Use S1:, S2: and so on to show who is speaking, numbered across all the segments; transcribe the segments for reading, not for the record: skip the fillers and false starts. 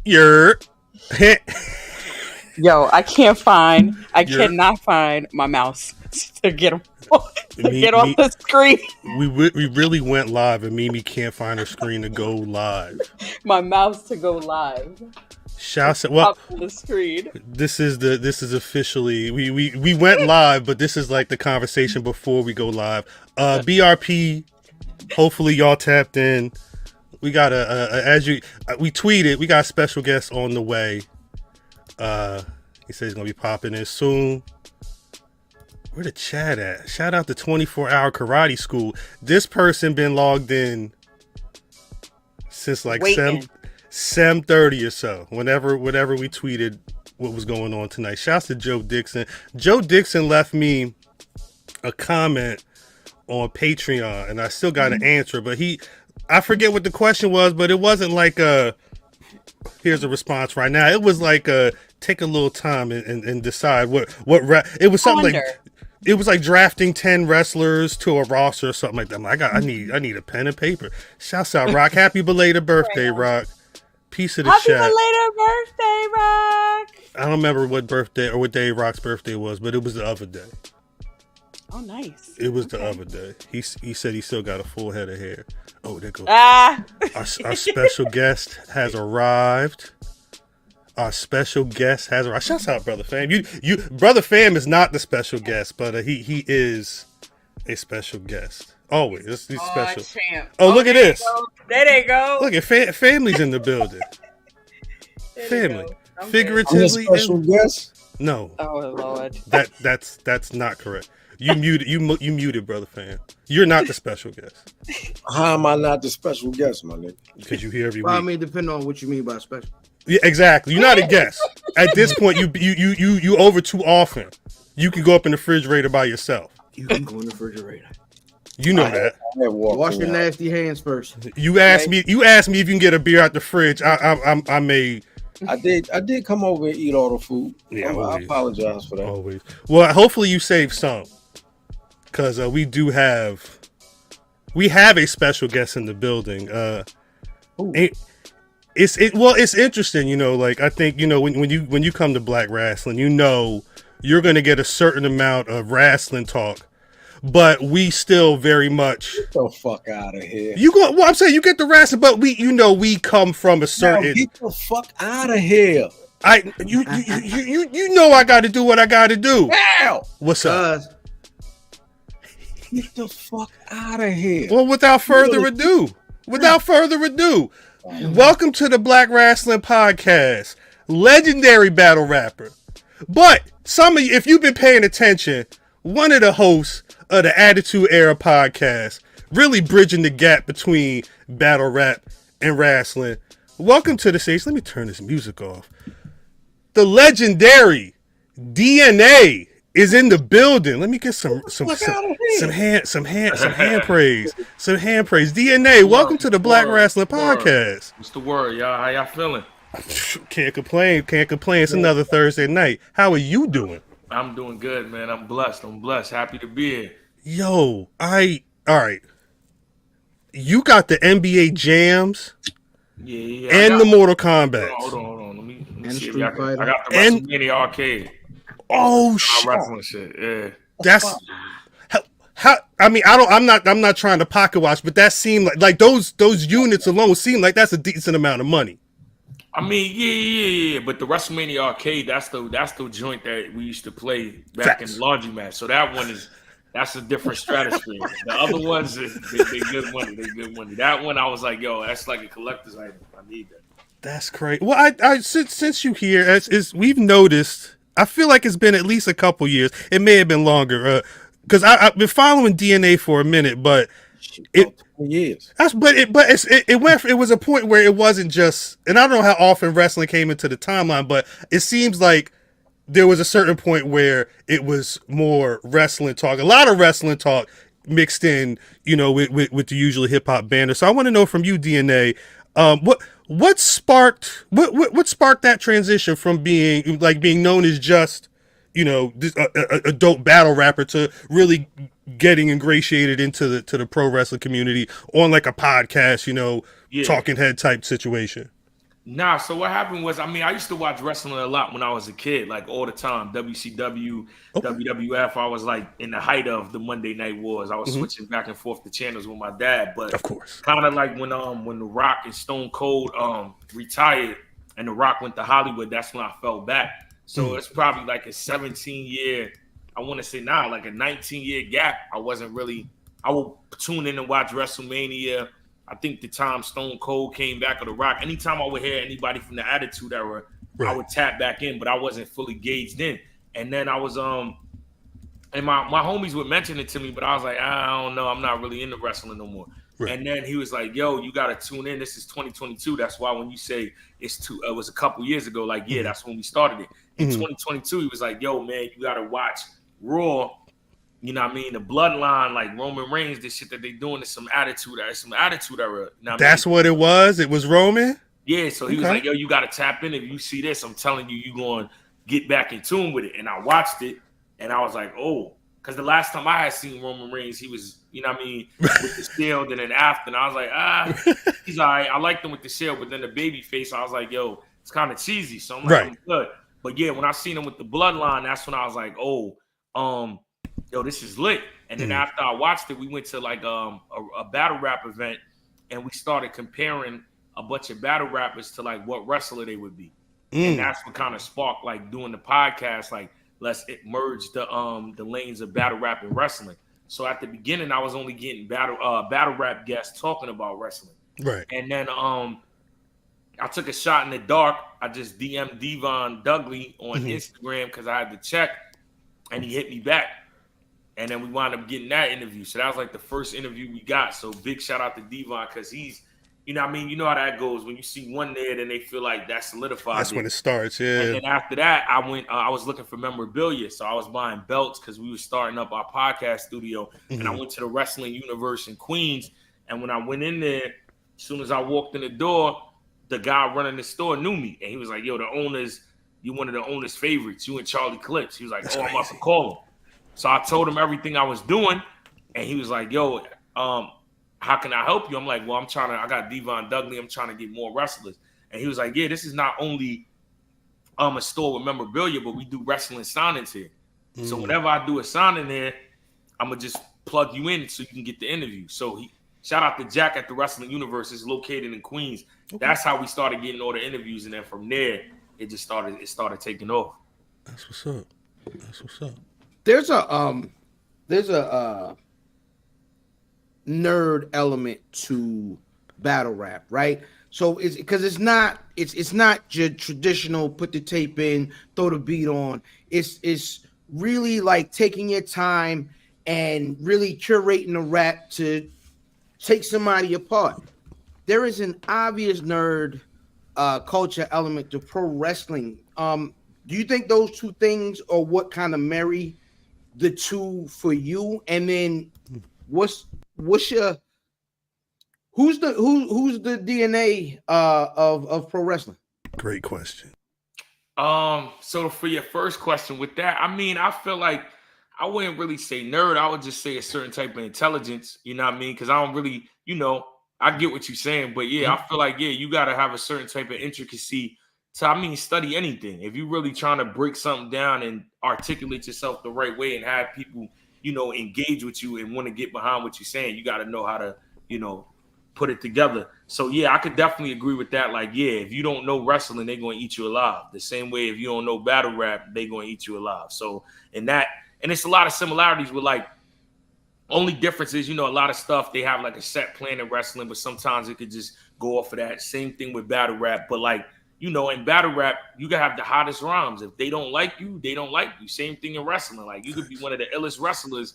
S1: You're.
S2: Yo, I
S1: You're-
S2: cannot find my mouse to get him
S1: Me-
S2: get off
S1: me-
S2: the screen.
S1: We really went live, and Mimi can't find her screen to go live.
S2: My mouse to go live.
S1: Shouts. Well,
S2: Pop on the screen.
S1: this is officially we went live, but this is like the conversation before we go live. BRP. Hopefully y'all tapped in. We got we tweeted. We got a special guest on the way. He says he's gonna be popping in soon. Where the chat at? Shout out to 24-hour karate school. This person been logged in since like 7:30 or so. Whenever we tweeted what was going on tonight. Shouts to Joe Dixon. Joe Dixon left me a comment on Patreon, and I still got an answer, but I forget what the question was, but it wasn't like here's a response right now. It was like take a little time and decide it was something like it was like drafting 10 wrestlers to a roster or something like that. I'm like, I need a pen and paper. Shouts out Rock. Happy belated birthday, Rock. Piece of the
S2: Happy
S1: chat.
S2: belated birthday, Rock.
S1: I don't remember what birthday or what day Rock's birthday was, but it was the other day.
S2: Oh, nice.
S1: It was the other day. He said he still got a full head of hair. Oh, there goes. Our special guest has arrived. Shouts out Brother Fam. You Brother Fam is not the special guest, but he is a special guest. Always. He's special.
S2: Champ.
S1: Oh, look at this.
S2: There they go.
S1: Look at family's in the building. Family.
S2: Okay.
S1: Figuratively.
S3: I'm a special guest.
S1: No.
S2: Oh Lord.
S1: That's not correct. You muted, Brother Fam. You're not the special guest.
S3: How am I not the special guest, my nigga?
S1: Because you hear every
S4: Well, I
S1: week.
S4: mean, depending on what you mean by special.
S1: Yeah, exactly. You're not a guest. At this point, you over too often. You can go up in the refrigerator by yourself.
S4: You can go in the refrigerator.
S1: You know that.
S4: Wash your nasty hands first.
S1: You asked me if you can get a beer out the fridge. I may.
S3: I did come over and eat all the food.
S1: Yeah,
S3: I apologize for that.
S1: Always. Well, hopefully you save some, because we have a special guest in the building. It's interesting, you know. Like I think when you come to Black Rasslin, you're going to get a certain amount of wrestling talk, but we still very much
S3: Get the fuck out of here.
S1: Well, I'm saying you get the wrestling, but we come from a certain.
S3: Get the fuck out of here.
S1: You know I got to do what I got to do.
S3: Ow!
S1: What's up?
S3: Get the fuck out of here.
S1: Well, without further ado, welcome to the Black Rasslin Podcast, legendary battle rapper. But some of you, if you've been paying attention, one of the hosts of the Attitude Era podcast, really bridging the gap between battle rap and wrestling. Welcome to the stage. Let me turn this music off. The legendary DNA is in the building. Let me get some hand praise. DNA, welcome to the Black Rasslin Podcast.
S5: What's the word, y'all? How y'all feeling?
S1: Can't complain. It's another Thursday night. How are you doing?
S5: I'm doing good, man. I'm blessed. Happy to be here.
S1: Yo, all right. You got the NBA jams and the Mortal Kombat.
S5: Hold on. Let me see.
S4: Street
S5: I got
S4: Fighter.
S5: the WrestleMania arcade.
S1: Oh shit.
S5: Wrestling shit. Yeah.
S1: That's how I mean, I'm not trying to pocket watch, but that seemed like those units alone seem like that's a decent amount of money.
S5: I mean, yeah. But the WrestleMania arcade, that's the joint that we used to play back in the laundromat. So that's a different stratosphere. The other ones, they good money. That one, I was like, yo, that's like a collector's item. I need that.
S1: That's crazy. Well, I since you here, as we've noticed, I feel like it's been at least a couple years. It may have been longer, because I've been following DNA for a minute, but
S3: years.
S1: It was a point where it wasn't just, and I don't know how often wrestling came into the timeline, but it seems like there was a certain point where it was more wrestling talk, a lot of wrestling talk mixed in, with the usual hip hop banner. So I want to know from you, DNA, what sparked that transition from being known as just a dope battle rapper to really getting ingratiated into the pro wrestling community on like a podcast, talking head type situation?
S5: Nah, so what happened was, I mean, I used to watch wrestling a lot when I was a kid, like all the time. WCW, WWF. I was like in the height of the Monday Night Wars. I was switching back and forth the channels with my dad. But
S1: Of course.
S5: kind of like when The Rock and Stone Cold retired and The Rock went to Hollywood, that's when I fell back. So it's probably like a 17-year, I want to say now, like a 19-year gap. I will tune in and watch WrestleMania. I think the time Stone Cold came back or The Rock, anytime I would hear anybody from the Attitude Era, I would tap back in, but I wasn't fully gauged in. And then I was, and my homies would mention it to me, but I was like, I don't know, I'm not really into wrestling no more. Right. And then he was like, yo, you got to tune in. This is 2022. That's why when you say it was a couple years ago, like, yeah, that's when we started it. In 2022, he was like, yo, man, you got to watch Raw. You know what I mean? The Bloodline, like Roman Reigns, this shit that they doing is some attitude era. You know
S1: That's what it was? It was Roman?
S5: Yeah, so he was like, yo, you got to tap in. If you see this, I'm telling you, you're going to get back in tune with it. And I watched it, and I was like, oh. Because the last time I had seen Roman Reigns, he was, you know what I mean, with the shield, and then after, and I was like, he's all right. I liked him with the shield, but then the baby face, I was like, yo, it's kind of cheesy. So I'm like, I'm good. But yeah, when I seen him with the Bloodline, that's when I was like, oh, yo, this is lit. And then after I watched it, we went to like a battle rap event, and we started comparing a bunch of battle rappers to like what wrestler they would be. And that's what kind of sparked like doing the podcast, like let's merge the lanes of battle rap and wrestling. So at the beginning, I was only getting battle rap guests talking about wrestling. Right. And then I took a shot in the dark. I just DM'd Devon Dudley on Instagram because I had to check, and he hit me back. And then we wound up getting that interview. So that was like the first interview we got. So big shout out to Devon because he's, you know what I mean? You know how that goes. When you see one there, then they feel like that's solidified.
S1: That's when it starts, yeah.
S5: And then after that, I went. I was looking for memorabilia. So I was buying belts because we were starting up our podcast studio. And I went to the Wrestling Universe in Queens. And when I went in there, as soon as I walked in the door, the guy running the store knew me. And he was like, yo, you're one of the owner's favorites. You and Charlie Clips. He was like, I'm about to call him. So I told him everything I was doing. And he was like, yo, how can I help you? I'm like, well, I got Devon Dudley. I'm trying to get more wrestlers. And he was like, yeah, this is not only a store with memorabilia, but we do wrestling signings here. So whenever I do a signing there, I'm going to just plug you in so you can get the interview. So shout out to Jack at the Wrestling Universe. It's located in Queens. Okay. That's how we started getting all the interviews. And then from there, it started taking off.
S1: That's what's up.
S4: There's a nerd element to battle rap, right? So it's not your traditional put the tape in, throw the beat on. It's really like taking your time and really curating a rap to take somebody apart. There is an obvious nerd culture element to pro wrestling. Do you think those two things are what kind of marry the two for you? And then who's the DNA of pro wrestling?
S1: Great question.
S5: So for your first question with that, I mean, I feel like I wouldn't really say nerd. I would just say a certain type of intelligence, you know what I mean? Because I don't really, I get what you're saying, but yeah, I feel like, you got to have a certain type of intricacy to, study anything. If you're really trying to break something down and articulate yourself the right way and have people, engage with you and want to get behind what you're saying, you got to know how to, put it together. So yeah, I could definitely agree with that. Like, yeah, if you don't know wrestling, they're going to eat you alive. The same way if you don't know battle rap, they're going to eat you alive. So and it's a lot of similarities with like, only difference is, a lot of stuff, they have like a set plan in wrestling, but sometimes it could just go off of that. Same thing with battle rap. But like, in battle rap, you can have the hottest rhymes. If they don't like you, they don't like you. Same thing in wrestling. Like, you could be one of the illest wrestlers,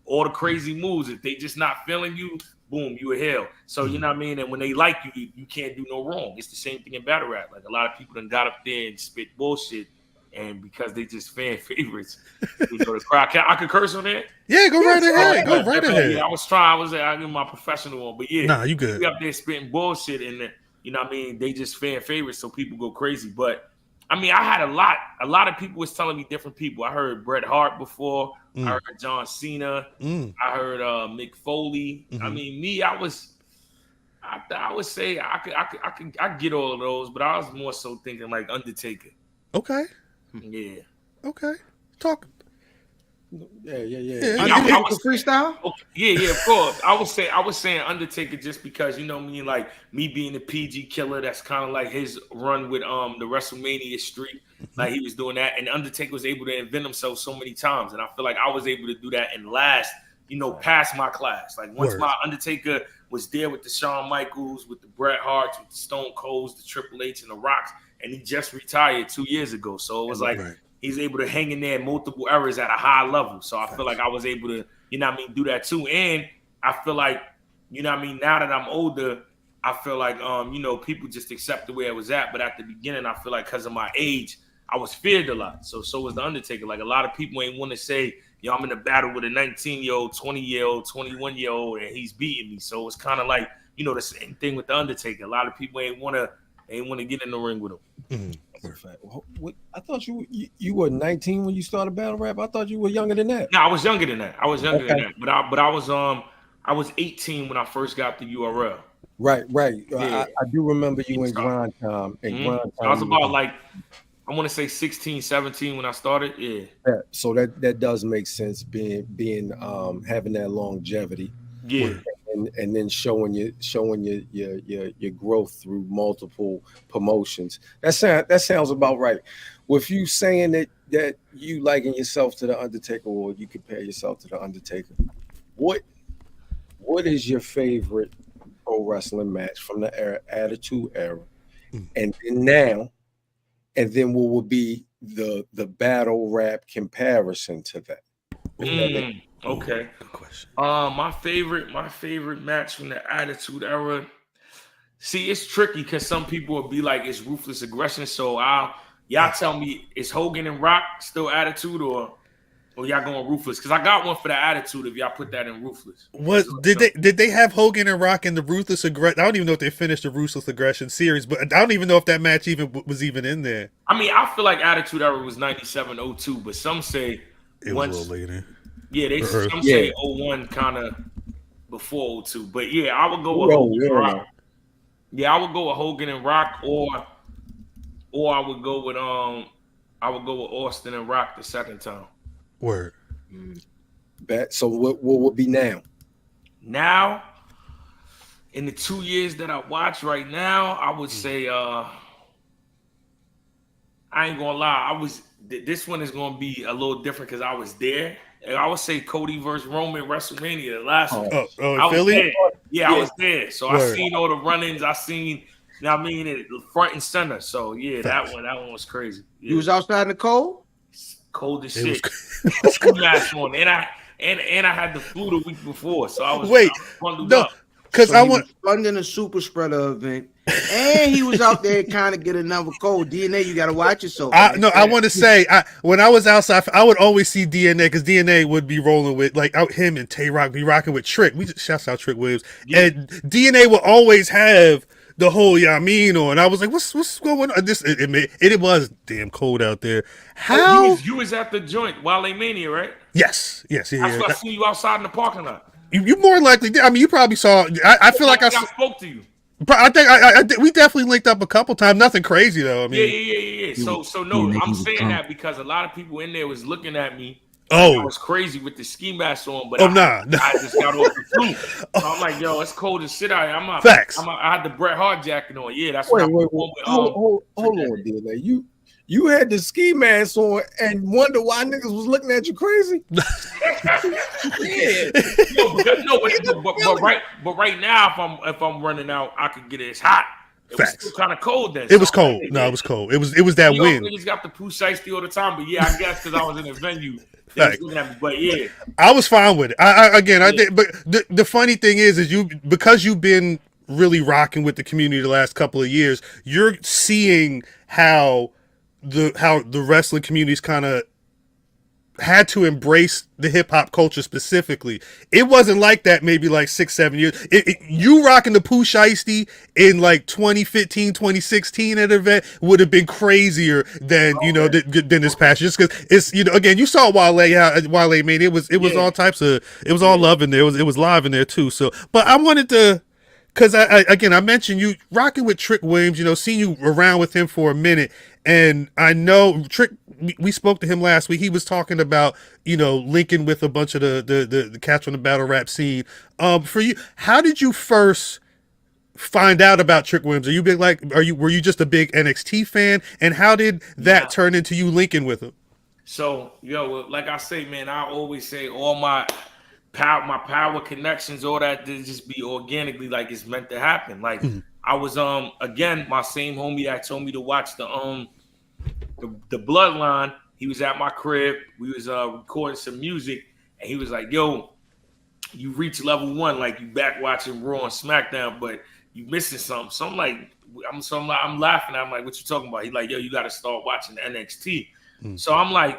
S5: all the crazy moves. If they just not feeling you, boom, you a hell. So, you know what I mean? And when they like you, you can't do no wrong. It's the same thing in battle rap. Like, a lot of people done got up there and spit bullshit, and because they just fan favorites, the crowd. I could curse on that?
S1: Yeah, go right ahead. Go right ahead.
S5: Yeah, I give my professional one. But yeah,
S1: nah, you good.
S5: You up there spitting bullshit, and you know what I mean? They just fan favorites, so people go crazy. But I mean, I had a lot of people was telling me different people. I heard Bret Hart before. I heard John Cena. I heard Mick Foley. I mean, me, I I would say I get all of those, but I was more so thinking like Undertaker.
S1: Okay.
S5: Yeah.
S1: Okay. Talk.
S3: Yeah.
S5: I was
S4: freestyle.
S5: Okay, yeah, of course. I was saying Undertaker just because, you know what I mean, like me being the PG killer, that's kind of like his run with the WrestleMania streak. Like he was doing that, and Undertaker was able to invent himself so many times, and I feel like I was able to do that and last, past my class. Like once my Undertaker was there with the Shawn Michaels, with the Bret Harts, with the Stone Colds, the Triple H, and the Rocks, and he just retired 2 years ago. So it was like he's able to hang in there multiple eras at a high level. So I feel like I was able to, do that too. And I feel like, now that I'm older, I feel like, people just accept the way I was at. But at the beginning, I feel like because of my age, I was feared a lot. So was the Undertaker. Like a lot of people ain't want to say, I'm in a battle with a 19-year-old, 20-year-old, 21-year-old, and he's beating me. So it's kind of like, the same thing with the Undertaker. A lot of people ain't want to get in the ring with him.
S1: Mm-hmm.
S3: I thought you were 19 when you started battle rap. I thought you were younger than that.
S5: No, I was younger than that. But I was 18 when I first got the URL.
S3: Right.
S5: Yeah.
S3: I do remember you in grind time.
S5: I was about like, I want to say 16, 17 when I started. Yeah.
S3: So that does make sense. Being having that longevity.
S5: Yeah.
S3: And then showing your growth through multiple promotions. That sounds about right. With you saying that you liken yourself to the Undertaker, or you compare yourself to the Undertaker, what is your favorite pro wrestling match from the Attitude Era, and then now, and then what would be the battle rap comparison to that?
S5: Okay.
S1: Good question.
S5: My favorite match from the Attitude Era. See, it's tricky because some people will be like, it's Ruthless Aggression. So y'all tell me, is Hogan and Rock still Attitude, or y'all going Ruthless? Because I got one for the Attitude if y'all put that in Ruthless.
S1: Did they have Hogan and Rock in the Ruthless Aggression? I don't even know if they finished the Ruthless Aggression series, but I don't even know if that match was even in there.
S5: I mean, I feel like Attitude Era was 97-02, but some say
S1: it was a little later.
S5: Yeah, some say 01 kind of before 02. But yeah, I would go with Hogan and Rock. Yeah, I would go with Hogan and Rock, or I would go with Austin and Rock the second time.
S1: Word.
S3: So what would be now?
S5: Now, in the 2 years that I watch right now, I would say I ain't gonna lie, this one is gonna be a little different because I was there. I would say Cody versus Roman WrestleMania, the last one.
S1: Oh, Philly?
S5: Yeah, I was there. So I seen all the run-ins. I seen, it front and center. So yeah, that one was crazy. Yeah.
S4: You was outside in the cold?
S5: Cold as shit. Ski mask on, and I had the flu the week before, so I was bundled up.
S1: Because I was
S4: funding a super spreader event, and he was out there kind of get another cold. DNA, you got to watch yourself.
S1: I want to say, when I was outside, I would always see DNA because DNA would be rolling with him and Tay Rock be rocking with Trick. We just shouts out Trick Williams, and DNA will always have the whole on. I was like, what's going on? It was damn cold out there. How
S5: you was at the joint Wale Mania, right?
S1: Yes.
S5: I seen you outside in the parking lot.
S1: You more likely did. I mean, you probably saw. I feel like I
S5: spoke to you.
S1: I think we definitely linked up a couple times. Nothing crazy though. I mean,
S5: yeah. So no, I'm saying that because a lot of people in there was looking at me.
S1: Oh,
S5: I was crazy with the ski mask on, but
S1: nah.
S5: I just got off the flu. So I'm like, yo, it's cold as shit out here.
S1: Facts.
S5: I had the Bret Hart jacket on. Yeah, that's
S3: wait.
S5: Hold
S3: on, DNA. You had the ski mask on and wonder why niggas was looking at you crazy.
S5: But right now, if I'm running out, I could get it. It's hot. It was still kind of cold then.
S1: It was cold. No, it was cold. It was that wind.
S5: Niggas got the poo shiesty all the time, but yeah, I guess because I was in a venue. They was looking at me, but yeah,
S1: I was fine with it. I did. But the funny thing is because you've been really rocking with the community the last couple of years, you're seeing how the wrestling community's kind of had to embrace the hip hop culture specifically. It wasn't like that maybe like 6-7 years. You rocking the Pooh Shiesty in like 2015, 2016 at an event would have been crazier than than this past year. Just because it's again, you saw Wale made it was all types of, it was all love in there. It was live in there too. So, but I wanted to because I mentioned you rocking with Trick Williams, seeing you around with him for a minute. And I know Trick, we spoke to him last week. He was talking about, linking with a bunch of the cats from the battle rap scene. For you, how did you first find out about Trick Williams? Were you just a big NXT fan? And how did that turn into you linking with him?
S5: So, like I say, man, I always say all my power connections, all that, they just be organically like it's meant to happen. Like I was again, my same homie that told me to watch the Bloodline. He was at my crib. We was recording some music, and he was like, "Yo, you reached level 1, like you back watching Raw and SmackDown, but you missing something." So I'm like, I'm laughing. I'm like, "What you talking about?" He's like, "Yo, you got to start watching NXT." So I'm like,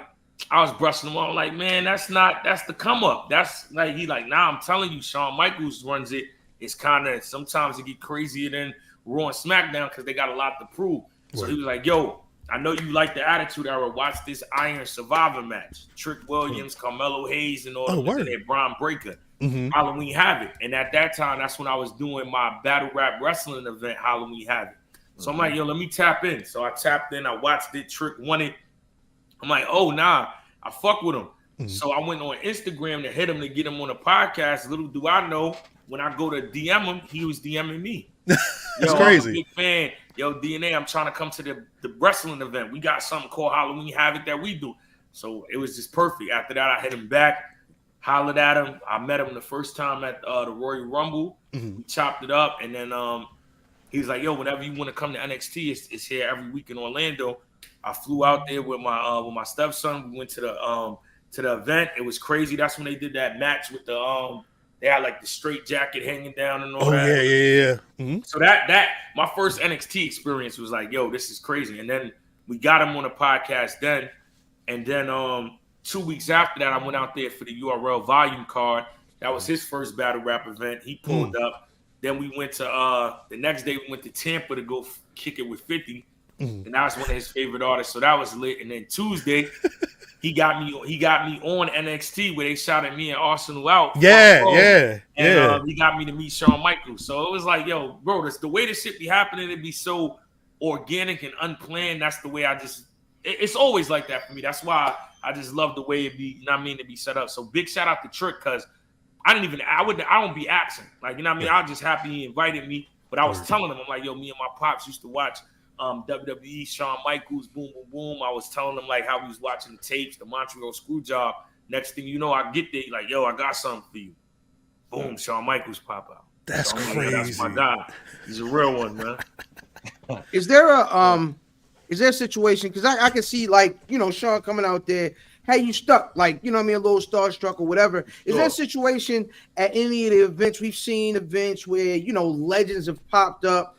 S5: I was brushing him off. I'm like, "Man, that's the come up. That's like," he like, "Nah, I'm telling you, Shawn Michaels runs it. It's kind of, sometimes it get crazier than Raw and SmackDown because they got a lot to prove." So he was like, "Yo, I know you like the Attitude Era. Watch this Iron Survivor match. Trick Williams, Carmelo Hayes, and all that. Braun Breaker, Halloween Havoc." And at that time, that's when I was doing my battle rap wrestling event, Halloween Havoc. So I'm like, "Yo, let me tap in." So I tapped in. I watched it. Trick won it. I'm like, "Oh, nah, I fuck with him." So I went on Instagram to hit him to get him on a podcast. Little do I know, when I go to DM him, he was DMing me.
S1: That's crazy.
S5: I'm a big fan. Yo, DNA, I'm trying to come to the wrestling event. We got something called Halloween Havoc that we do. So it was just perfect. After that, I hit him back, hollered at him. I met him the first time at the Royal Rumble. We chopped it up, and then he's like, "Yo, whenever you want to come to NXT, it's here every week in Orlando." I flew out there with my stepson. We went to the event. It was crazy. That's when they did that match with the they had like the straight jacket hanging down and all that.
S1: Yeah.
S5: So that my first NXT experience was like, "Yo, this is crazy." And then we got him on a podcast then. And then 2 weeks after that, I went out there for the URL volume card. That was his first battle rap event. He pulled up. Then we went to the next day, we went to Tampa to go kick it with 50. And that was one of his favorite artists. So that was lit. And then Tuesday, he got me on NXT where they shouted me and Arsenal out.
S1: Yeah.
S5: He got me to meet Shawn Michaels. So it was like, "Yo, bro, that's the way this shit be happening. It be so organic and unplanned." That's the way it's always like that for me. That's why I just love the way it be, to be set up. So big shout out to Trick, because I don't be asking. Like, I was just happy he invited me. But I was telling him, I'm like, "Yo, me and my pops used to watch WWE, Shawn Michaels, boom, boom, boom." I was telling him like how we was watching the tapes, the Montreal Screwjob. Next thing you know, I get there, like, "Yo, I got something for you." Boom, Shawn Michaels pop out.
S1: That's crazy.
S5: Like, that's my guy. He's a real one, man.
S4: Is there a situation? Because I can see, like, Shawn coming out there, hey, you stuck, like, a little starstruck or whatever. Is there a situation at any of the events? We've seen events where, legends have popped up,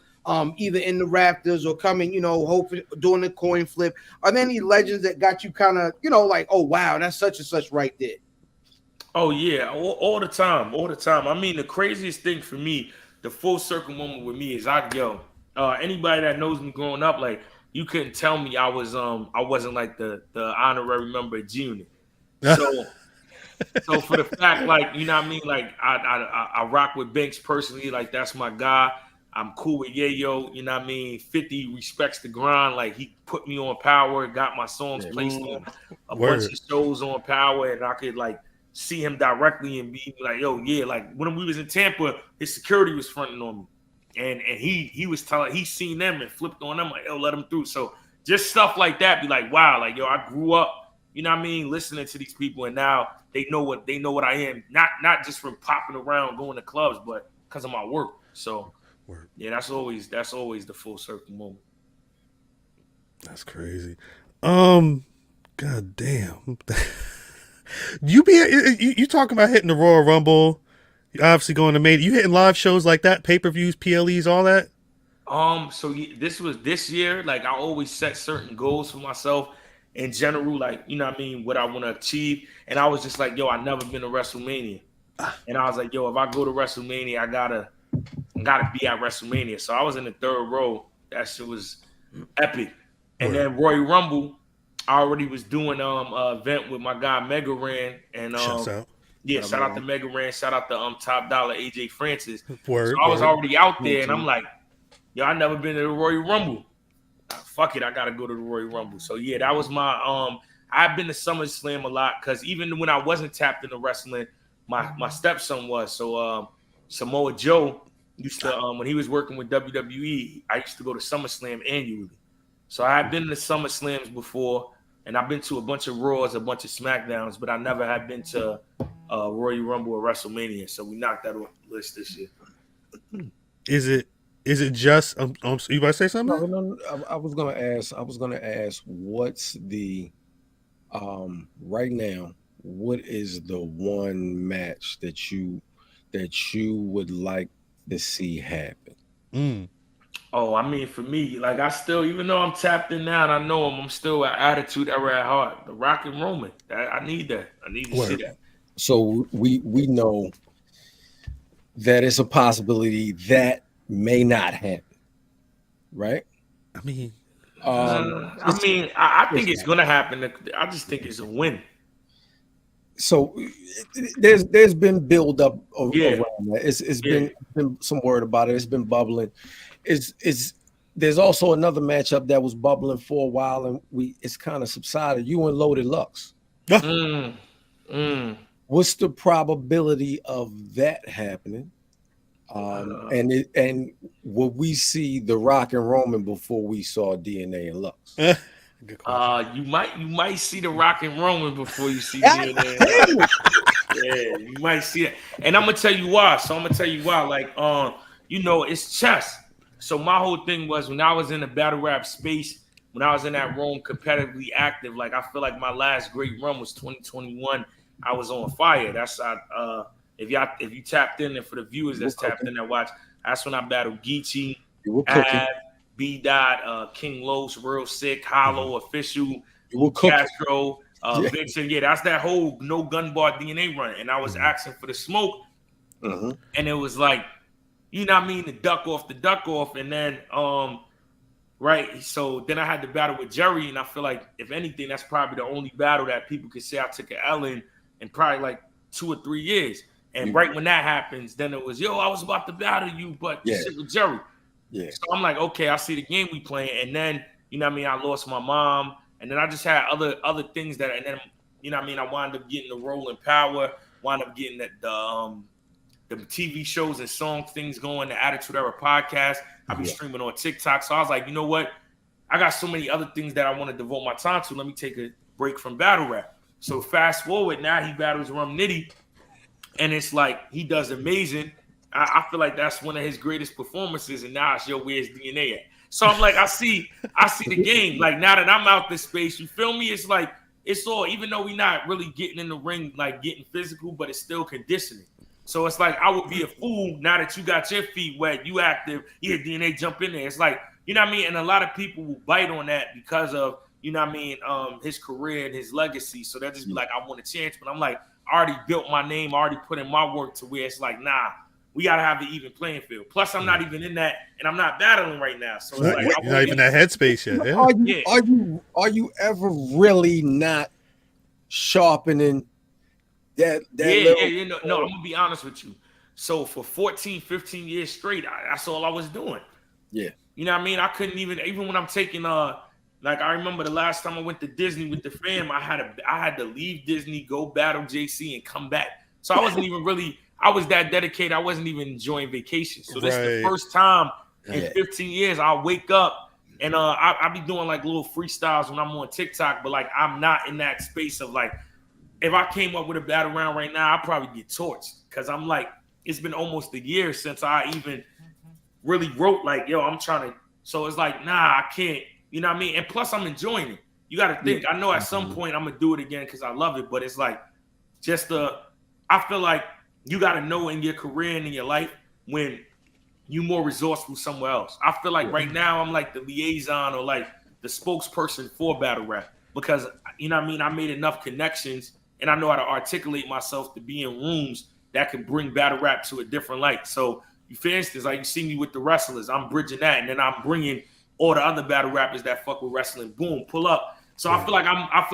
S4: either in the rafters or coming, hoping doing the coin flip. Are there any legends that got you kind of, like, "Oh wow, that's such and such right there"?
S5: Oh yeah, all the time. I mean, the craziest thing for me, the full circle moment with me is anybody that knows me growing up, like, you couldn't tell me I wasn't like the honorary member of G-Unit. So for the fact, like, like I rock with Banks personally, like that's my guy. I'm cool with Yayo, 50 respects the grind. Like, he put me on Power, got my songs placed on a bunch of shows on Power, and I could like see him directly and be like, "Yo, yeah." Like when we was in Tampa, his security was fronting on me, and he was telling, he seen them and flipped on them like, "Yo, let him through." So just stuff like that, be like, wow, like, yo, I grew up, listening to these people, and now they know what I am, not just from popping around going to clubs, but because of my work. So. Yeah, that's always the full circle moment.
S1: That's crazy. God damn. You talking about hitting the Royal Rumble? You obviously going to you hitting live shows like that, pay-per-views, PLEs, all that.
S5: So this was this year. Like, I always set certain goals for myself in general. Like, what I want to achieve. And I was just like, "Yo, I never been to WrestleMania," and I was like, "Yo, if I go to WrestleMania, I gotta be at WrestleMania." So I was in the third row. That shit was epic. And then Royal Rumble, I already was doing an event with my guy Mega Ran, and Yeah, shout out to Mega Ran, shout out to Top Dollar, AJ Francis.
S1: Word,
S5: So I was
S1: word.
S5: already out there, and I'm like, yo, I never been to the Royal Rumble. Fuck it, I gotta go to the Royal Rumble. So yeah, that was my I've been to SummerSlam a lot because even when I wasn't tapped into wrestling, my stepson was. So Samoa Joe used to when he was working with WWE, I used to go to SummerSlam annually. So I had been to SummerSlams before, and I've been to a bunch of Raws, a bunch of SmackDowns, but I never had been to Royal Rumble or WrestleMania. So we knocked that off the list this year.
S1: Is it just you about to say something?
S3: No, I was gonna ask what's the right now, what is the one match that you would like to see happen?
S5: Oh, I mean, for me, like I still, even though I'm tapped in now and I know I'm still at Attitude Era at heart. The Rock and Roman, I need that. I need to see that.
S3: So we know that it's a possibility that may not happen, right?
S1: I mean,
S5: I think it's gonna happen. I just think it's a win.
S3: So there's been build up around that. It's been some word about it. It's been bubbling. There's also another matchup that was bubbling for a while and it's kind of subsided. You and Loaded Lux. What's the probability of that happening? And will we see the Rock and Roman before we saw DNA and Lux?
S5: You might see the Rock and Roman before you see DNA. Yeah, you might see it. And I'm gonna tell you why. Like, it's chess. So my whole thing was when I was in the battle rap space, when I was in that room competitively active, like I feel like my last great run was 2021. I was on fire. That's if you tapped in, and for the viewers that's tapped in that watch, that's when I battled Geechee, Ab, B. Dot, King Los, Real Sick, Hollow, Official, Castro, Vincent. Yeah, that's that whole no gun bar DNA run. And I was asking for the smoke. And it was like, you know what I mean, the duck off. And then, right. So then I had to battle with Jerry. And I feel like, if anything, that's probably the only battle that people could say I took an L in probably like 2 or 3 years. And right when that happens, then it was, I was about to battle you, but shit with Jerry. Yeah. So I'm like, okay, I see the game we playing. And then, you know what I mean, I lost my mom. And then I just had other things that, and then, you know what I mean, I wound up getting the role in Power, wound up getting the TV shows and song things going, the Attitude Era podcast. I be streaming on TikTok. So I was like, you know what? I got so many other things that I want to devote my time to. Let me take a break from battle rap. So fast forward, now he battles Rum Nitty. And it's like, he does amazing. I feel like that's one of his greatest performances. And now it's, where's DNA at? So I'm like, I see the game. Like, now that I'm out this space, you feel me? It's like, it's all, even though we're not really getting in the ring, like getting physical, but it's still conditioning. So it's like, I would be a fool now that you got your feet wet, you active, DNA jump in there. It's like, you know what I mean? And a lot of people will bite on that because of, you know what I mean, his career and his legacy. So they'll just be like, I want a chance. But I'm like, I already built my name, I already put in my work to where it's like, nah, we got to have the even playing field. Plus, I'm not even in that, and I'm not battling right now. So it's like,
S1: you're not even in that headspace yet. Yeah.
S3: Are you ever really not sharpening that little...
S5: No, I'm going to be honest with you. So for 14, 15 years straight, that's all I was doing.
S3: Yeah.
S5: You know what I mean? I couldn't even when I'm taking like I remember the last time I went to Disney with the fam, I had to leave Disney, go battle JC, and come back. So I wasn't even really, I was that dedicated. I wasn't even enjoying vacation. So this is the first time in 15 years I'll wake up and I be doing like little freestyles when I'm on TikTok, but like I'm not in that space of like, if I came up with a battle round right now, I'd probably get torched because I'm like, it's been almost a year since I even really wrote like, I'm trying to. So it's like, nah, I can't. You know what I mean? And plus, I'm enjoying it. You got to think. I know at some point I'm going to do it again because I love it. But it's like I feel like you got to know in your career and in your life when you more resourceful somewhere else. I feel like right now I'm like the liaison or like the spokesperson for battle rap because, you know what I mean? I made enough connections and I know how to articulate myself to be in rooms that can bring battle rap to a different light. So, for instance, like you see me with the wrestlers, I'm bridging that, and then I'm bringing all the other battle rappers that fuck with wrestling. Boom, pull up. So I feel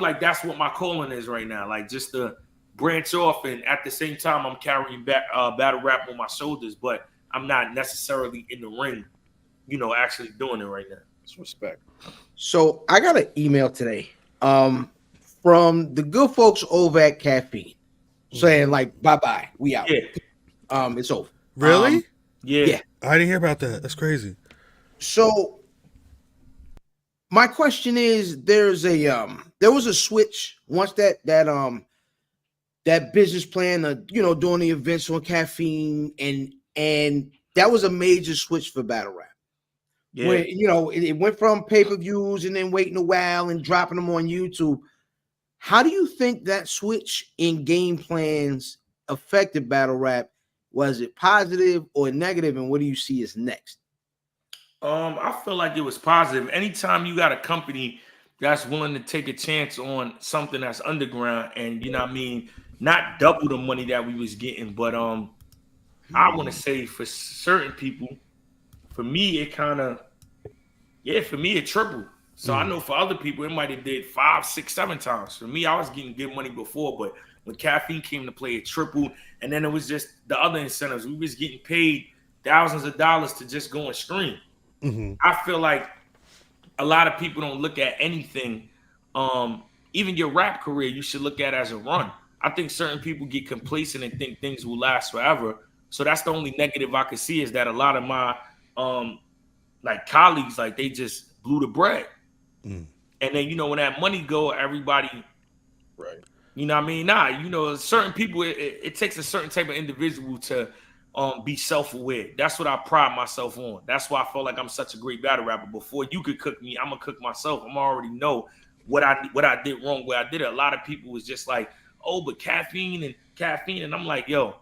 S5: like that's what my calling is right now. Like just to branch off, and at the same time, I'm carrying battle rap on my shoulders, but I'm not necessarily in the ring, actually doing it right now.
S3: It's respect.
S4: So I got an email today from the good folks over at Caffeine saying like, bye-bye, we out.
S5: Yeah.
S4: It's over.
S1: Really?
S5: Yeah.
S1: I didn't hear about that. That's crazy.
S4: So my question is, there was a switch once that business plan of doing the events on Caffeine, and that was a major switch for battle rap.
S5: Yeah.
S4: When it went from pay-per-views and then waiting a while and dropping them on YouTube. How do you think that switch in game plans affected battle rap? Was it positive or negative, and what do you see as next?
S5: I feel like it was positive. Anytime you got a company that's willing to take a chance on something that's underground, and not double the money that we was getting, but I want to say for certain people, for me it tripled. So I know for other people it might have did 5, 6, 7 times. For me, I was getting good money before, but when Caffeine came to play, it tripled, and then it was just the other incentives. We was getting paid thousands of dollars to just go and stream.
S1: Mm-hmm.
S5: I feel like a lot of people don't look at anything, even your rap career, you should look at as a run. I think certain people get complacent and think things will last forever. So that's the only negative I could see, is that a lot of my colleagues, they just blew the bread. And then, when that money go, everybody,
S3: right.
S5: Certain people, it takes a certain type of individual to be self-aware. That's what I pride myself on. That's why I feel like I'm such a great battle rapper. Before you could cook me, I'm gonna cook myself. I'm already know what I did wrong, where I did it. A lot of people was just like, oh, but caffeine, and I'm like, yo,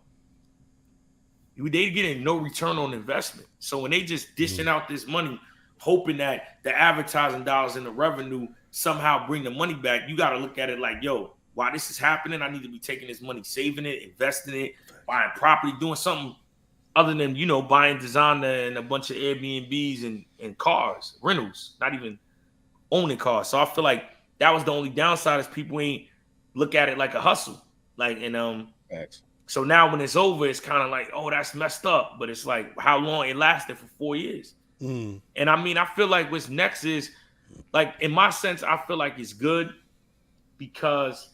S5: they getting no return on investment. So when they just dishing out this money, hoping that the advertising dollars and the revenue somehow bring the money back, you got to look at it like, yo, while this is happening, I need to be taking this money, saving it, investing it, buying property, doing something other than, buying designer and a bunch of Airbnbs and cars, rentals, not even owning cars. So I feel like that was the only downside, is people ain't look at it like a hustle. So now when it's over, it's kind of like, oh, that's messed up. But it's like how long it lasted for 4 years. And I feel like what's next is, in my sense, I feel like it's good, because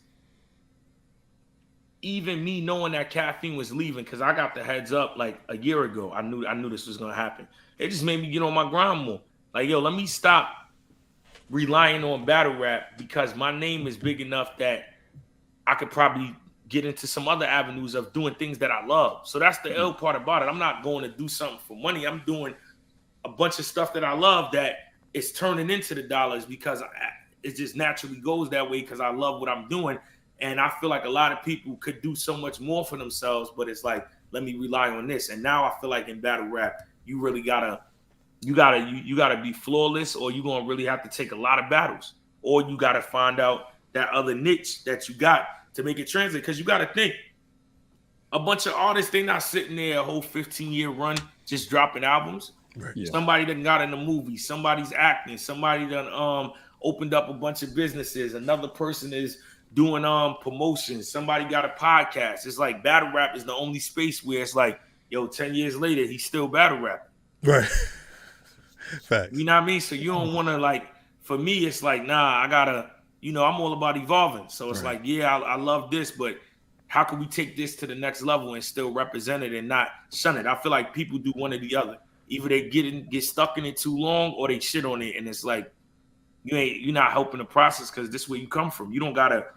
S5: even me knowing that Caffeine was leaving, because I got the heads up a year ago, I knew this was gonna happen. It just made me get on my grind more. Yo, let me stop relying on battle rap, because my name is big enough that I could probably get into some other avenues of doing things that I love. So that's the ill part about it. I'm not going to do something for money. I'm doing a bunch of stuff that I love that is turning into the dollars, because it just naturally goes that way, because I love what I'm doing. And I feel like a lot of people could do so much more for themselves, but it's like, let me rely on this. And now I feel like in battle rap, you really gotta be flawless, or you're gonna really have to take a lot of battles, or you gotta find out that other niche that you got to make it translate. Because you gotta think, a bunch of artists, they not sitting there a whole 15-year run just dropping albums.
S1: Right.
S3: Yeah.
S5: Somebody done got in a movie, somebody's acting, somebody done opened up a bunch of businesses, another person is doing promotions, somebody got a podcast. It's like battle rap is the only space where it's like, yo, 10 years later, he's still battle rapping.
S1: Right. Facts.
S5: You know what I mean? So you don't want to, for me, it's like, nah, I gotta, I'm all about evolving. So it's like, yeah, I love this, but how can we take this to the next level and still represent it and not shun it? I feel like people do one or the other. Either they get stuck in it too long, or they shit on it, and it's like, you're not helping the process, because this is where you come from. You don't gotta,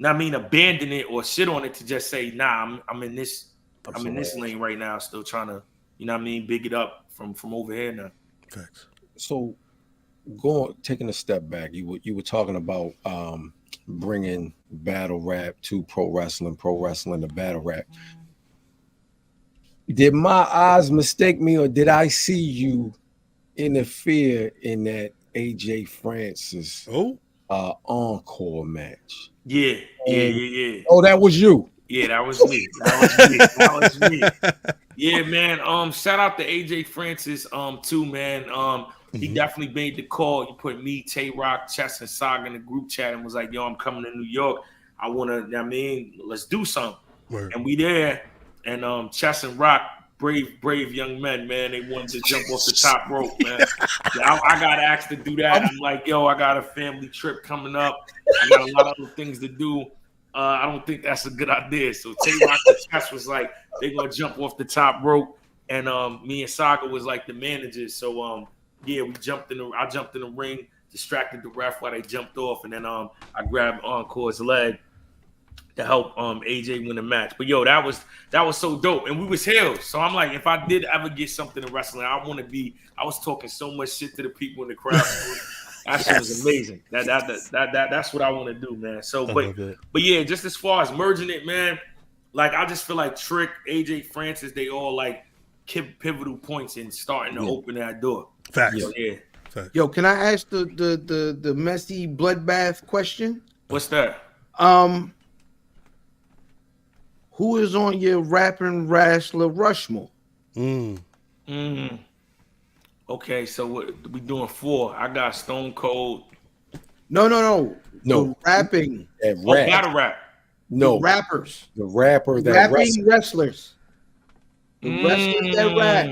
S5: abandon it or shit on it to just say, nah, I'm in this, I'm in this lane right now, still trying to, big it up from over here now.
S1: Facts.
S3: So, taking a step back, you were talking about bringing battle rap to pro wrestling to battle rap. Did my eyes mistake me, or did I see you interfere in that AJ Francis encore match?
S5: Yeah.
S3: Oh, that was you.
S5: Yeah, that was me. That was me. Yeah, man. Shout out to AJ Francis, too, man. He definitely made the call. He put me, Tay Rock, Chess, and Saga in the group chat and was like, yo, I'm coming to New York. I want to, I mean, let's do something.
S1: Word.
S5: And we there, and Chess and Rock, brave young men, man. They wanted to jump off the top rope, man. I got asked to do that. I'm like, yo, I got a family trip coming up. I got a lot of other things to do. I don't think that's a good idea. So Tay-Rock and Chess was like, they're going to jump off the top rope. And me and Saga was like the managers. So, yeah, I jumped in the ring, distracted the ref while they jumped off. And then I grabbed Encore's leg to help AJ win the match. But yo, that was so dope. And we was heels. So I'm like, if I did ever get something in wrestling, I was talking so much shit to the people in the crowd. That shit was amazing. That's what I want to do, man. So but yeah, just as far as merging it, man, like I just feel like Trick, AJ Francis, they all like pivotal points in starting to open that door.
S1: Facts.
S5: Yeah.
S1: Facts.
S4: Yo, can I ask the messy bloodbath question?
S5: What's that?
S4: Who is on your rapping wrestler Rushmore?
S5: Okay, so what we doing 4? I got Stone Cold.
S4: No.
S3: No.
S4: The rapping.
S5: Battle rap.
S3: No.
S4: The rappers.
S3: The rapper that
S4: rapping wrestlers. The wrestlers that rap.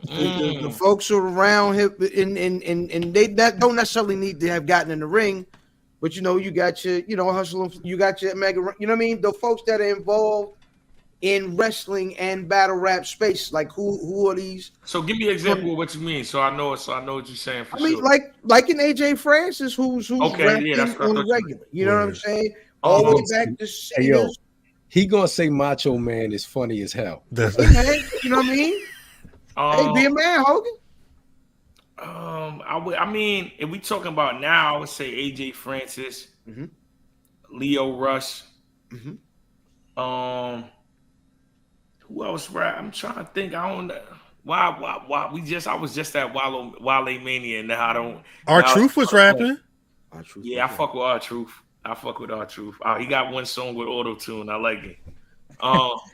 S4: The folks around him, and they that don't necessarily need to have gotten in the ring, but you got your, hustling, you got your mega, you know what I mean? The folks that are involved in wrestling and battle rap space, like who are these?
S5: So give me an example of what you mean, so I know what you're saying. I
S4: mean, like an AJ Francis, who's
S5: okay,
S4: rapping
S5: yeah, that's
S4: on the regular. You know what I'm saying? All the way back to singers.
S3: He gonna say Macho Man is funny as hell.
S4: Hey, man, you know what I mean? Hey, be a man, Hogan.
S5: I mean, if we talking about now, I would say AJ Francis, Leo Rush. Who else rap? I'm trying to think. I don't know. Why? I was just at Wale Mania, and now I don't.
S1: R-Truth was rapping.
S5: Yeah, I fuck with R-Truth. He got one song with auto-tune. I like it.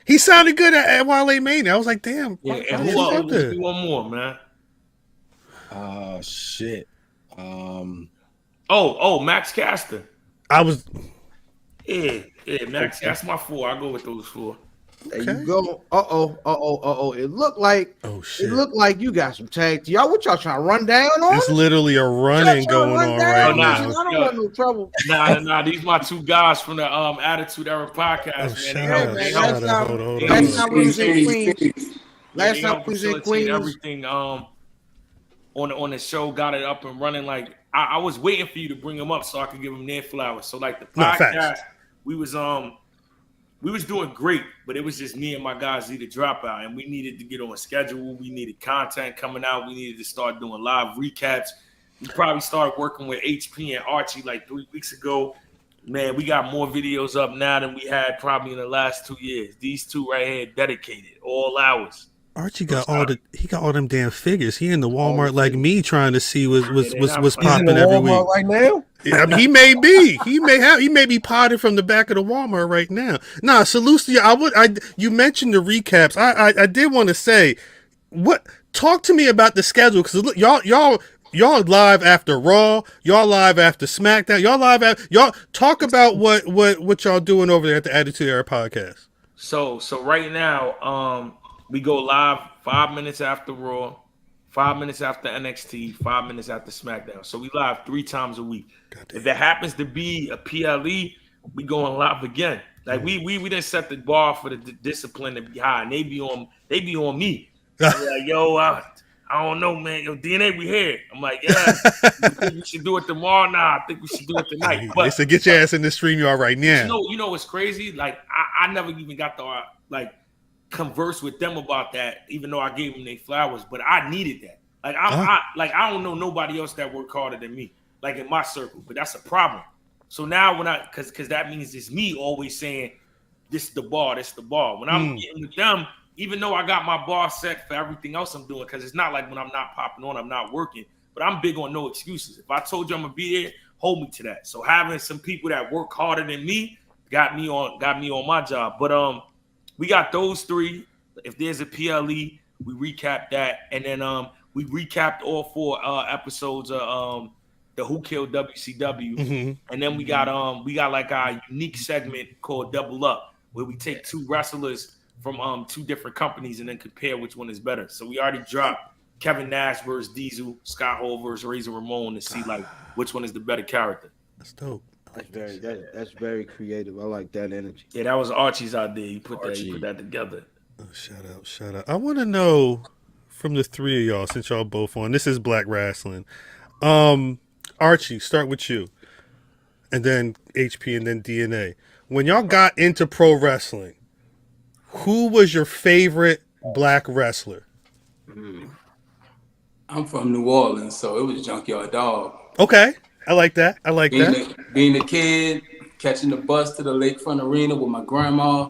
S1: He sounded good at Wale Mania. I was like, damn.
S5: Yeah, and who else? Let's do one more, man.
S3: Shit.
S5: Max Caster.
S1: I was.
S5: Yeah, Max. That's my 4. I go with those 4.
S4: There you go. It looked like
S1: shit.
S4: It looked like you got some tag. Y'all, what y'all trying to run down on?
S1: It's literally a running going on right now.
S4: I don't want no trouble.
S5: Nah. These my 2 guys from the Attitude Era podcast, man.
S4: Last time we was in Queens. Last time we was in Queens.
S5: Everything on the show, got it up and running. Like I was waiting for you to bring them up so I could give them their flowers. So like the podcast, we was doing great, but it was just me and my guys needed to drop out, and we needed to get on a schedule. We needed content coming out. We needed to start doing live recaps. We probably started working with HP and Archie like 3 weeks ago. Man, we got more videos up now than we had probably in the last 2 years. These 2 right here, dedicated, all hours.
S1: Archie got all them damn figures. He in the Walmart like me, trying to see what's popping every week.
S3: Right now,
S1: I mean, he may be potted from the back of the Walmart right now. Nah, salute to you. You mentioned the recaps. I did want to say, talk to me about the schedule, because y'all live after Raw, y'all live after SmackDown, y'all talk about what y'all doing over there at the Attitude Era podcast.
S5: So right now, we go live 5 minutes after Raw, 5 minutes after NXT, 5 minutes after SmackDown. So we live 3 times a week. If it happens to be a PLE, we going live again. Like we didn't set the bar for the discipline to be high, and they be on me. Like, yo, I don't know, man. Yo, DNA, we here. I'm like, yeah, you think we should do it tomorrow? Nah, I think we should do it tonight. But
S1: they said, get your ass in the stream yard right now.
S5: You know what's crazy? Like I never even got to converse with them about that, even though I gave them their flowers. But I needed that. Like I don't know nobody else that work harder than me, like in my circle. But that's a problem. So now because that means it's me always saying, this is the bar, this is the bar. When I'm getting with them, even though I got my bar set for everything else I'm doing, because it's not like when I'm not popping on, I'm not working. But I'm big on no excuses. If I told you I'm gonna be there, hold me to that. So having some people that work harder than me got me on my job. But we got those 3. If there's a PLE, we recap that, and then we recapped all 4 episodes of the Who Killed WCW,
S1: Mm-hmm.
S5: and then we got like our unique segment called Double Up, where we take two wrestlers from two different companies and then compare which one is better. So we already dropped Kevin Nash versus Diesel, Scott Hall versus Razor Ramon to see like which one is the better character.
S1: That's dope.
S4: That's very creative. I like that energy.
S5: Yeah, that was Archie's idea. He put that together.
S1: Oh, shout out. I want to know from the three of y'all, since y'all both on. This is Black Rasslin. Archie, start with you, and then HP, and then DNA. When y'all got into pro wrestling, who was your favorite black wrestler?
S6: I'm from New Orleans, so it was Junkyard Dog.
S1: Okay, I like that.
S6: Being a kid, catching the bus to the Lakefront Arena with my grandma.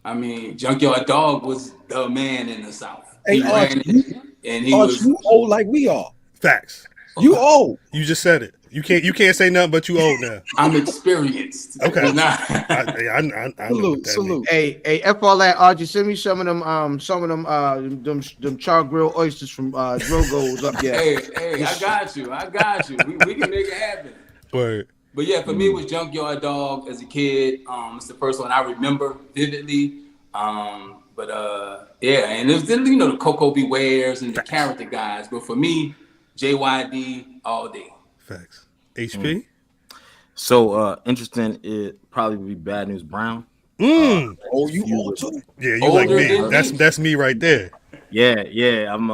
S6: I mean, Junkyard Dog was the man in the South.
S3: Hey,
S6: He ran it, and he was.
S3: You old like we are.
S1: Facts.
S3: You old.
S1: You just said it. You can't say nothing but you old now.
S6: I'm experienced.
S1: Okay.
S6: I
S1: I know what that
S3: Salute.
S4: Hey, F all that, Archie. Send me some of them char grilled oysters from Drogo's up there.
S6: Hey, I got you. We can make it happen.
S1: Word.
S6: But yeah, for me, it was Junkyard Dog as a kid. It's the first one I remember vividly. Yeah, and it was the Coco Bewares and the character guys. But for me, JYD all day.
S1: Facts. HP.
S7: So interesting. It probably would be Bad News Brown.
S3: You old too.
S1: Yeah, you like me. That's me right there.
S7: Yeah. I'm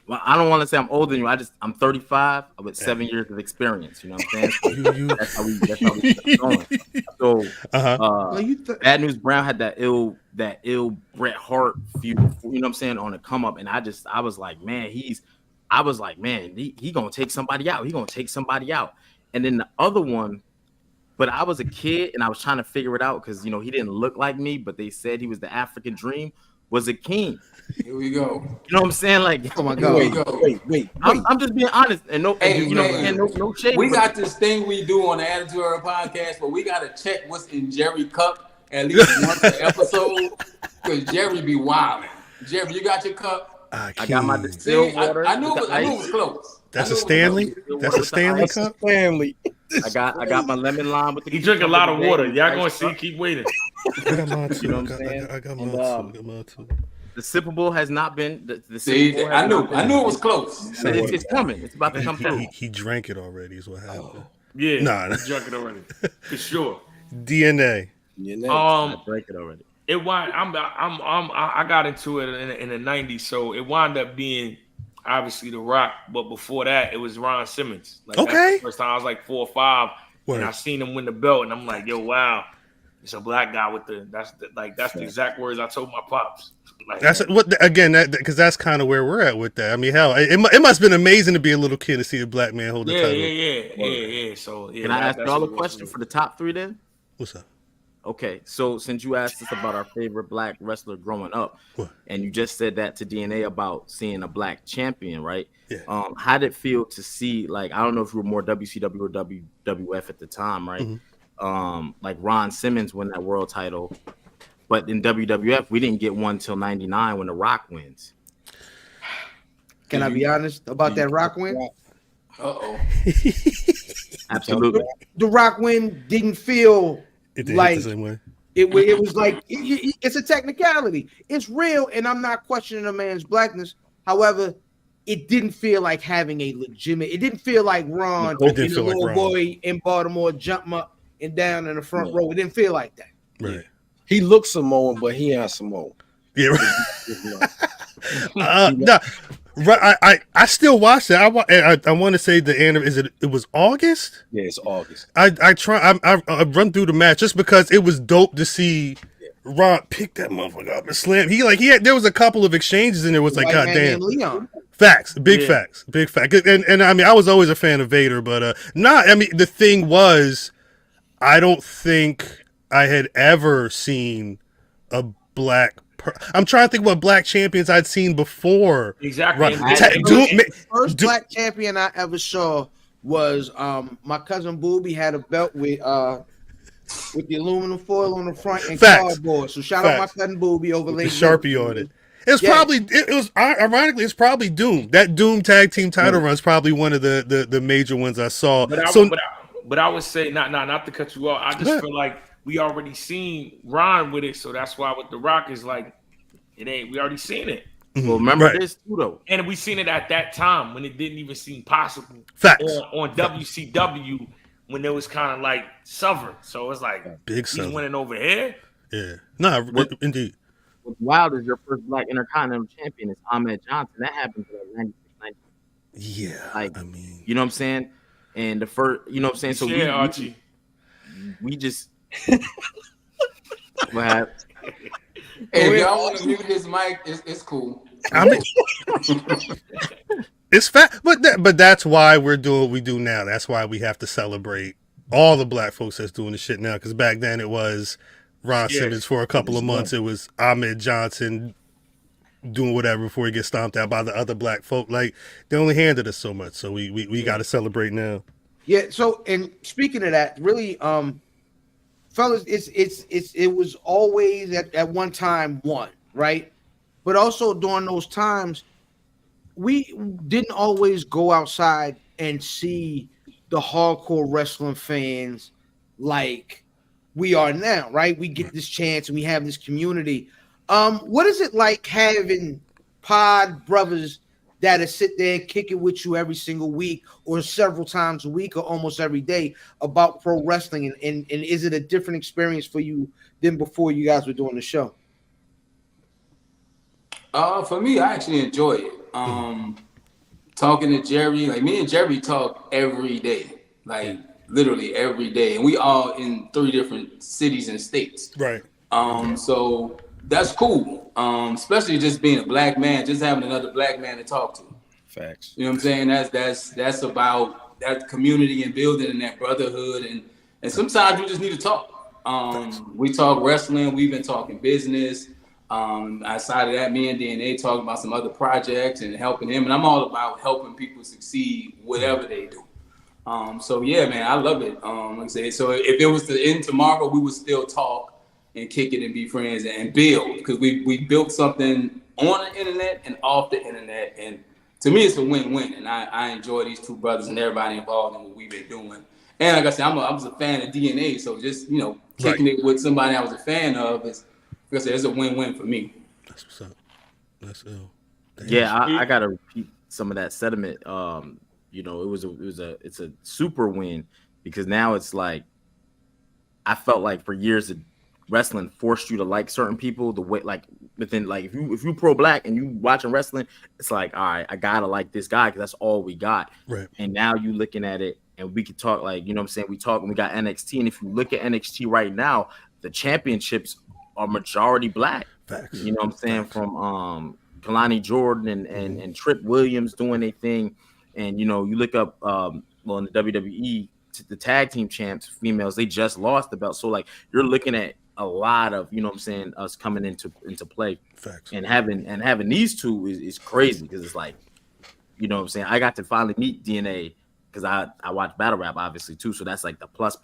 S7: well, I don't want to say I'm older than you. I'm 35 with 7 years of experience. You know what I'm saying? So that's how we going. So Bad News Brown had that ill Bret Hart feud. You know what I'm saying, on the come up, and I was like, man, he gonna take somebody out. And then the other one, but I was a kid and I was trying to figure it out because he didn't look like me, but they said he was the African Dream. Was a king.
S6: Here we go.
S7: You know what I'm saying? Like,
S4: Oh my God.
S3: Wait.
S7: I'm just being honest and no shade.
S6: We got this thing we do on the Attitude Era podcast, but we gotta check what's in Jerry cup at least once an episode because Jerry be wild. Jerry, you got your cup?
S7: I got my distilled water.
S6: I knew it was close.
S1: That's a Stanley. That's a Stanley cup.
S3: Family.
S7: I got my lemon lime with the.
S5: He drink a lot of water. Y'all gonna see. Keep waiting.
S1: I got mine too.
S7: You know what I'm saying?
S1: I got mine too.
S7: The sippable has not been. The
S6: See, I knew it was close.
S7: It's coming. It's about to come through.
S1: He drank it already. Is what happened.
S5: Yeah,
S1: Nah.
S5: he drunk it already for sure.
S1: DNA.
S7: I drank it already.
S5: It wound. I got into it in the '90s, so it wound up being obviously The Rock. But before that, it was Ron Simmons. Like,
S1: Okay.
S5: that's the first time I was like 4 or 5,
S1: Word.
S5: and I seen him win the belt, and I'm like, yo, wow, it's a black guy with that's the exact words I told my pops. Like,
S1: That's what again. Because that's kind of where we're at with that. I mean, hell, it must have been amazing to be a little kid to see a black man hold the title.
S5: Yeah. So
S7: Can I ask y'all a question for the top three then?
S1: What's up?
S7: Okay, so since you asked us about our favorite black wrestler growing up,
S1: What?
S7: and you just said that to DNA about seeing a black champion, right?
S1: Yeah.
S7: How did it feel to see, like, I don't know if you were more WCW or WWF at the time, right?
S1: Mm-hmm.
S7: Like Ron Simmons win that world title, but in WWF we didn't get one till '99 when The Rock wins.
S4: Can I be honest about that Rock win?
S7: Absolutely.
S4: The Rock win didn't feel
S1: It did
S4: like
S1: hit the same way.
S4: it was like it's a technicality. It's real, and I'm not questioning a man's blackness. However, it didn't feel like having a legitimate. It didn't feel like Ron
S1: It didn't
S4: and the
S1: feel like
S4: little
S1: Ron.
S4: boy in Baltimore jumping up and down in the front row. It didn't feel like that.
S1: Right.
S3: He looks Samoan, but he ain't Samoan.
S1: Yeah. No. Right. I still watched it. I want to say the end. It was August.
S3: Yeah, it's August.
S1: I run through the match just because it was dope to see Ron pick that motherfucker up and slam. There was a couple of exchanges and it was like,
S4: White
S1: God
S4: man
S1: damn.
S4: named Leon.
S1: Facts, big facts. And I mean, I was always a fan of Vader, but the thing was, I don't think I had ever seen a black. I'm trying to think what black champions I'd seen before.
S5: Exactly.
S4: First black champion I ever saw was my cousin Booby had a belt with the aluminum foil on the front and
S1: Facts.
S4: cardboard. So shout out my cousin Booby over
S1: with the
S4: late
S1: Sharpie on it. It's probably it was ironically it's probably Doom. That Doom tag team title run is probably one of the major ones I saw.
S5: But I would say not to cut you off. I just feel like we already seen Ron with it, so that's why with The Rock is like it ain't. We already seen it.
S7: Well, remember this too, though,
S5: and we seen it at that time when it didn't even seem possible.
S1: Facts
S5: on WCW when it was kind of like severed. So it's like
S1: big.
S5: He's winning over here.
S1: Yeah, indeed.
S7: What's wild is your first Black Intercontinental Champion is Ahmed Johnson. That happened in like 96, 97.
S1: Yeah,
S7: like
S1: I mean,
S7: you know what I'm saying. And the first, you know what I'm saying. So
S5: Archie.
S7: We just what happened?
S6: Hey, if y'all want to mute his mic, it's cool.
S1: I mean, it's fat, but that's why we're doing what we do now. That's why we have to celebrate all the Black folks that's doing the shit now. Because back then it was Ron Simmons for a couple of months. It was Ahmed Johnson doing whatever before he gets stomped out by the other Black folk. Like they only handed us so much, so we got to celebrate now.
S4: Yeah. So, and speaking of that, really, fellas, it was always at one time one, right? But also during those times, we didn't always go outside and see the hardcore wrestling fans like we are now, right? We get this chance and we have this community. What is it like having pod brothers that sit there and kick it with you every single week or several times a week or almost every day about pro wrestling? And is it a different experience for you than before you guys were doing the show?
S6: For me, I actually enjoy it. Talking to Jerry, like me and Jerry talk every day, like literally every day. And we all in 3 different cities and states.
S1: Right.
S6: So that's cool. Especially just being a Black man, just having another Black man to talk to.
S3: Facts.
S6: You know what I'm saying? That's about that community and building and that brotherhood. And sometimes you just need to talk. We talk wrestling. We've been talking business. Outside of that, me and DNA talking about some other projects and helping him. And I'm all about helping people succeed, whatever they do. So yeah, man, I love it. Like I said, so if it was to end tomorrow, we would still talk and kick it and be friends and build, because we built something on the internet and off the internet. And to me, it's a win-win. And I enjoy these 2 brothers and everybody involved in what we've been doing. And like I said, I was a fan of DNA. So just, kicking it with somebody I was a fan of is, like I said, it's a win-win for me.
S1: That's what's up. That's ill.
S7: Yeah, I gotta repeat some of that sentiment. It's a super win, because now it's like I felt like for years that wrestling forced you to like certain people the way, like within, like if you pro Black and you watching wrestling, it's like, all right, I gotta like this guy because that's all we got.
S1: Right.
S7: And now you looking at it and we can talk, like, you know what I'm saying, we talk and we got NXT, and if you look at NXT right now, the championships are majority Black.
S1: Facts.
S7: You know what I'm saying? From Kalani Jordan and Tripp Williams doing their thing. And you look up in the WWE, the tag team champs, females, they just lost the belt. So like you're looking at a lot of, you know what I'm saying, us coming into play.
S1: Facts.
S7: And having these 2 is crazy, because it's like, you know what I'm saying, I got to finally meet DNA because I watch battle rap obviously too, so that's like the plus.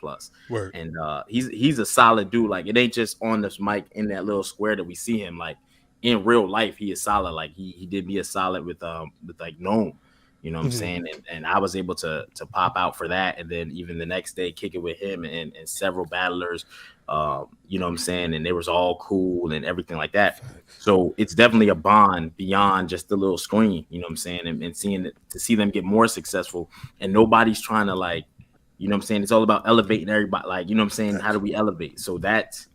S1: Word.
S7: And he's a solid dude. Like it ain't just on this mic in that little square that we see him. Like in real life, he is solid. Like he did me a solid with like Gnome. You know what I'm saying? And I was able to pop out for that. And then even the next day, kick it with him and several battlers, you know what I'm saying? And they was all cool and everything like that. So it's definitely a bond beyond just the little screen, you know what I'm saying? And seeing it, to see them get more successful, and nobody's trying to, like, you know what I'm saying? It's all about elevating everybody. Like, you know what I'm saying? How do we elevate? So that's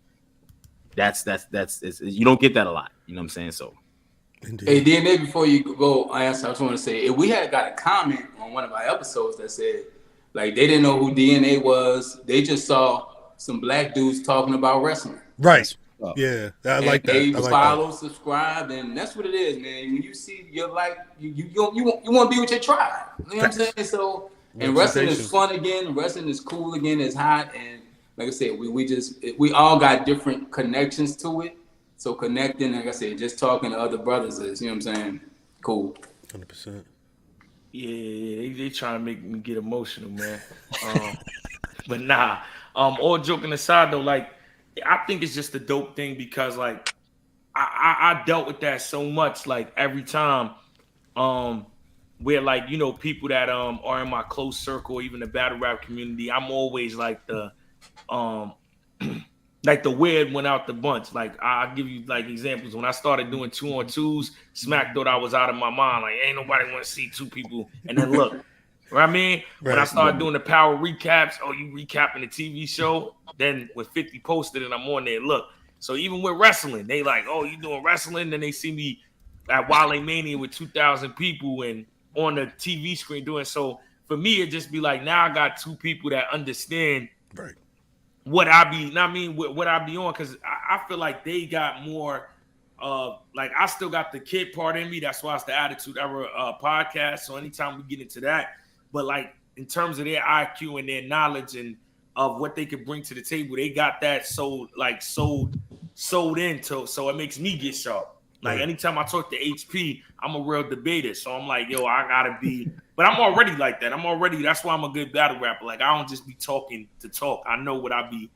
S7: you don't get that a lot, you know what I'm saying? So.
S1: Indeed.
S6: Hey, DNA, before you go, I just want to say, if we had got a comment on one of our episodes that said, like, they didn't know who DNA was, they just saw some Black dudes talking about wrestling.
S1: Right. Yeah, I like that.
S6: They
S1: like
S6: follow,
S1: that.
S6: Subscribe, and that's what it is, man. When you see, you're like, you want to be with your tribe. You know what I'm saying? So, and wrestling is fun again. Wrestling is cool again. It's hot, and like I said, we all got different connections to it. So connecting, like I said, just talking to other brothers is, you know what I'm saying, cool.
S1: 100%.
S5: Yeah, they trying to make me get emotional, man. But nah, all joking aside though, like, I think it's just a dope thing because, like, I I dealt with that so much, like every time, where like, you know, people that are in my close circle, even the battle rap community, I'm always like the like the weird one out the bunch. Like I'll give you like examples. When I started doing 2-on-2s, Smack thought I was out of my mind. Like ain't nobody want to see two people. And then look, what I mean, when I started doing the power recaps, you recapping the TV show. Then with 50 posted and I'm on there, look. So even with wrestling, they like, you doing wrestling? Then they see me at Wale Mania with 2,000 people and on the TV screen doing. So for me, it just be like, now I got two people that understand what I be, what I be on. Cause I feel like they got more, like I still got the kid part in me. That's why it's the Attitude Era podcast. So anytime we get into that, but like in terms of their IQ and their knowledge and of what they could bring to the table, they got that sold into. So it makes me get sharp. Like anytime I talk to HP, I'm a real debater. So I'm like, I gotta be, but I'm already like that. That's why I'm a good battle rapper. Like I don't just be talking to talk. I know what I be,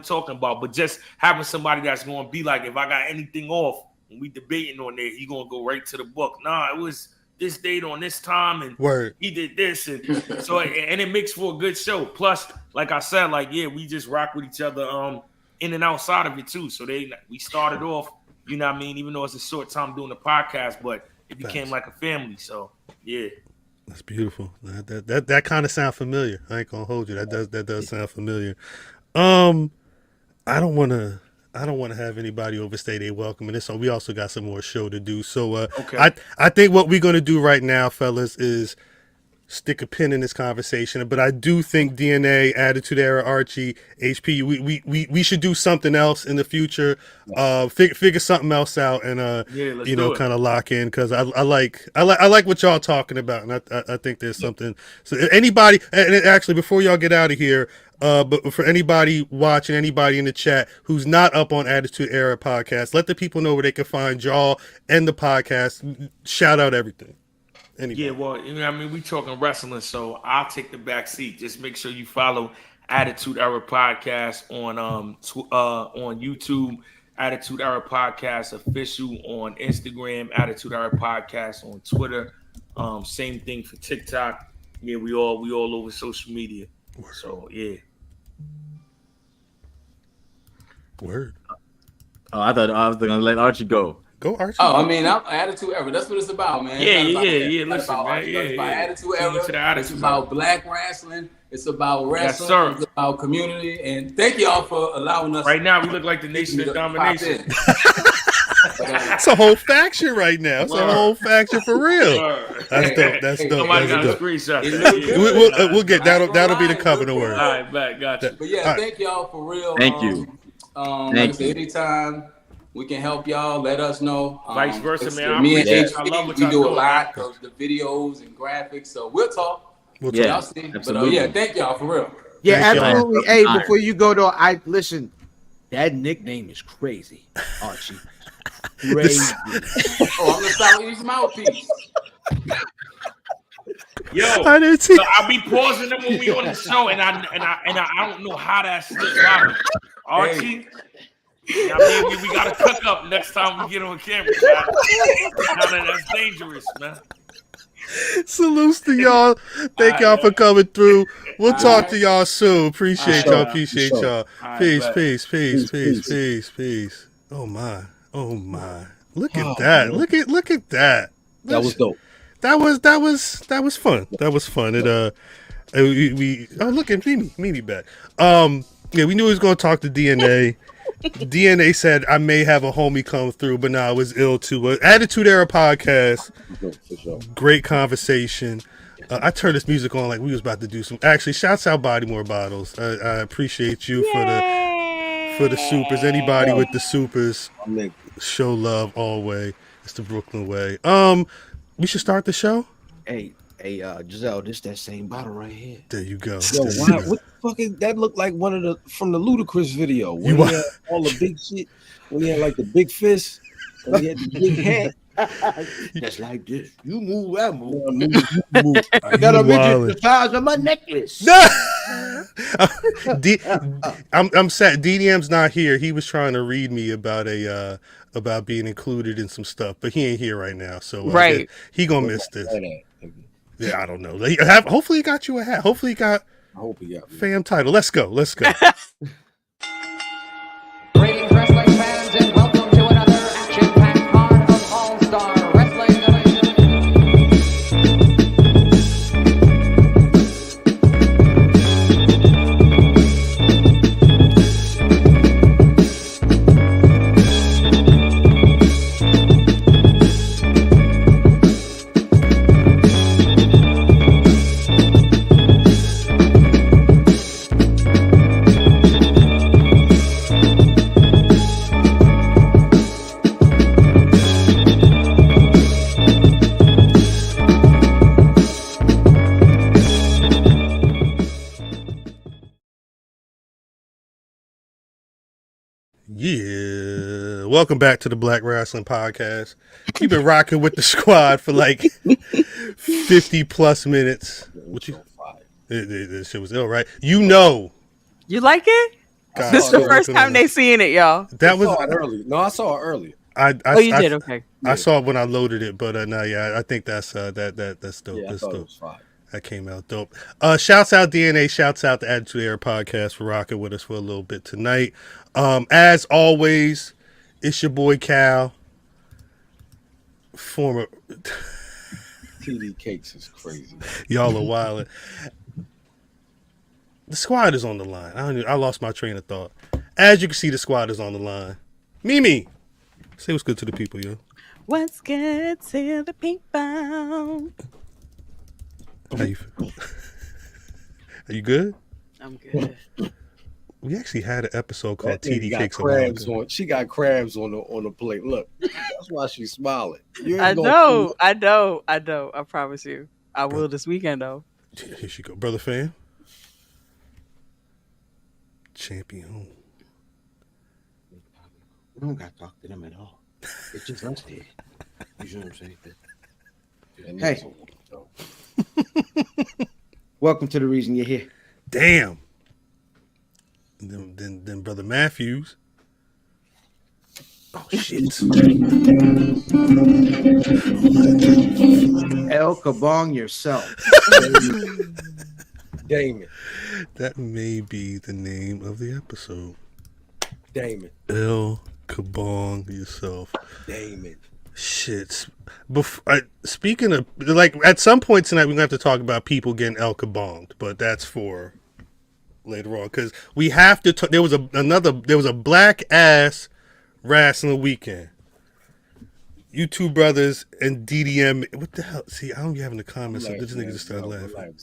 S5: talking about. But just having somebody that's gonna be like, if I got anything off when we debating on there, he gonna go right to the book. Nah, it was this date on this time and he did this. And so, and it makes for a good show. Plus, like I said, we just rock with each other in and outside of it too. So we started off, even though it's a short time doing the podcast, but it became like a family. So yeah.
S1: That's beautiful. That kind of sound familiar. I ain't gonna hold you. That does sound familiar. I don't wanna have anybody overstay their welcome in this, so we also got some more show to do. So I think what we're gonna do right now, fellas, is stick a pin in this conversation. But I do think DNA, Attitude Era, Archie, HP, we should do something else in the future. Figure something else out and kind of lock in, because I like what y'all talking about, and I think there's something. So anybody, and actually before y'all get out of here, but for anybody watching, anybody in the chat who's not up on Attitude Era podcast, let the people know where they can find y'all and the podcast. Shout out everything. Anybody.
S5: Yeah, well, we talking wrestling, so I'll take the back seat. Just make sure you follow Attitude Era Podcast on YouTube, Attitude Era Podcast Official on Instagram, Attitude Era Podcast on Twitter. Same thing for TikTok. Yeah, we all over social media. So yeah.
S1: Word.
S7: I thought I was gonna let Archie go.
S1: Go, Archie.
S6: I'm Attitude Era. That's what it's about, man.
S5: Yeah. Listen, man.
S6: It's about Attitude Era. It's about Black Wrestling. It's about wrestling.
S5: Yes, sir.
S6: It's about community. And thank y'all for allowing us.
S5: Right now, we look like the Nation of Domination.
S1: It's a whole faction right now. It's a whole faction for real. That's dope. That's dope.
S5: Somebody got a screenshot.
S1: We'll get that'll be the cover to word.
S5: All right, back. Gotcha.
S6: But yeah, thank y'all for real.
S7: Thank you.
S6: Like anytime we can help y'all, let us know.
S5: Vice versa, man.
S6: Me and
S5: I love what
S6: we
S5: y'all
S6: do a
S5: doing,
S6: lot of the videos and graphics, so we'll talk. Y'all see.
S7: Absolutely.
S6: But thank y'all for real.
S4: Yeah, absolutely. Hey, before you go though, listen. That nickname is crazy, Archie. Crazy.
S6: I'm the Southeast mouthpiece.
S5: Yo, I'll be pausing them when we on the show, and I don't know how that slipped out. Archie. We got to cook up next time we get on camera. Now that's dangerous, man.
S1: Salutes to y'all. Thank y'all for coming through. We'll talk to y'all soon. Appreciate y'all. Peace. Oh my. Look at that. Look at that.
S3: That was dope.
S1: That was fun. It we look at Meanie back. Yeah, we knew he was gonna talk to DNA. DNA said I may have a homie come through, but it was ill too. Attitude Era Podcast. Great conversation. I turned this music on like we was about to do some. Actually, shouts out Bodymore Bottles. I appreciate you for the supers. Anybody with the supers, show love always. It's the Brooklyn way. We should start the show.
S4: Hey, Giselle, this that same bottle right here.
S1: There you go.
S3: Yo, what the fuck is that? Look like one of from the Ludacris video. When he had all the big shit. When he had like the big fist. When he had the big hat.
S4: Just like this. You move, I move. I gotta mention the size of my necklace.
S1: I'm sad. DDM's not here. He was trying to read me about a about being included in some stuff, but he ain't here right now, so
S2: Right.
S1: he gonna miss this. Yeah, I don't know. Hopefully he got you a hat. Hopefully he got.
S3: I hope he got
S1: fam title. Let's go.
S8: Greetings, wrestling fans, and welcome to another action-packed card of All-Star Wrestling.
S1: Yeah. Welcome back to the Black Rasslin Podcast. You've been rocking with the squad for like 50 plus minutes. What you? This shit was ill, right? You know.
S2: You like it?
S1: God,
S2: This is the first time they seeing it, y'all.
S1: That was
S3: early. No, I saw it early.
S2: You did? Okay.
S1: I saw it when I loaded it, but no, yeah, I think that's that's dope.
S3: Yeah,
S1: That's
S3: I thought
S1: dope.
S3: it was fine.
S1: That came out dope. Shouts out DNA. Shouts out the Attitude Era Podcast for rocking with us for a little bit tonight. As always, it's your boy Cal. Former
S3: TD Cakes is crazy.
S1: y'all are wildin'. The squad is on the line. I lost my train of thought. As you can see, the squad is on the line. Mimi, say what's good to the people, yo.
S2: What's good to the people?
S1: How you feel? Are you good?
S2: I'm good.
S1: We actually had an episode called
S3: That nigga
S1: TD
S3: got
S1: Cakes a while
S3: crabs
S1: ago.
S3: on. She got crabs on the plate. Look, that's why she's smiling. You ain't
S2: I
S3: gonna
S2: know. I promise you. I will this weekend, though.
S1: Here she go. Brother fan. Champion.
S4: We don't got to talk to them at all. It's just us here. You know what I'm saying? Hey. Welcome to the reason you're here.
S1: Damn. And then Brother Matthews. Oh shit.
S4: El Kabong yourself.
S3: Damon.
S1: That may be the name of the episode.
S3: Damon.
S1: El Kabong yourself.
S3: Damon.
S1: Shit. Speaking of, like, at some point tonight, we're going to have to talk about people getting El Kabonged, but that's for later on, because we have to there was a black ass wrestling weekend. You two brothers and DDM. What the hell? See, I don't be having the comments, so this nigga just started laughing.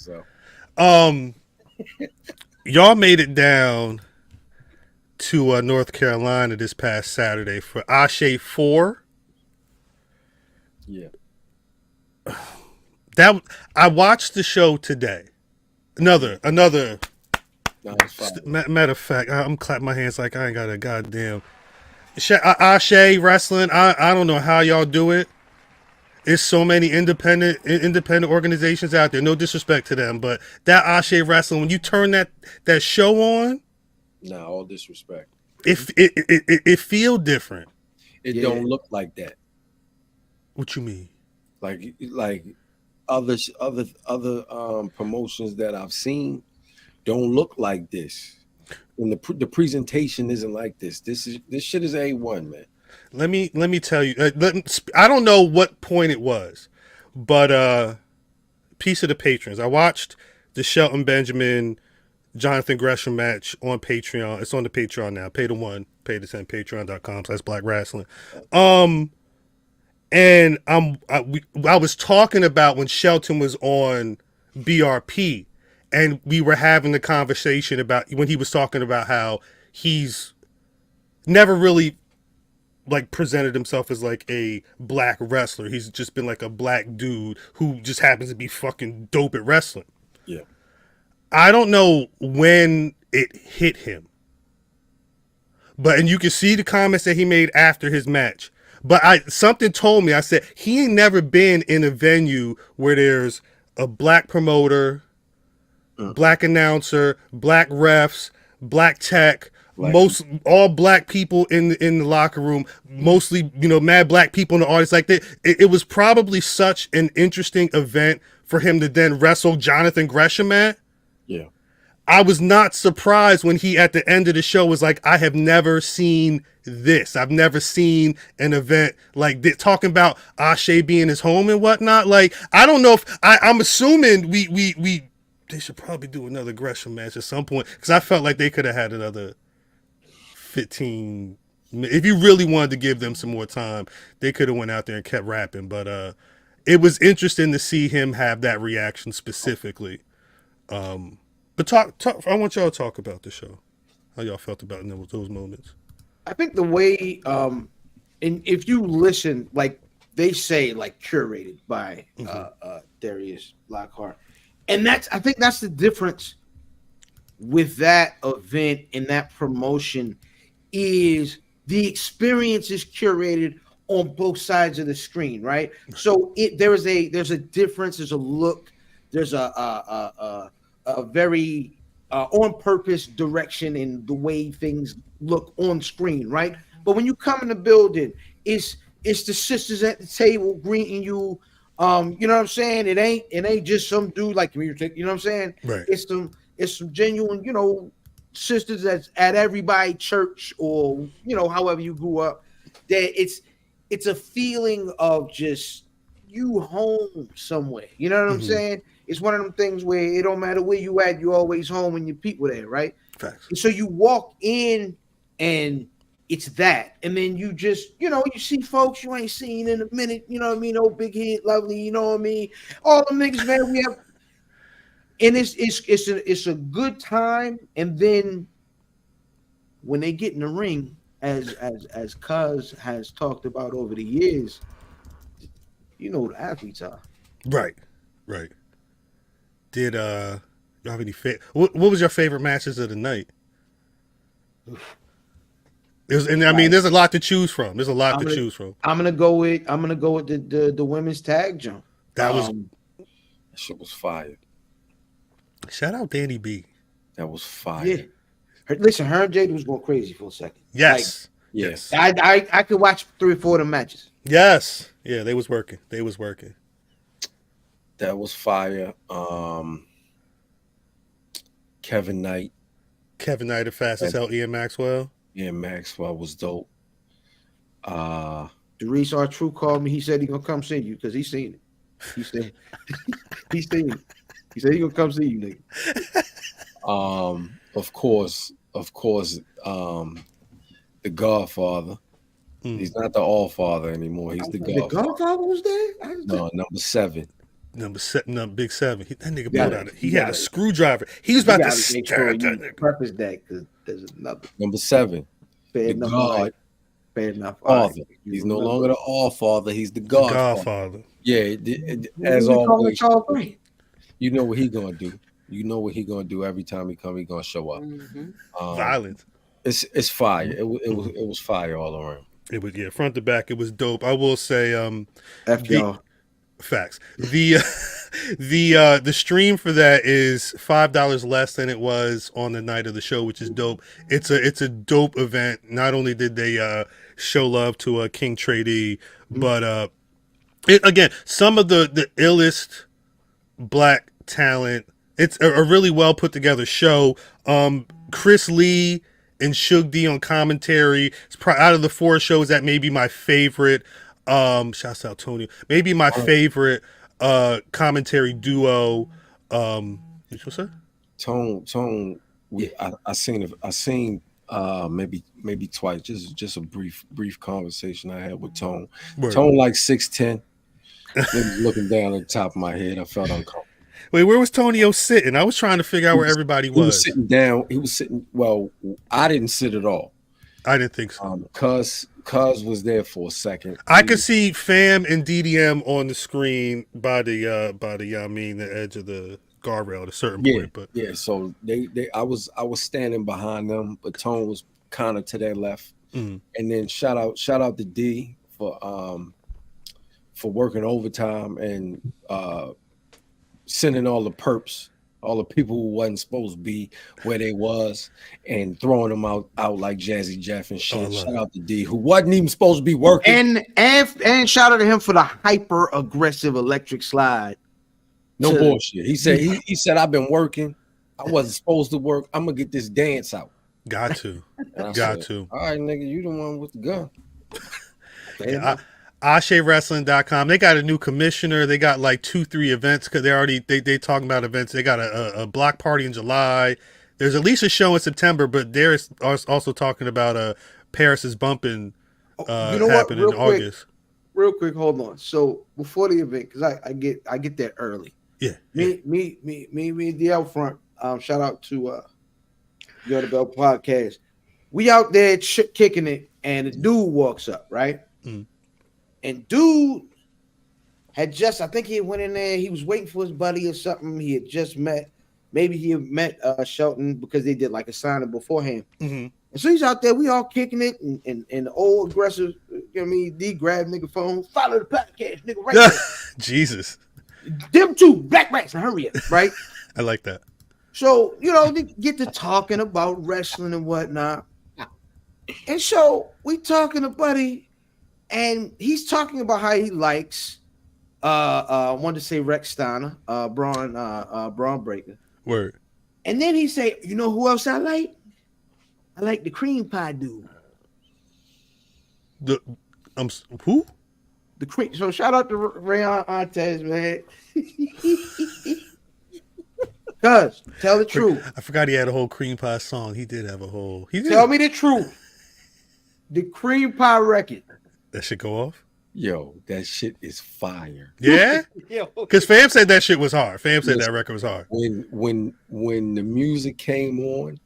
S1: Y'all made it down to North Carolina this past Saturday for Ashe 4.
S3: Yeah.
S1: That I watched the show today. Another. Matter of fact, I'm clapping my hands like I ain't got a goddamn. Ashe wrestling. I don't know how y'all do it. There's so many independent organizations out there. No disrespect to them, but that Ashe wrestling, when you turn that show on,
S3: Nah, all disrespect.
S1: It feel different.
S3: It don't look like that.
S1: What you mean?
S3: Like other promotions that I've seen don't look like this. And the presentation isn't like this. This shit is A1, man.
S1: Let me tell you. I don't know what point it was, but piece of the patrons. I watched the Shelton Benjamin Jonathan Gresham match on Patreon. It's on the Patreon now. Pay the 1, pay the 10. Patreon.com/Black Rasslin. And I was talking about when Shelton was on BRP, and we were having the conversation about when he was talking about how he's never really like presented himself as like a black wrestler. He's just been like a black dude who just happens to be fucking dope at wrestling.
S3: Yeah.
S1: I don't know when it hit him, and you can see the comments that he made after his match. But something told me, I said, he ain't never been in a venue where there's a black promoter, black announcer, black refs, black tech, most all black people in the locker room, mostly, you know, mad black people in the audience. Like it was probably such an interesting event for him to then wrestle Jonathan Gresham at.
S3: Yeah.
S1: I was not surprised when he at the end of the show was like, I have never seen this. I've never seen an event like this, talking about Ashe being his home and whatnot. Like, I don't know if I'm assuming we they should probably do another Gresham match at some point, because I felt like they could have had another 15. If you really wanted to give them some more time, they could have went out there and kept rapping. But it was interesting to see him have that reaction specifically. But talk. I want y'all to talk about the show. How y'all felt about those moments?
S4: I think the way, and if you listen, like they say, like curated by Darius Lockhart, and I think that's the difference with that event and that promotion, is the experience is curated on both sides of the screen, right? So there's a difference, there's a look, there's a very on purpose direction in the way things look on screen, right? But when you come in the building, it's the sisters at the table greeting you. You know what I'm saying? It ain't just some dude like you know what I'm saying?
S1: Right.
S4: It's some genuine, you know, sisters that's at everybody church, or you know, however you grew up. That it's a feeling of just you home somewhere. You know what I'm saying? It's one of them things where it don't matter where you at, you always home when your people there, right?
S1: Facts.
S4: And so you walk in and it's that. And then you just, you know, you see folks you ain't seen in a minute, you know what I mean? Oh, big head, lovely, you know what I mean? All the niggas, man, we have. And it's a good time. And then when they get in the ring, as Cuz has talked about over the years, you know the athletes are.
S1: Right. Did you have any what was your favorite matches of the night? There's a lot to choose from. I'm gonna go with the women's tag jump.
S3: That shit was fire.
S1: Shout out Danny B.
S3: That was fire.
S4: Yeah. Her and Jada was going crazy for a second.
S1: Yes.
S4: Like, yes. I could watch 3 or 4 of them matches.
S1: Yes. Yeah, they was working.
S3: That was fire. Kevin Knight,
S1: the fastest hell, Ian Maxwell.
S3: Ian Maxwell was dope.
S4: Darius R. True called me. He said he gonna come see you because he seen it. He said he seen it. He said he gonna come see you, nigga.
S3: Of course, the Godfather. He's not the All Father anymore. He's the Godfather.
S4: The Godfather was there?
S3: No, number 7.
S1: Big 7. That nigga brought out. He had a screwdriver. He was about to stab that nigga.
S4: Preface that because there's another.
S3: Number 7.
S4: Fair enough.
S3: Father. He's no longer the All Father. He's the Godfather. Yeah, as always. You know what he gonna do. You know what he gonna do every time he come. He gonna show up.
S1: Violence.
S3: It's fire. It was fire all around.
S1: It was front to back. It was dope. I will say, facts. The stream for that is $5 less than it was on the night of the show, which is dope. It's a dope event. Not only did they show love to King Trady, but again, some of the illest black talent. It's a really well put together show. Chris Lee and Suge D on commentary. It's out of the 4 shows, that may be my favorite. Shouts out Tony. Maybe my favorite commentary duo. What's that?
S3: Tone. I seen maybe twice. Just a brief conversation I had with Tone.
S1: Word.
S3: Tone like 6'10". Looking down at the top of my head, I felt uncomfortable.
S1: Wait, where was Tonio sitting? I was trying to figure out where everybody was.
S3: He was sitting down. He was sitting. Well, I didn't sit at all.
S1: I didn't think so.
S3: Cuz was there for a second.
S1: I could see Fam and DDM on the screen by the edge of the guardrail at a certain point. But
S3: so I was standing behind them, but Tone was kind of to their left. And then shout out to D for working overtime and sending all the perps all the people who wasn't supposed to be where they was, and throwing them out like Jazzy Jeff and shit. Shout out to D, who wasn't even supposed to be working.
S4: And shout out to him for the hyper aggressive electric slide.
S3: No bullshit. He said I've been working. I wasn't supposed to work. I'm gonna get this dance out.
S1: Got to.
S3: All right, nigga, you the one with the gun.
S1: AsheWrestling.com. They got a new commissioner. They got like 2-3 events because they talking about events. They got a block party in July. There's at least a show in September, but they're also talking about Paris is bumping happening in August.
S4: Real quick, hold on. So before the event, because I get there early.
S1: Yeah.
S4: Me and D out front. Shout out to the Bell Podcast. We out there kicking it, and the dude walks up, right? Mm. And dude had I think he went in there. He was waiting for his buddy or something. He had just met. Maybe he had met Shelton because they did like a signing beforehand. Mm-hmm. And so he's out there. We all kicking it, and the old aggressive. You know what I mean? D grab nigga phone. Follow the podcast, nigga. Right there.
S1: Jesus.
S4: Them two Black Rasslin, hurry up, right?
S1: I like that.
S4: So they get to talking about wrestling and whatnot. And so we talking to Buddy, and he's talking about how he likes I wanted to say Rex Steiner, Braun Breaker.
S1: Word.
S4: And then he say, you know who else I like? I like the cream pie dude.
S1: Who?
S4: The cream. So shout out to Rayon Artez, man. Cuz tell the truth.
S1: I forgot he had a whole cream pie song. He did have a whole.
S4: Tell me the truth. The cream pie record.
S1: That should go off.
S3: Yo, that shit is fire.
S1: Yeah, because Fam said that shit was hard. Fam said that record was hard.
S3: When the music came on,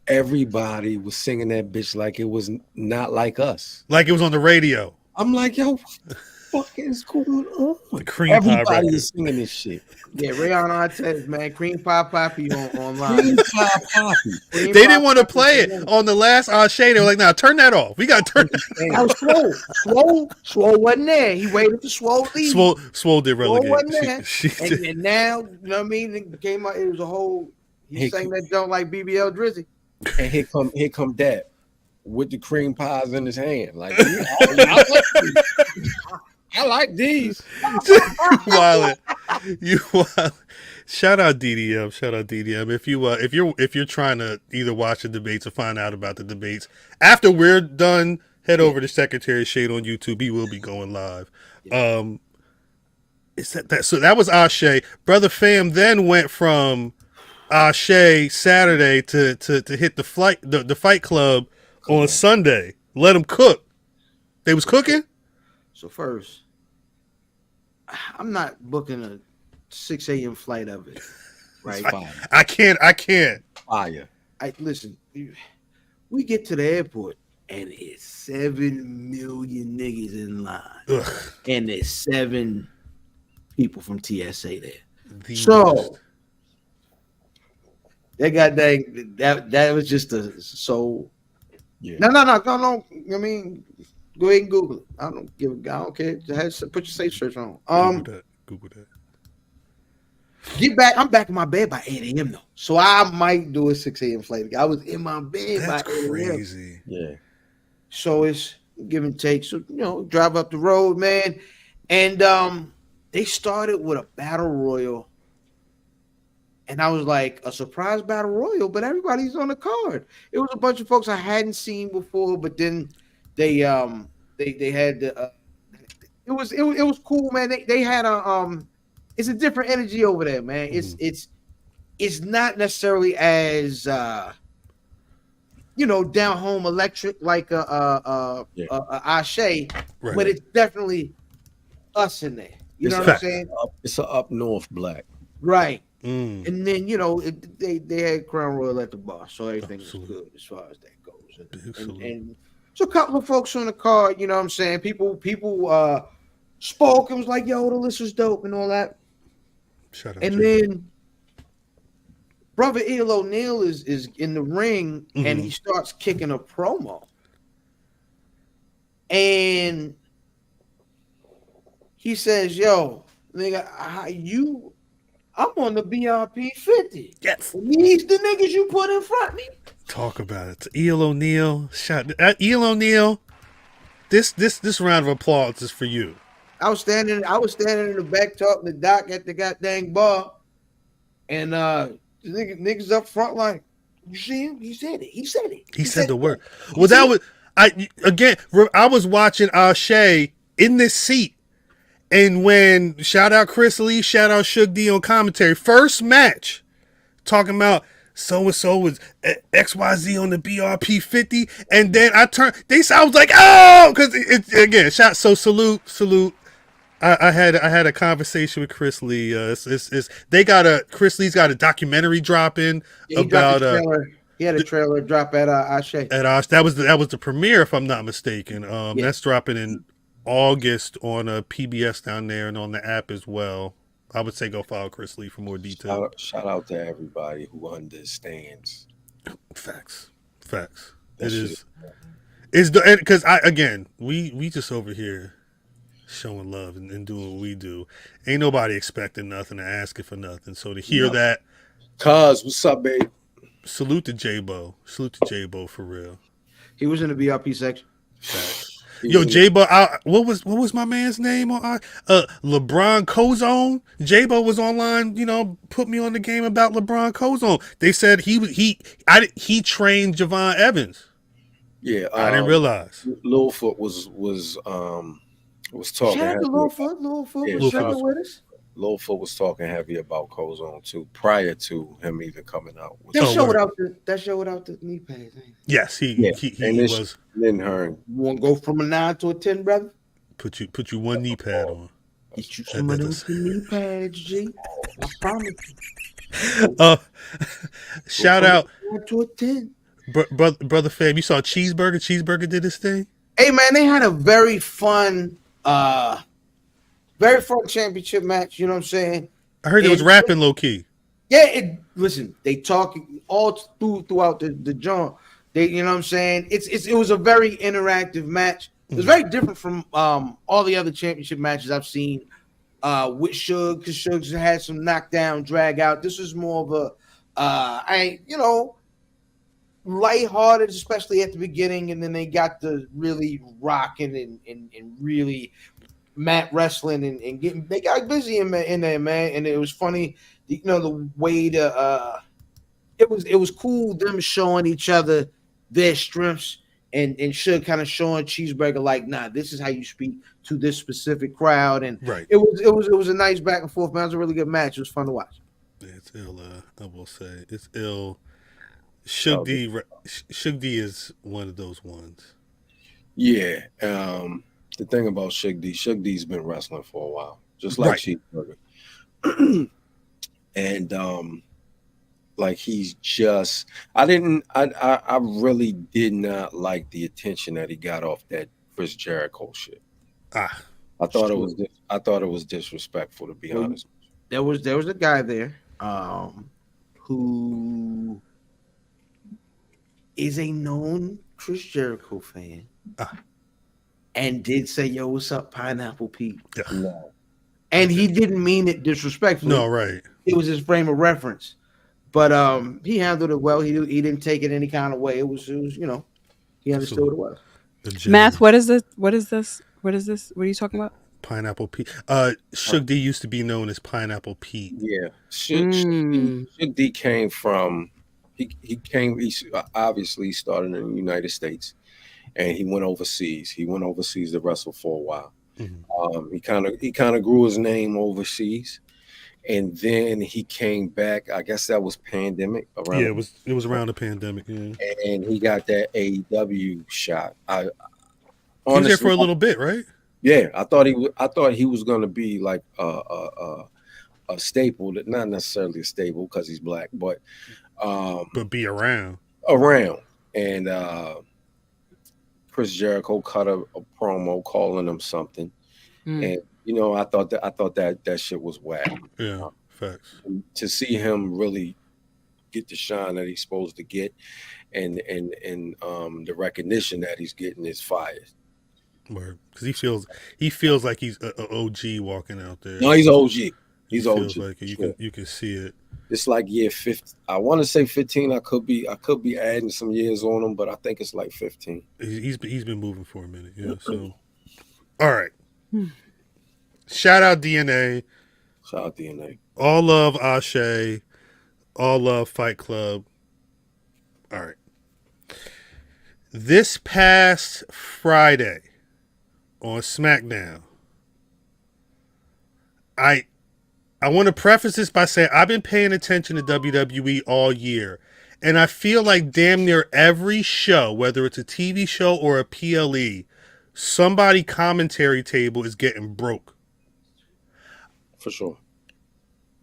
S3: everybody was singing that bitch like it was not like us.
S1: Like it was on the radio.
S3: I'm like, yo, what the fuck is going on?
S1: The cream
S3: everybody
S1: pie
S3: is singing this shit.
S4: Yeah, Rayon Artez, man, cream pie poppy online.
S3: Cream pie poppy.
S1: They didn't want to play it on the last Ashe. They were like, "Nah, turn that off. We got to turn that
S4: off." Swole wasn't there. He waited for Swole leave.
S1: Swole did relegate.
S4: Swole wasn't there. And now, you know what I mean? It became it was a whole. He sang that joke like BBL Drizzy.
S3: And here come Dad with the cream pies in his hand. Like, I like these.
S1: Wild. You wild. Shout out DDM. Shout out DDM. If you're trying to either watch the debates or find out about the debates after we're done, head over to Secretary Shade on YouTube. He will be going live. Yeah. Is that so? That was Ashe. Brother Fam then went from Ashe Saturday to hit the Fight Club on Sunday. Let them cook. They was cooking.
S4: So first, I'm not booking a 6 a.m. flight of it, right?
S1: I can't.
S3: Fire.
S4: Listen. We get to the airport and it's 7 million niggas in line, and there's 7 people from TSA there. So that that was just a so. Yeah. No. I mean, go ahead and Google it. I don't care. Just put your safe search on.
S1: Google that.
S4: Get back. I'm back in my bed by 8 a.m. though, so I might do a 6 a.m. flight. I was in my bed by 8 a.m.
S1: Crazy.
S3: Yeah.
S4: So it's give and take. So drive up the road, man, and they started with a battle royal. And I was like, a surprise battle royal, but everybody's on the card. It was a bunch of folks I hadn't seen before, but then they had the it was cool, man. They had it's a different energy over there, man. It's not necessarily as down home electric like a Ashe, right. But it's definitely us in there. You know what I'm saying?
S3: It's a up north black,
S4: right? And then they had Crown Royal at the bar, so everything was good as far as that goes. And so a couple of folks on the card, you know what I'm saying? People spoke and was like, "Yo, the list was dope" and all that.
S1: Shut up.
S4: And then brother El O'Neal is in the ring and he starts kicking a promo, and he says, "Yo, nigga, I'm on the BRP 50.
S1: Yes.
S4: These the niggas you put in front of me.
S1: Talk about it. Eel O'Neal. Eel O'Neal. This round of applause is for you.
S4: I was standing in the back talking to Doc at the goddamn bar, and niggas up front like, you see him? He said it. He said the
S1: word. Well, that was I was watching Shay in this seat, and when shout out Chris Lee, shout out Suge D on commentary, first match, talking about so and so was XYZ on the BRP 50, and then I was like, oh, because it's again salute. I had a conversation with Chris Lee. Chris Lee's got a documentary dropping about
S4: he had a trailer drop at Ashe.
S1: That was the premiere, if I'm not mistaken. That's dropping in August on PBS down there and on the app as well. I would say go follow Chris Lee for more detail.
S3: Shout out to everybody who understands.
S1: Facts. It is. It's because we just over here showing love and doing what we do. Ain't nobody expecting nothing or asking for nothing. So to hear that,
S3: Cuz, what's up, babe?
S1: Salute to J-Bo. For real.
S4: He was in the BRP section.
S1: Facts. Yo, J-Bo, what was my man's name on LeBron Cozone? J-Bo was online, put me on the game about LeBron Cozone. They said he trained Javon Evans.
S3: Yeah,
S1: I didn't realize.
S3: Littlefoot was talking.
S4: Shout out to Littlefoot was checking with us.
S3: Littlefoot was talking heavy about Cozone too, prior to him even coming out.
S4: That show without the knee pads.
S1: Yes, he was.
S3: Lynn Hearn.
S4: You want to go from a 9 to a 10, brother?
S1: Put you one knee pad on.
S4: Get you some of those knee pads, G. I promise you.
S1: Shout out
S4: to a 10.
S1: Brother Fab, you saw Cheeseburger? Cheeseburger did his thing?
S4: Hey, man, they had a very fun championship match. You know what I'm saying?
S1: I heard it was rapping low key.
S4: Yeah, listen, they talk all throughout the joint. You know what I'm saying? It was a very interactive match. It was very different from all the other championship matches I've seen with Suge, because Suge's had some knockdown, drag out. This was more of a lighthearted, especially at the beginning, and then they got the really rocking and really mat wrestling and getting. They got busy in there, man, and it was funny. The way it was cool them showing each other their strengths and Suge kind of showing Cheeseburger like, nah, this is how you speak to this specific crowd, and
S1: right.
S4: It was a nice back and forth, man. It was a really good match. It was fun to watch.
S1: Yeah, it's ill. I will say it's ill. Suge D is one of those ones.
S3: Yeah. The thing about Suge D's been wrestling for a while, just like Cheeseburger. And like he's just, I really did not like the attention that he got off that Chris Jericho shit. I thought it was disrespectful, to be honest.
S4: There was a guy there who is a known Chris Jericho fan and did say, yo, what's up, Pineapple Pete?
S1: Yeah.
S3: No.
S4: And he didn't mean it disrespectfully.
S1: No, right.
S4: It was his frame of reference. But he handled it well. He didn't take it any kind of way. It was he understood what it was.
S2: Math, what is this? What is this? What are you talking about?
S1: Pineapple Pete. Suge D used to be known as Pineapple Pete.
S3: Yeah. Suge D came from, he obviously started in the United States and he went overseas. He went overseas to wrestle for a while. Mm-hmm. He kind of grew his name overseas. And then he came back. I guess that was pandemic around.
S1: Yeah, it was around the pandemic. Yeah.
S3: And he got that AEW shot.
S1: He was there for a little bit, right?
S3: Yeah, I thought he was going to be like a staple, not necessarily a staple because he's black, but
S1: be around.
S3: And Chris Jericho cut a promo calling him something, and I thought that shit was whack.
S1: Yeah, facts.
S3: To see him really get the shine that he's supposed to get, and the recognition that he's getting is fire.
S1: Because he feels like he's a OG walking out there.
S3: No, he's OG. He's
S1: it
S3: OG.
S1: feels like it. You can see it.
S3: It's like year 50. I want to say 15. I could be adding some years on him, but I think it's like 15.
S1: He's been moving for a minute. Yeah. So, all right. Shout out DNA.
S3: Shout out DNA.
S1: All love Ashe. All love Fight Club. All right. This past Friday on SmackDown, I want to preface this by saying I've been paying attention to WWE all year, and I feel like damn near every show, whether it's a TV show or a PLE, somebody commentary table is getting broke.
S3: For sure.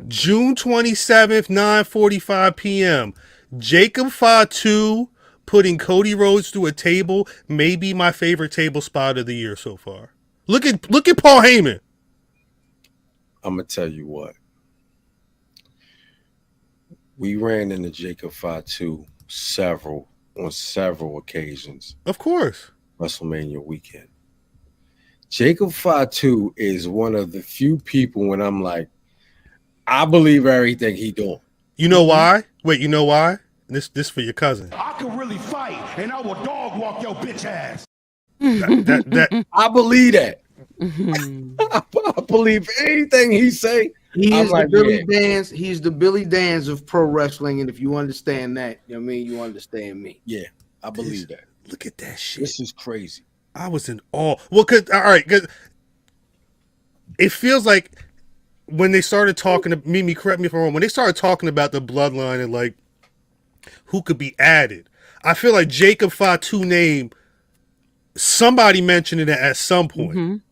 S1: June 27th, 9:45 p.m. Jacob Fatu putting Cody Rhodes through a table may be my favorite table spot of the year so far. Look at Paul Heyman.
S3: I'm gonna tell you what. We ran into Jacob Fatu on several occasions.
S1: Of course.
S3: WrestleMania weekend. Jacob Fatu is one of the few people when I'm like, I believe everything he doing.
S1: You know why? Wait, you know why? This for your cousin.
S9: I can really fight, and I will dog walk your bitch ass.
S1: That
S3: I believe that. I believe anything he say.
S4: He is like, the Billy Dance. He's the Billy Dance of pro wrestling, and if you understand that, you know what I mean, you understand me.
S3: Yeah, I believe that.
S1: Look at that shit.
S3: This is crazy.
S1: I was in awe. Well, cause it feels like when they started talking to Mimi, correct me if I'm wrong, when they started talking about the bloodline and like who could be added, I feel like Jacob Fatu name, somebody mentioned it at some point.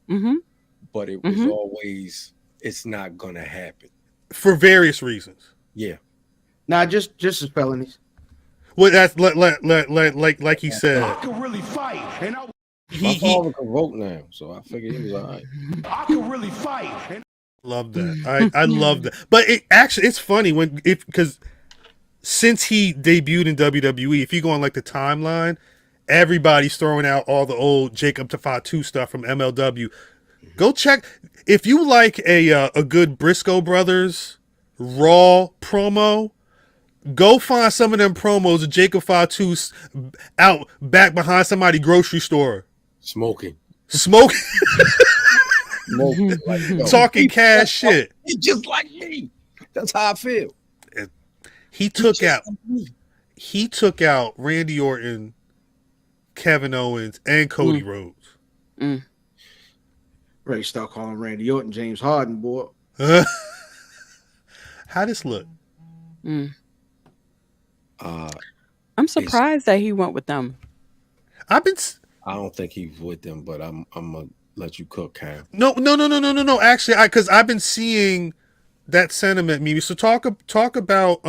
S3: But it was always, it's not gonna happen
S1: for various reasons.
S3: Yeah.
S4: Nah, just as felonies.
S1: Well, that's like he said.
S9: I can really fight, and
S3: My father can vote now, so I figured he was all right.
S9: I can really fight. And
S1: Love that. I love that. But it's funny because since he debuted in WWE, if you go on like the timeline, everybody's throwing out all the old Jacob Fatu stuff from MLW. Go check if you like a good Briscoe Brothers Raw promo. Go find some of them promos of Jacob Fatu out back behind somebody's grocery store.
S3: Smoking.
S1: Like, talking cash shit.
S3: He's just like me. That's how I feel.
S1: He took out Randy Orton, Kevin Owens, and Cody Rhodes.
S4: Ready to start calling Randy Orton James Harden, boy.
S1: How this look?
S2: I'm surprised that he went with them.
S3: I don't think he's with them, but I'm gonna let you cook, Cam.
S1: No. Actually, because I've been seeing that sentiment, maybe. So talk about.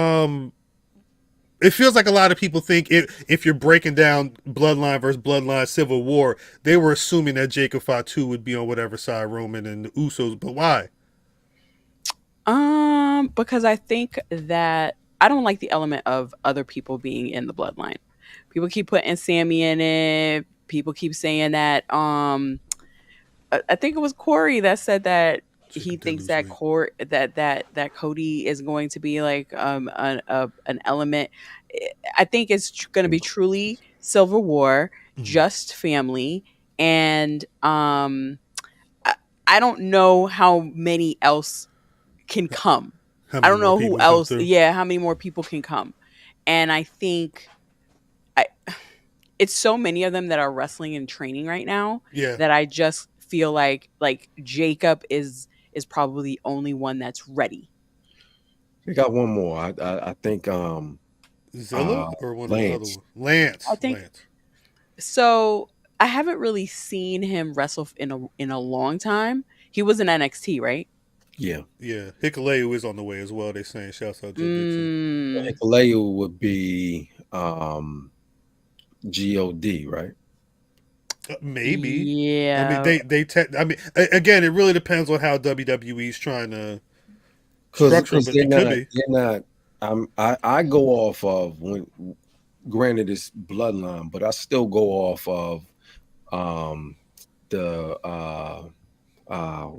S1: It feels like a lot of people think if you're breaking down Bloodline versus Bloodline Civil War, they were assuming that Jacob Fatu would be on whatever side Roman and the Usos, but why?
S2: Because I think that I don't like the element of other people being in the Bloodline. People keep putting Sammy in it. People keep saying that. I think it was Corey that said that he thinks that that Cody is going to be like an element. I think it's going to be truly Civil War, just family, and I don't know how many else can come. I don't know who else. Yeah, how many more people can come? And I think it's so many of them that are wrestling and training right now.
S1: Yeah.
S2: That I just feel like Jacob is probably the only one that's ready.
S3: We got one more. I think
S1: Zilla or one
S3: Lance.
S1: of the other one? Lance.
S2: I think so. I haven't really seen him wrestle in a long time. He was in NXT, right?
S3: Yeah.
S1: Hikuleu is on the way as well. They're saying shouts out to Dixon.
S3: Hikuleu would be God, right?
S1: Maybe.
S2: Yeah.
S1: I mean, again, it really depends on how WWE's trying to structure, but it could be.
S3: They're not. I go off of granted it's Bloodline, but I still go off of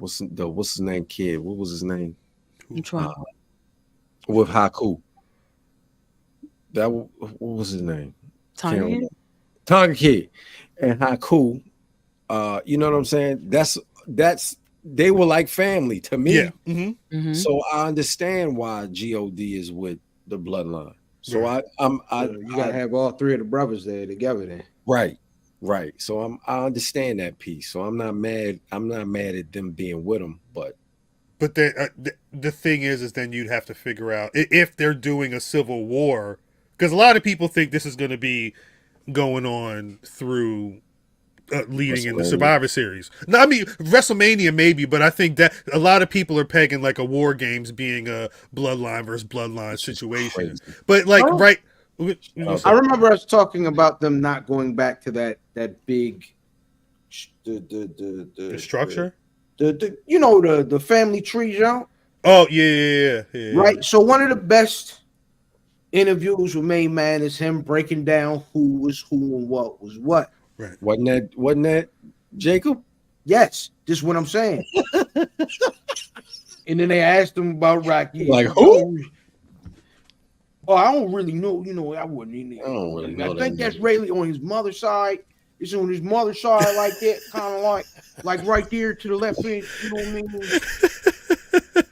S3: what's his name kid? What was his name?
S2: Which one?
S3: With Haku. What was his name? Tonga Kid and Haku. You know what I'm saying? That's they were like family to me.
S1: Yeah. Mm-hmm.
S3: So I understand why God is with the Bloodline. So
S4: you gotta have all three of the brothers there together then.
S3: Right. So I understand that piece. So I'm not mad. I'm not mad at them being with him, but
S1: the thing is then you'd have to figure out if they're doing a civil war, because a lot of people think this is going to be going on through leading in the Survivor Series. No, I mean WrestleMania maybe, but I think that a lot of people are pegging like a War Games being a Bloodline versus Bloodline situation. But like
S4: I remember us talking about them not going back to that big
S1: the structure.
S4: The family tree, John.
S1: Oh yeah.
S4: Right. So one of the best interviews with Main Man is him breaking down who was who and what was what.
S1: Right.
S3: Wasn't that Jacob?
S4: Yes, this is what I'm saying. And then they asked him about Rocky.
S3: Like who?
S4: Oh, I don't really know. I wouldn't even.
S3: I don't really know.
S4: I think that's really on his mother's side. It's on his mother's side like that, kind of like right there to the left hand. You know what I mean?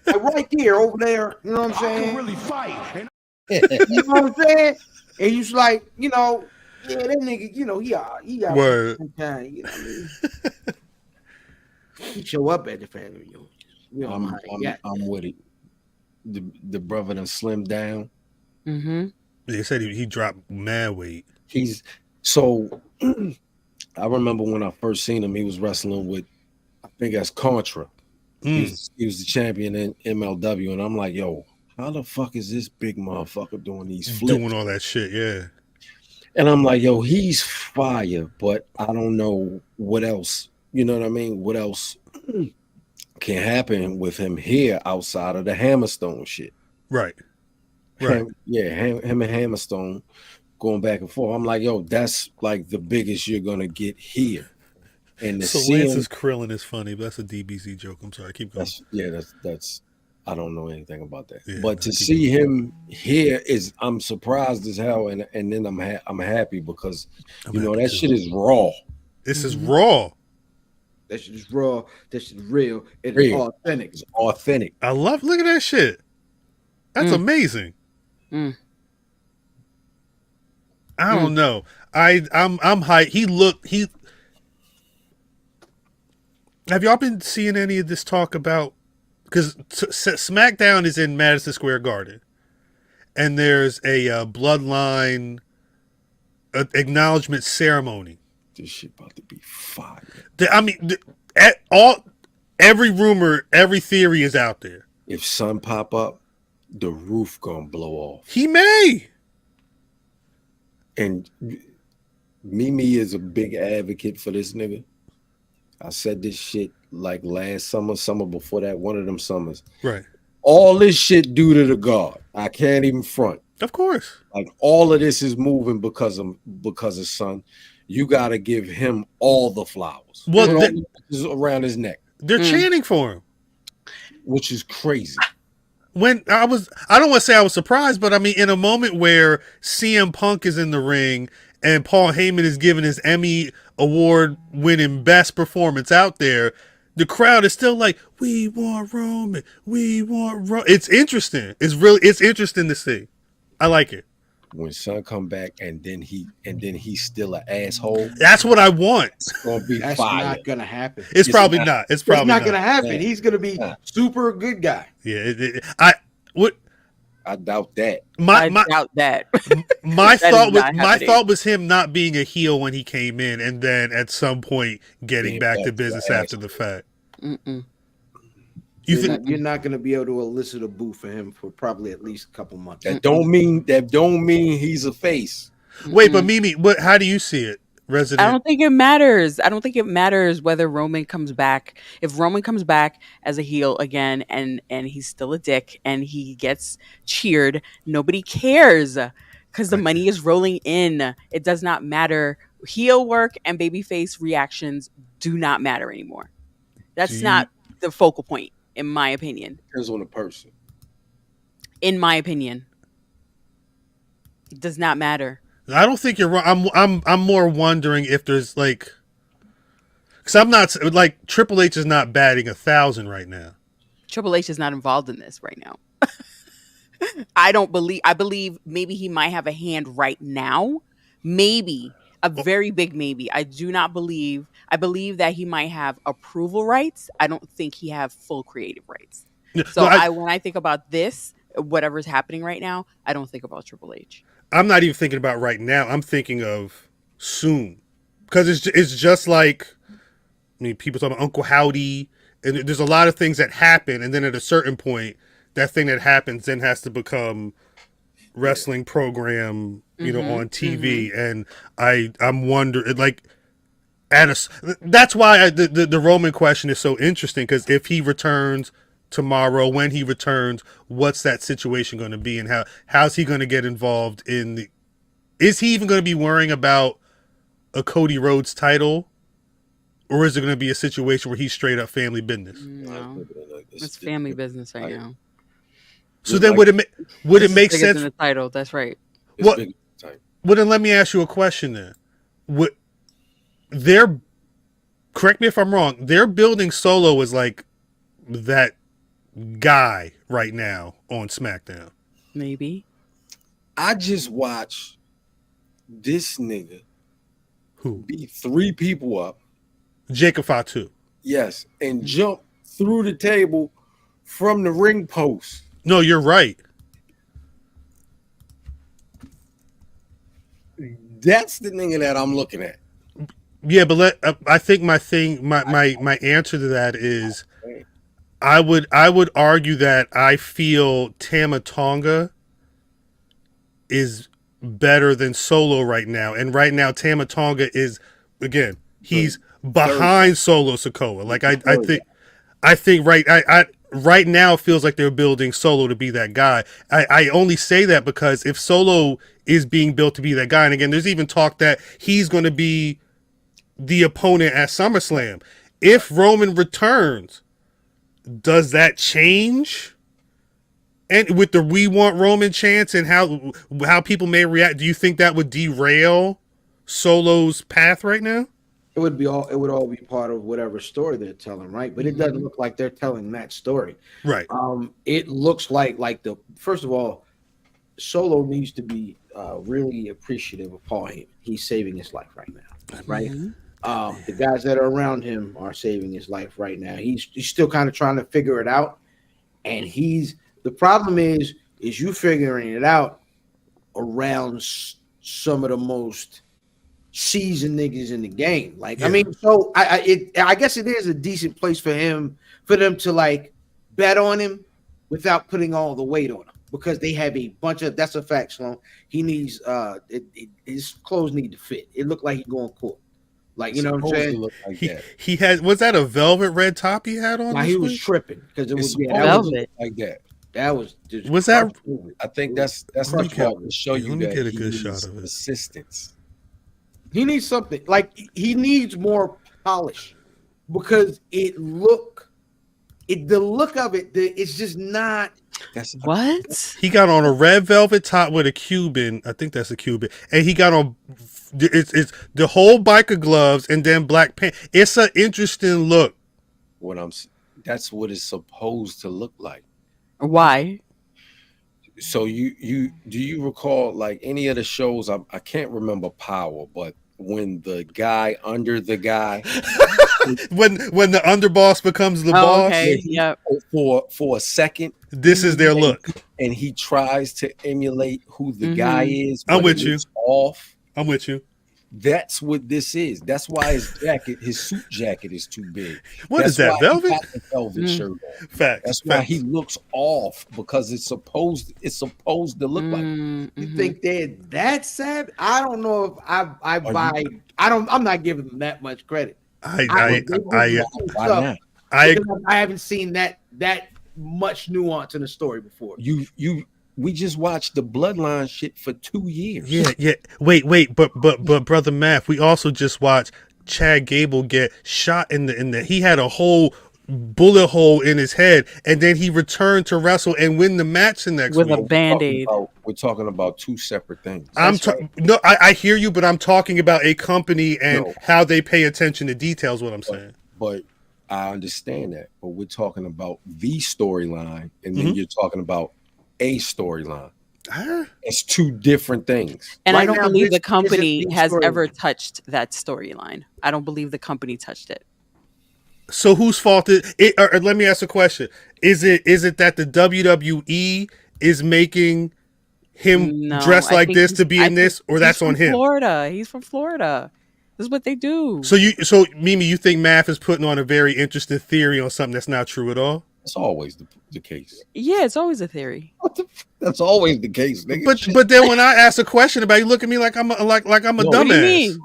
S4: Like right there, over there. You know what I'm saying?
S9: I can really fight.
S4: You know what I'm saying? And he's like, yeah, that nigga, he got
S1: word.
S4: Time, you know what I mean? He show up at the family reunion.
S3: I'm with it. The brother done slimmed down.
S2: Mm-hmm.
S1: They said he dropped mad weight.
S3: He's so. I remember when I first seen him, he was wrestling with, I think that's Contra. He was the champion in MLW, and I'm like, yo, how the fuck is this big motherfucker doing these flips?
S1: Doing all that shit, yeah.
S3: And I'm like, yo, he's fire, but I don't know what else. You know what I mean? What else can happen with him here outside of the Hammerstone shit?
S1: Right.
S3: Him and Hammerstone going back and forth. I'm like, yo, that's like the biggest you're gonna get here. And
S1: so Lance's Krillin is funny, but that's a DBZ joke. I'm sorry, keep going.
S3: That's I don't know anything about that.
S1: Yeah,
S3: but to see him here I'm surprised as hell, and then I'm happy because that shit is raw.
S1: This is raw.
S4: That shit is raw. That shit is real. It's authentic.
S3: It's authentic.
S1: Look at that shit. That's amazing. I don't know. I'm hyped. Have y'all been seeing any of this talk about, because SmackDown is in Madison Square Garden, and there's a Bloodline acknowledgement ceremony.
S3: This shit about to be fire.
S1: Every rumor, every theory is out there.
S3: If sun pop up, the roof gonna blow off.
S1: He may.
S3: And Mimi is a big advocate for this nigga. I said this shit like last summer before that, one of them summers.
S1: Right.
S3: All this shit due to the God. I can't even front.
S1: Of course.
S3: Like all of this is moving because of son. You got to give him all the flowers.
S1: Well,
S3: around his neck.
S1: They're chanting for him,
S3: which is crazy.
S1: When I don't want to say I was surprised, but I mean, in a moment where CM Punk is in the ring and Paul Heyman is giving his Emmy award winning best performance out there, the crowd is still like, we want Roman. We want Roman. It's interesting. It's interesting to see. I like it.
S3: When son come back and then he's still an asshole.
S1: That's what I want.
S3: It's gonna be
S4: That's
S3: fire.
S4: not gonna happen.
S1: It's probably not. It's probably
S4: not gonna happen. Yeah. He's gonna be super good guy.
S1: Yeah.
S3: I doubt that.
S2: I doubt that.
S1: My thought was him not being a heel when he came in, and then at some point getting back to business after the fact.
S4: You're not going to be able to elicit a boo for him for probably at least a couple months.
S3: That don't mean he's a face.
S1: Wait, but Mimi, how do you see it? Resident.
S2: I don't think it matters. I don't think it matters whether Roman comes back. If Roman comes back as a heel again and he's still a dick and he gets cheered, nobody cares because the money is rolling in. It does not matter. Heel work and babyface reactions do not matter anymore. That's not the focal point, in my opinion.
S3: Depends on the person.
S2: In my opinion, it does not matter.
S1: I don't think you're wrong. I'm more wondering if there's like, because I'm not like Triple H is not batting 1,000 right now.
S2: Triple H is not involved in this right now. I believe maybe he might have a hand right now. Maybe. A very big maybe. I believe that he might have approval rights. I don't think he have full creative rights. So when I think about this, whatever's happening right now, I don't think about Triple H.
S1: I'm not even thinking about right now. I'm thinking of soon. Because it's just like, I mean, people talk about Uncle Howdy, and there's a lot of things that happen, and then at a certain point, that thing that happens then has to become wrestling program, on TV. And I'm wondering, like, that's why the Roman question is so interesting, because if he returns tomorrow, when he returns, what's that situation going to be, and how's he going to get involved is he even going to be worrying about a Cody Rhodes title, or is it going to be a situation where he's straight up family business?
S2: No, it's family business right now.
S1: So then would it make sense?
S2: Than the title, that's right.
S1: Well, then let me ask you a question then. Correct me if I'm wrong, they're building Solo as like that guy right now on SmackDown.
S2: Maybe.
S3: I just watched this nigga
S1: who
S3: beat 3 people up.
S1: Jacob Fatu.
S3: Yes, and jump through the table from the ring post.
S1: No, you're right.
S3: That's the nigga that I'm looking at.
S1: Yeah, but I think my answer to that is, I would argue that I feel Tama Tonga is better than Solo right now, and right now Tama Tonga is, again, he's behind Solo Sikoa. Like I think right now it feels like they're building Solo to be that guy. I only say that because if Solo is being built to be that guy, and again, there's even talk that he's going to be the opponent at SummerSlam. If Roman returns, does that change? And with the "We Want Roman" chants and how people may react, do you think that would derail Solo's path right now?
S4: It would all be part of whatever story they're telling, right? But it doesn't look like they're telling that story.
S1: Right.
S4: It looks like first of all, Solo needs to be really appreciative of Paul Heyman. He's saving his life right now, right? The guys that are around him are saving his life right now. He's still kind of trying to figure it out, and the problem is you figuring it out around some of the most seasoned niggas in the game. Like, yeah. I mean, so I guess it is a decent place for them to like bet on him without putting all the weight on him, because they have a bunch of, that's a fact, Sloan. He needs his clothes need to fit. It looked like he's going court. Like, you know what I'm saying?
S3: Like
S1: he had, was that a velvet red top he had on?
S4: Now he was tripping because it was
S2: velvet
S3: like that.
S4: That was just
S1: that?
S3: I think that's to show you that
S1: get a good shot of it.
S3: Assistance.
S4: He needs something, like he needs more polish, because the look of it, it's just not.
S2: That's what
S1: he got on a red velvet top with a Cuban. I think that's a Cuban, and he got on. It's the whole biker gloves and then black pants. It's an interesting look.
S3: That's what it's supposed to look like.
S2: Why?
S3: So do you recall like any of the shows? I can't remember Power, but when the guy under the guy,
S1: when the underboss becomes the boss,
S2: okay, yep.
S3: For a second,
S1: this is their look,
S3: and he tries to emulate who the guy is.
S1: I'm with you.
S3: Off.
S1: I'm with you.
S3: That's what this is. That's why his suit jacket is too big.
S1: That's
S3: that?
S1: Velvet?
S3: He got the velvet shirt on.
S1: Facts.
S3: That's why he looks off, because it's supposed to look like.
S4: You think they're that savvy? I don't know if I buy. I'm not giving them that much credit.
S1: I
S4: haven't seen that much nuance in the story before.
S3: We just watched the Bloodline shit for 2 years.
S1: Yeah. Wait, but brother Math, we also just watched Chad Gable get shot in the. He had a whole bullet hole in his head, and then he returned to wrestle and win the match the next
S2: With
S1: week.
S2: a Band-Aid.
S3: We're talking about two separate things.
S1: I hear you, but I'm talking about a company and how they pay attention to details. What I'm saying,
S3: but I understand that. But we're talking about the storyline, and then you're talking about a storyline. It's two different things.
S2: And I don't believe the company has ever touched that storyline. I don't believe the company touched it.
S1: So whose fault is it? Or let me ask a question: Is it that the WWE is making him dress like this to be in this, or that's on him?
S2: He's from Florida. This is what they do.
S1: So Mimi, you think Math is putting on a very interesting theory on something that's not true at all?
S3: It's always the case.
S2: Yeah, it's always a theory.
S3: That's always the case, nigga.
S1: But then when I ask a question about it, you look at me like I'm a dumbass.
S2: What do you mean?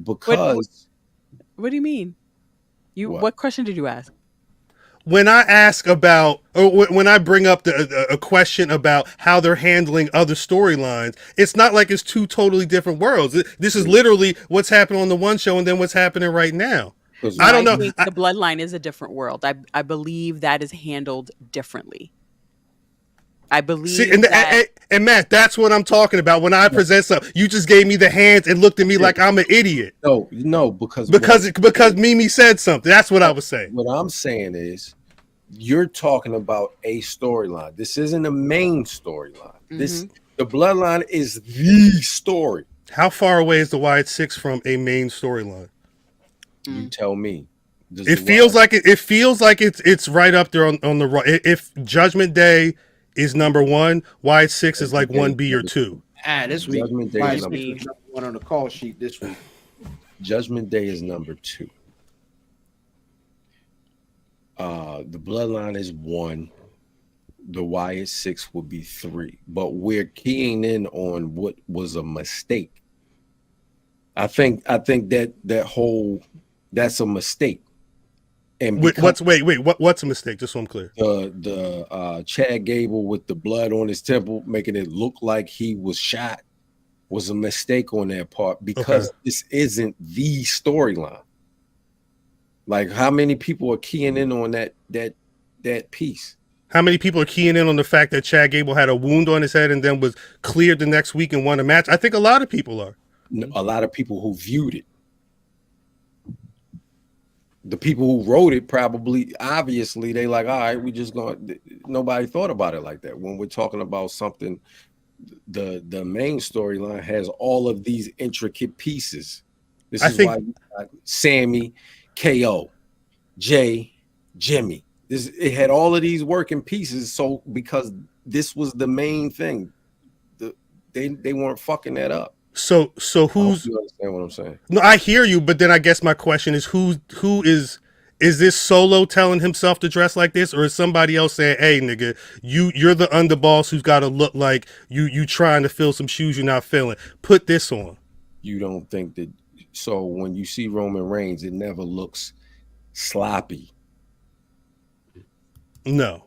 S3: Because
S2: what do you mean? What question did you ask?
S1: When I ask about, or when I bring up a question about how they're handling other storylines, it's not like it's two totally different worlds. This is literally what's happening on the one show and then what's happening right now. I don't know.
S2: The Bloodline is a different world. I believe that is handled differently. I believe
S1: and Matt, that's what I'm talking about. When I present something, you just gave me the hands and looked at me like I'm an idiot.
S3: No, because
S1: Mimi said something. That's what I was saying.
S3: What I'm saying is, you're talking about a storyline. This isn't a main storyline. The Bloodline is the story.
S1: How far away is the Wyatt Sicks from a main storyline?
S3: You tell me.
S1: It feels like it's right up there on the right. If Judgment Day is number one, Wyatt Sicks is like 1B or 2.
S4: This week,
S3: Judgment Day is number
S4: one on the call sheet this week.
S3: Judgment Day is number 2. The Bloodline is 1. The Wyatt Sicks would be 3. But we're keying in on what was a mistake. I think that's a mistake. And
S1: what's a mistake? Just so I'm clear.
S3: The Chad Gable with the blood on his temple, making it look like he was shot, was a mistake on their part because this isn't the storyline. Like, how many people are keying in on that piece?
S1: How many people are keying in on the fact that Chad Gable had a wound on his head and then was cleared the next week and won a match? I think a lot of people are.
S3: A lot of people who viewed it. The people who wrote it obviously, they like, all right, we just going. Nobody thought about it like that. When we're talking about something, the main storyline has all of these intricate pieces. Why you got Sammy, KO, Jay, Jimmy. It had all of these working pieces. So because this was the main thing, they weren't fucking that up.
S1: So who's?
S3: You understand what I'm saying?
S1: No, I hear you, but then I guess my question is who is this Solo telling himself to dress like this, or is somebody else saying, "Hey, nigga, you're the underboss who's got to look like you trying to fill some shoes you're not filling. Put this on."
S3: You don't think that? So when you see Roman Reigns, it never looks sloppy.
S1: No,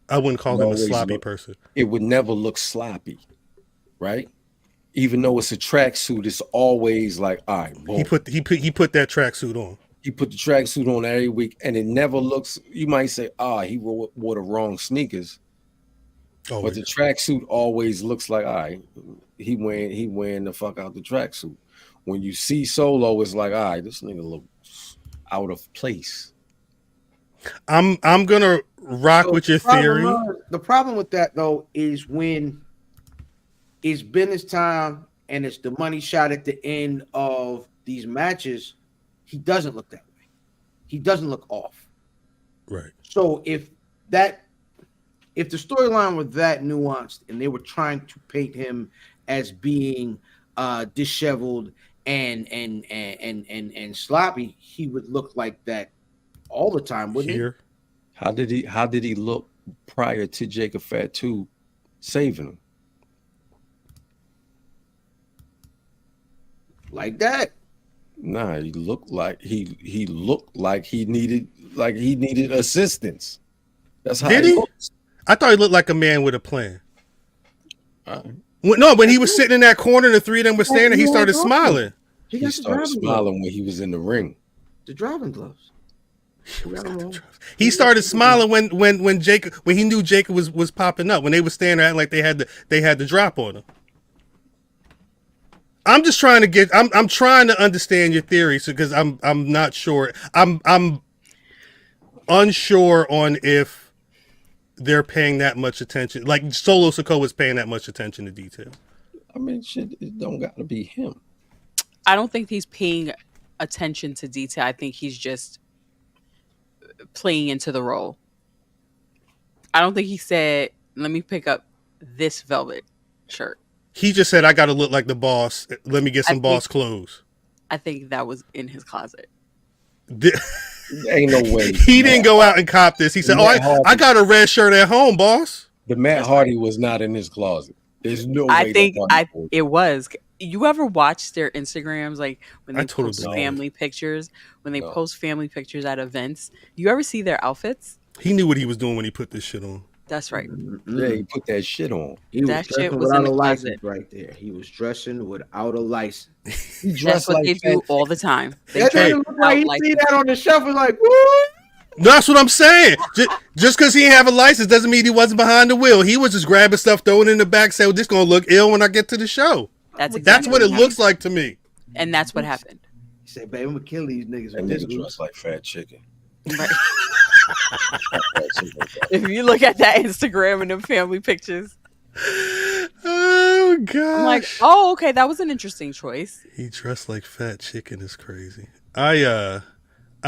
S1: I wouldn't call him a sloppy person.
S3: It would never look sloppy, right? Even though it's a tracksuit, it's always like, all right, boom.
S1: He put that tracksuit on.
S3: He put the tracksuit on every week, and it never looks. You might say, he wore the wrong sneakers, but the tracksuit always looks like, all right, he wearing the fuck out the tracksuit. When you see Solo, it's like, all right, this nigga looks out of place.
S1: I'm gonna rock with your theory.
S4: The problem with that though is when it's business time and it's the money shot at the end of these matches, he doesn't look that way. He doesn't look off.
S1: Right.
S4: So if the storyline were that nuanced and they were trying to paint him as being disheveled and sloppy, he would look like that all the time, wouldn't he?
S3: How did he look prior to Jacob Fatu saving him?
S4: Like that?
S3: Nah, he looked like he looked like he needed assistance. That's how
S1: did he? Looks. I thought he looked like a man with a plan. When he was sitting in that corner and the three of them were standing, he started smiling.
S3: He started smiling when he was in the ring.
S4: The driving gloves.
S1: He started smiling when he knew Jacob was popping up, when they were standing there like they had the drop on him. I'm just trying to I'm trying to understand your theory, because I'm not sure. I'm unsure on if they're paying that much attention, like Solo Sikoa is paying that much attention to detail.
S3: I mean, shit, it don't got to be him.
S2: I don't think he's paying attention to detail. I think he's just playing into the role. I don't think he said, "Let me pick up this velvet shirt."
S1: He just said, "I got to look like the boss. Let me get some boss clothes."
S2: I think that was in his closet.
S3: Ain't no way.
S1: He didn't go out and cop this. He said, I got a red shirt at home, boss.
S3: The Matt Hardy was not in his closet. There's no way.
S2: I think it was. You ever watch their Instagrams, like when they post family pictures? When they post family pictures at events, you ever see their outfits?
S1: He knew what he was doing when he put this shit on.
S2: That's right.
S3: Yeah, he put that shit on.
S2: That shit was in the closet
S4: right there. He was dressing without a license.
S3: He dressed
S2: That's what
S3: like
S2: they do all the time. They
S4: that doesn't look like he see that on the shelf and like, woo!
S1: That's what I'm saying. Just because he didn't have a license doesn't mean he wasn't behind the wheel. He was just grabbing stuff, throwing it in the back, saying, "This gonna look ill when I get to the show." That's what it looks like to me.
S2: And that's what happened.
S4: He said, "Baby, I'm gonna kill these niggas."
S3: That nigga dressed like fat chicken.
S2: Right. If you look at that Instagram and them family pictures,
S1: oh gosh,
S2: I'm like, oh, okay, that was an interesting choice.
S1: He dressed like fat chicken is crazy. I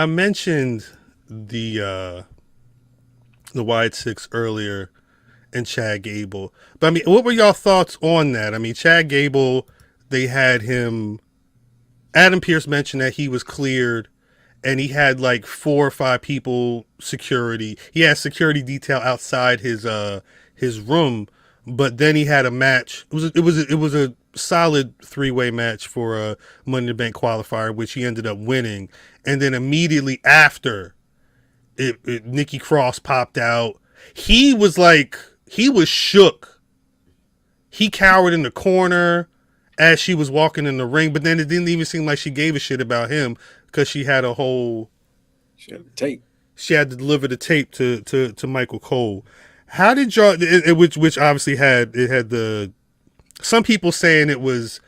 S1: mentioned the Wyatt Sicks earlier and Chad Gable, but I mean, what were y'all thoughts on that? I mean, Chad Gable, they had him. Adam Pearce mentioned that he was cleared. And he had like 4 or 5 people security. He had security detail outside his room, but then he had a match. It was a solid 3-way match for a Money in the Bank qualifier, which he ended up winning. And then immediately after, Nikki Cross popped out. He was shook. He cowered in the corner as she was walking in the ring, but then it didn't even seem like she gave a shit about him. Because she had a whole
S3: tape.
S1: She had to deliver the tape to Michael Cole. How did y'all? Which obviously had the some people saying it was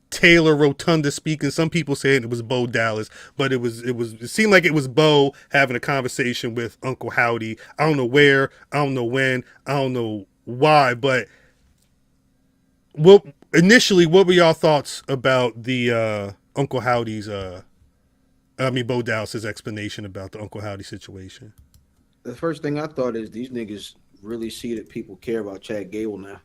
S1: Taylor Rotunda speaking. Some people saying it was Bo Dallas, but it seemed like it was Bo having a conversation with Uncle Howdy. I don't know where, I don't know when, I don't know why, but initially, what were y'all thoughts about the Uncle Howdy's? Bo Dallas's explanation about the Uncle Howdy situation.
S4: The first thing I thought is these niggas really see that people care about Chad Gable now.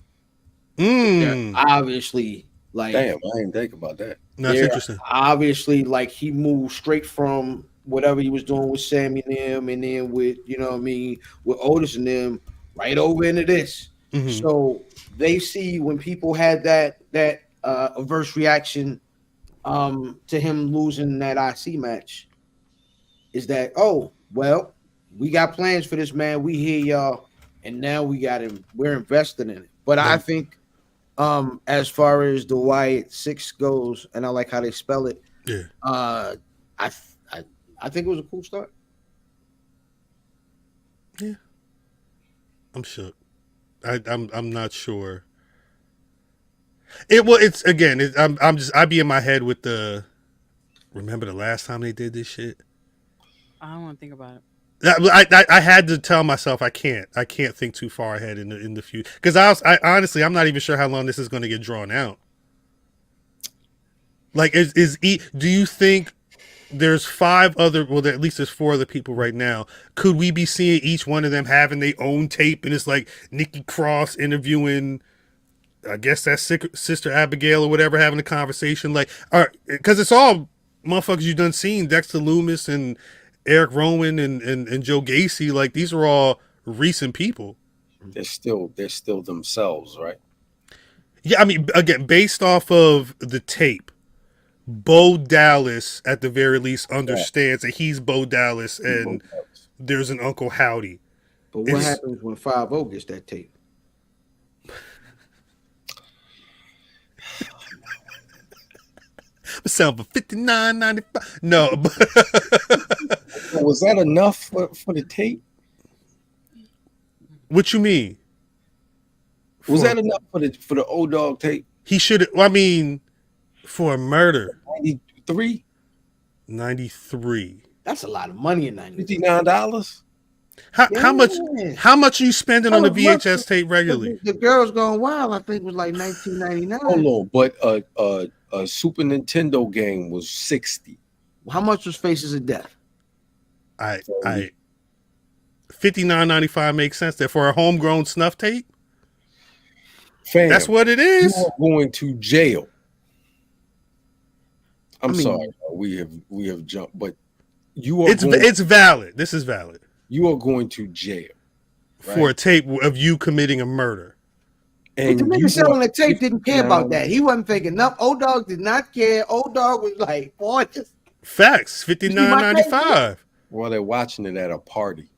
S4: They're obviously, like,
S3: damn, I didn't think about that.
S1: That's interesting.
S4: Obviously, like, he moved straight from whatever he was doing with Sammy and them, and then with, you know what I mean, with Otis and them, right over into this. Mm-hmm. So they see when people had that adverse reaction to him losing that IC match, is that, oh, well, we got plans for this man. We hear y'all, and now we got him. We're invested in it. But I think as far as the Wyatt Sicks goes, and I like how they spell it, I think it was a cool start.
S1: Yeah. I'm shook. I'm not sure. I'd be in my head with remember the last time they did this shit?
S2: I don't want to think about it.
S1: I had to tell myself I can't think too far ahead in the future, because I honestly, I'm not even sure how long this is going to get drawn out. Like, do you think there's 5 other, well, at least there's 4 other people right now. Could we be seeing each one of them having their own tape, and it's like Nikki Cross interviewing, I guess that's Sister Abigail or whatever, having a conversation, like, because it's all motherfuckers you done seen, Dexter Loomis and Eric Rowan and Joe Gacy. Like, these are all recent people.
S3: They're still themselves, right?
S1: Yeah, I mean, again, based off of the tape, Bo Dallas at the very least understands that he's Bo Dallas and there's an Uncle Howdy.
S4: But what happens when 5-0 gets that tape?
S1: Sound for $59.95. No,
S3: was that enough for the tape?
S1: What you mean?
S3: Was that enough for the old dog tape?
S1: He should. I mean, for a murder.
S3: 93.
S1: 93.
S4: That's a lot of money in 93.
S3: $59.
S1: How much are you spending on the VHS tape regularly?
S4: The Girls Gone Wild, I think, was like 1999.
S3: Hold on, but a Super Nintendo game was $60.
S4: How much was Faces of Death?
S1: I $59.95 makes sense there for a homegrown snuff tape.
S3: Fam,
S1: that's what it is.
S3: You are going to jail. I'm sorry, we have jumped, but you are.
S1: It's valid. This is valid.
S3: You are going to jail
S1: for a tape of you committing a murder.
S4: And the nigga selling the tape didn't care about that. He wasn't thinking enough. Old Dog did not care. Old Dog was like, boy, just
S1: facts. $59.95.
S3: Well, they're watching it at a party.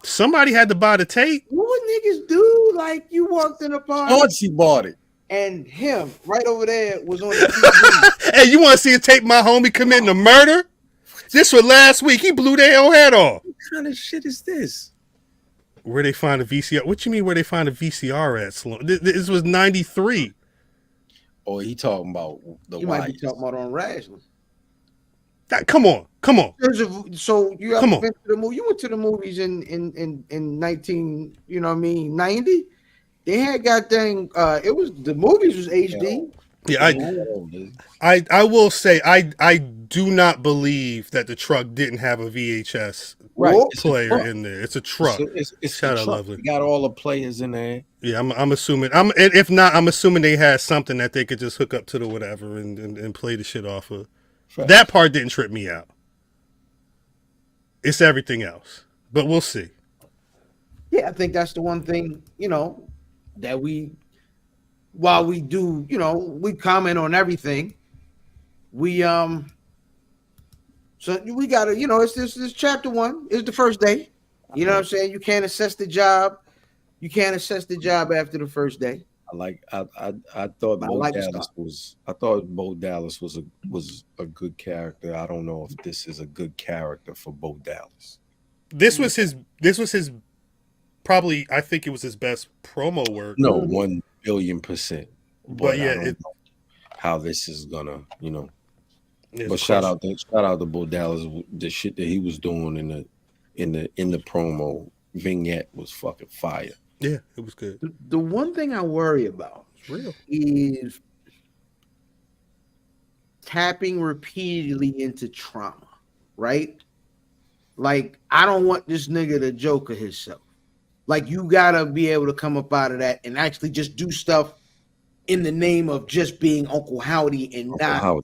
S1: Somebody had to buy the tape.
S4: What niggas do? Like, you walked in a party.
S3: Chauncey bought it.
S4: And him, right over there, was on the TV.
S1: Hey, you want to see a tape of my homie committing a murder? This was last week. He blew their old head off.
S3: What kind of shit is this?
S1: Where they find a VCR? What you mean where they find a VCR at, Sloan? This was 93.
S3: Oh, he talking about the
S4: You might be talking about on Rasslin.
S1: Come on.
S4: So you have been to the movie. You went to the movies in 19, 90. They had goddamn. It was the movies was HD.
S1: Yeah, I will say I do not believe that the truck didn't have a VHS player in there. It's a truck.
S3: It's
S1: Shout out, Lovely.
S3: You got all the players in there.
S1: Yeah, I'm assuming. If not, I'm assuming they had something that they could just hook up to the whatever and play the shit off of. Right. That part didn't trip me out. It's everything else, but we'll see.
S4: Yeah, I think that's the one thing that while we do, we comment on everything. We so we gotta, it's this chapter 1 is the first day. You know what I'm saying? You can't assess the job. You can't assess the job after the first day.
S3: I thought Bo Dallas was a good character. I don't know if this is a good character for Bo Dallas.
S1: This was his probably, I think it was his best promo work.
S3: No, 1 billion%.
S1: But yeah,
S3: I don't know how this is gonna, But shout out to Bo Dallas. The shit that he was doing in the promo vignette was fucking fire.
S1: Yeah, it was good.
S4: The one thing I worry about is tapping repeatedly into trauma, right? Like, I don't want this nigga to Joker himself. Like, you gotta be able to come up out of that and actually just do stuff in the name of just being Uncle Howdy and not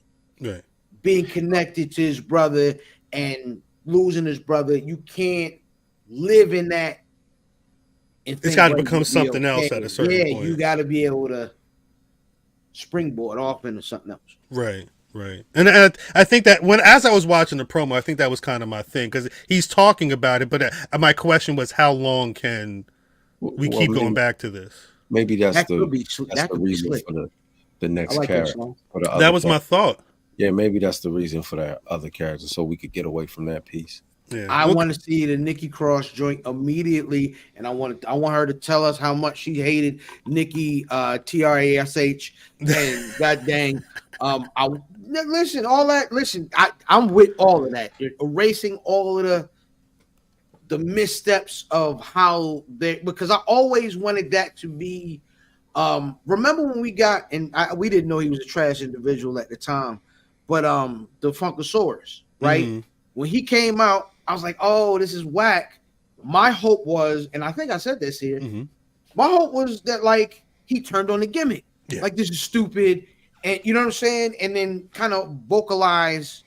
S4: being connected to his brother and losing his brother. You can't live in that.
S1: It's got to become something else at a certain point.
S4: Yeah, you got to be able to springboard off into something else.
S1: Right. And I think that as I was watching the promo, I think that was kind of my thing because he's talking about it. But my question was, how long can we keep going back to this?
S3: Maybe that's the reason for the next character.
S1: That was my thought.
S3: Yeah, maybe that's the reason for that other character, so we could get away from that piece.
S1: Yeah.
S4: I want to see the Nikki Cross joint immediately, and I want her to tell us how much she hated Nikki Trash, and god dang, I'm with all of that. You're erasing all of the missteps of how they, because I always wanted that to be. Remember when we got, and we didn't know he was a trash individual at the time, but the Funkasaurus, right? Mm-hmm. When he came out, I was like, oh, this is whack. My hope was, and I think I said this here, my hope was that, like, he turned on the gimmick. Yeah. Like, this is stupid. And you know what I'm saying? And then kind of vocalize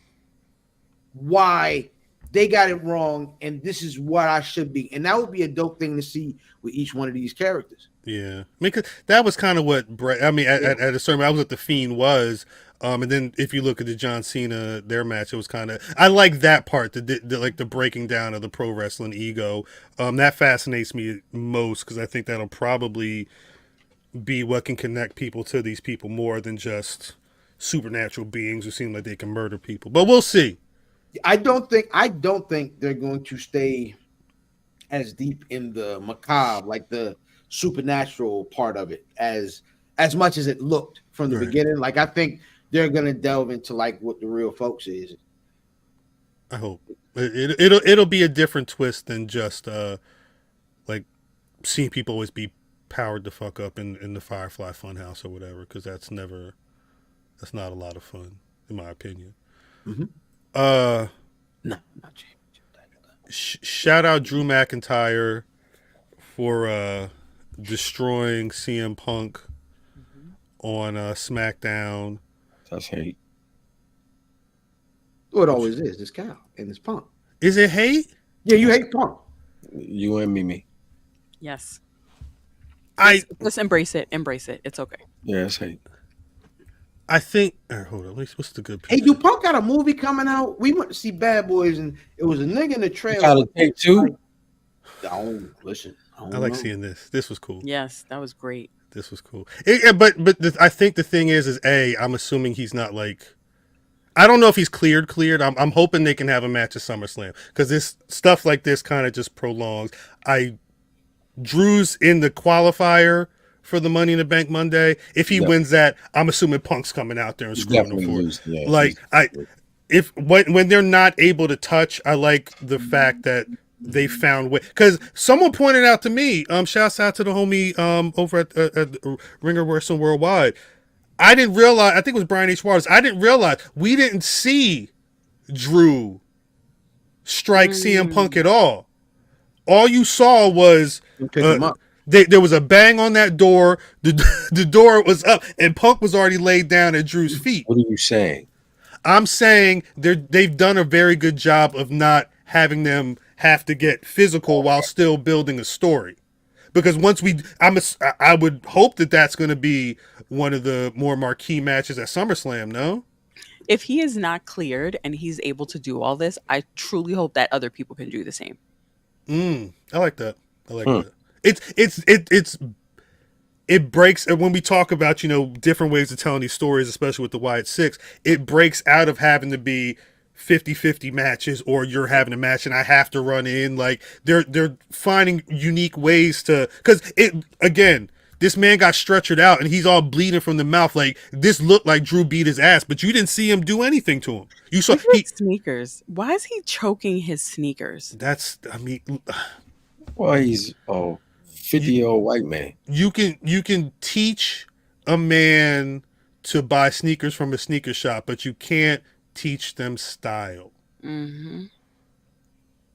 S4: why they got it wrong and this is what I should be. And that would be a dope thing to see with each one of these characters.
S1: Yeah. I mean, 'cause that was kind of what at a certain, I was what the Fiend was. And then if you look at the John Cena, their match, it was kind of, I like that part, the breaking down of the pro wrestling ego. That fascinates me most because I think that'll probably be what can connect people to these people more than just supernatural beings who seem like they can murder people. But we'll see.
S4: I don't think they're going to stay as deep in the macabre, like the supernatural part of it, as much as it looked from the beginning. Like I think they're gonna delve into like what the real folks is.
S1: I hope it'll be a different twist than just like seeing people always be powered the fuck up in the Firefly Funhouse or whatever, because that's not a lot of fun in my opinion.
S4: Mm-hmm.
S1: No,
S4: not championship.
S1: Shout out Drew McIntyre for destroying CM Punk on SmackDown.
S3: That's hate.
S4: Well, it always is. This cow and this Punk.
S1: Is it hate?
S4: Yeah, you hate Punk.
S3: You and me.
S2: Yes. Just embrace it. Embrace it. It's okay.
S3: Yeah, it's hate.
S1: I think. Hold on. What's the good?
S4: Hey, do Punk got a movie coming out? We went to see Bad Boys, and it was a nigga in the trailer.
S3: Got a take too.
S4: Don't listen.
S1: I like seeing this. This was cool.
S2: Yes, that was great.
S1: This was cool. But I think the thing is I'm assuming he's not like. I don't know if he's cleared. I'm hoping they can have a match at SummerSlam, because this stuff like this kind of just prolongs. Drew's in the qualifier for the Money in the Bank Monday. If he wins that, I'm assuming Punk's coming out there and screwing him for it.
S3: Yeah,
S1: like when they're not able to touch, I like the fact that they found way, because someone pointed out to me, shouts out to the homie over at Ringer Wrestling Worldwide. I didn't realize, I think it was Brian H. Waters, I didn't realize we didn't see Drew strike CM Punk at all. All you saw was there was a bang on that door. The door was up, and Punk was already laid down at Drew's feet.
S3: What are you saying? I'm
S1: saying they've done a very good job of not having them have to get physical while still building a story. Because I would hope that that's going to be one of the more marquee matches at SummerSlam. No,
S2: if he is not cleared and he's able to do all this, I truly hope that other people can do the same.
S1: I like that. That. It breaks, and when we talk about, different ways of telling these stories, especially with the Wyatt Sicks, it breaks out of having to be 50-50 matches, or you're having a match and I have to run in. Like they're finding unique ways to, because this man got stretchered out and he's all bleeding from the mouth. Like this looked like Drew beat his ass, but you didn't see him do anything to him. You saw
S2: sneakers. Why is he choking his sneakers?
S3: Well, he's 50-year-old white man.
S1: You can teach a man to buy sneakers from a sneaker shop, but you can't teach them style.
S2: Mm-hmm.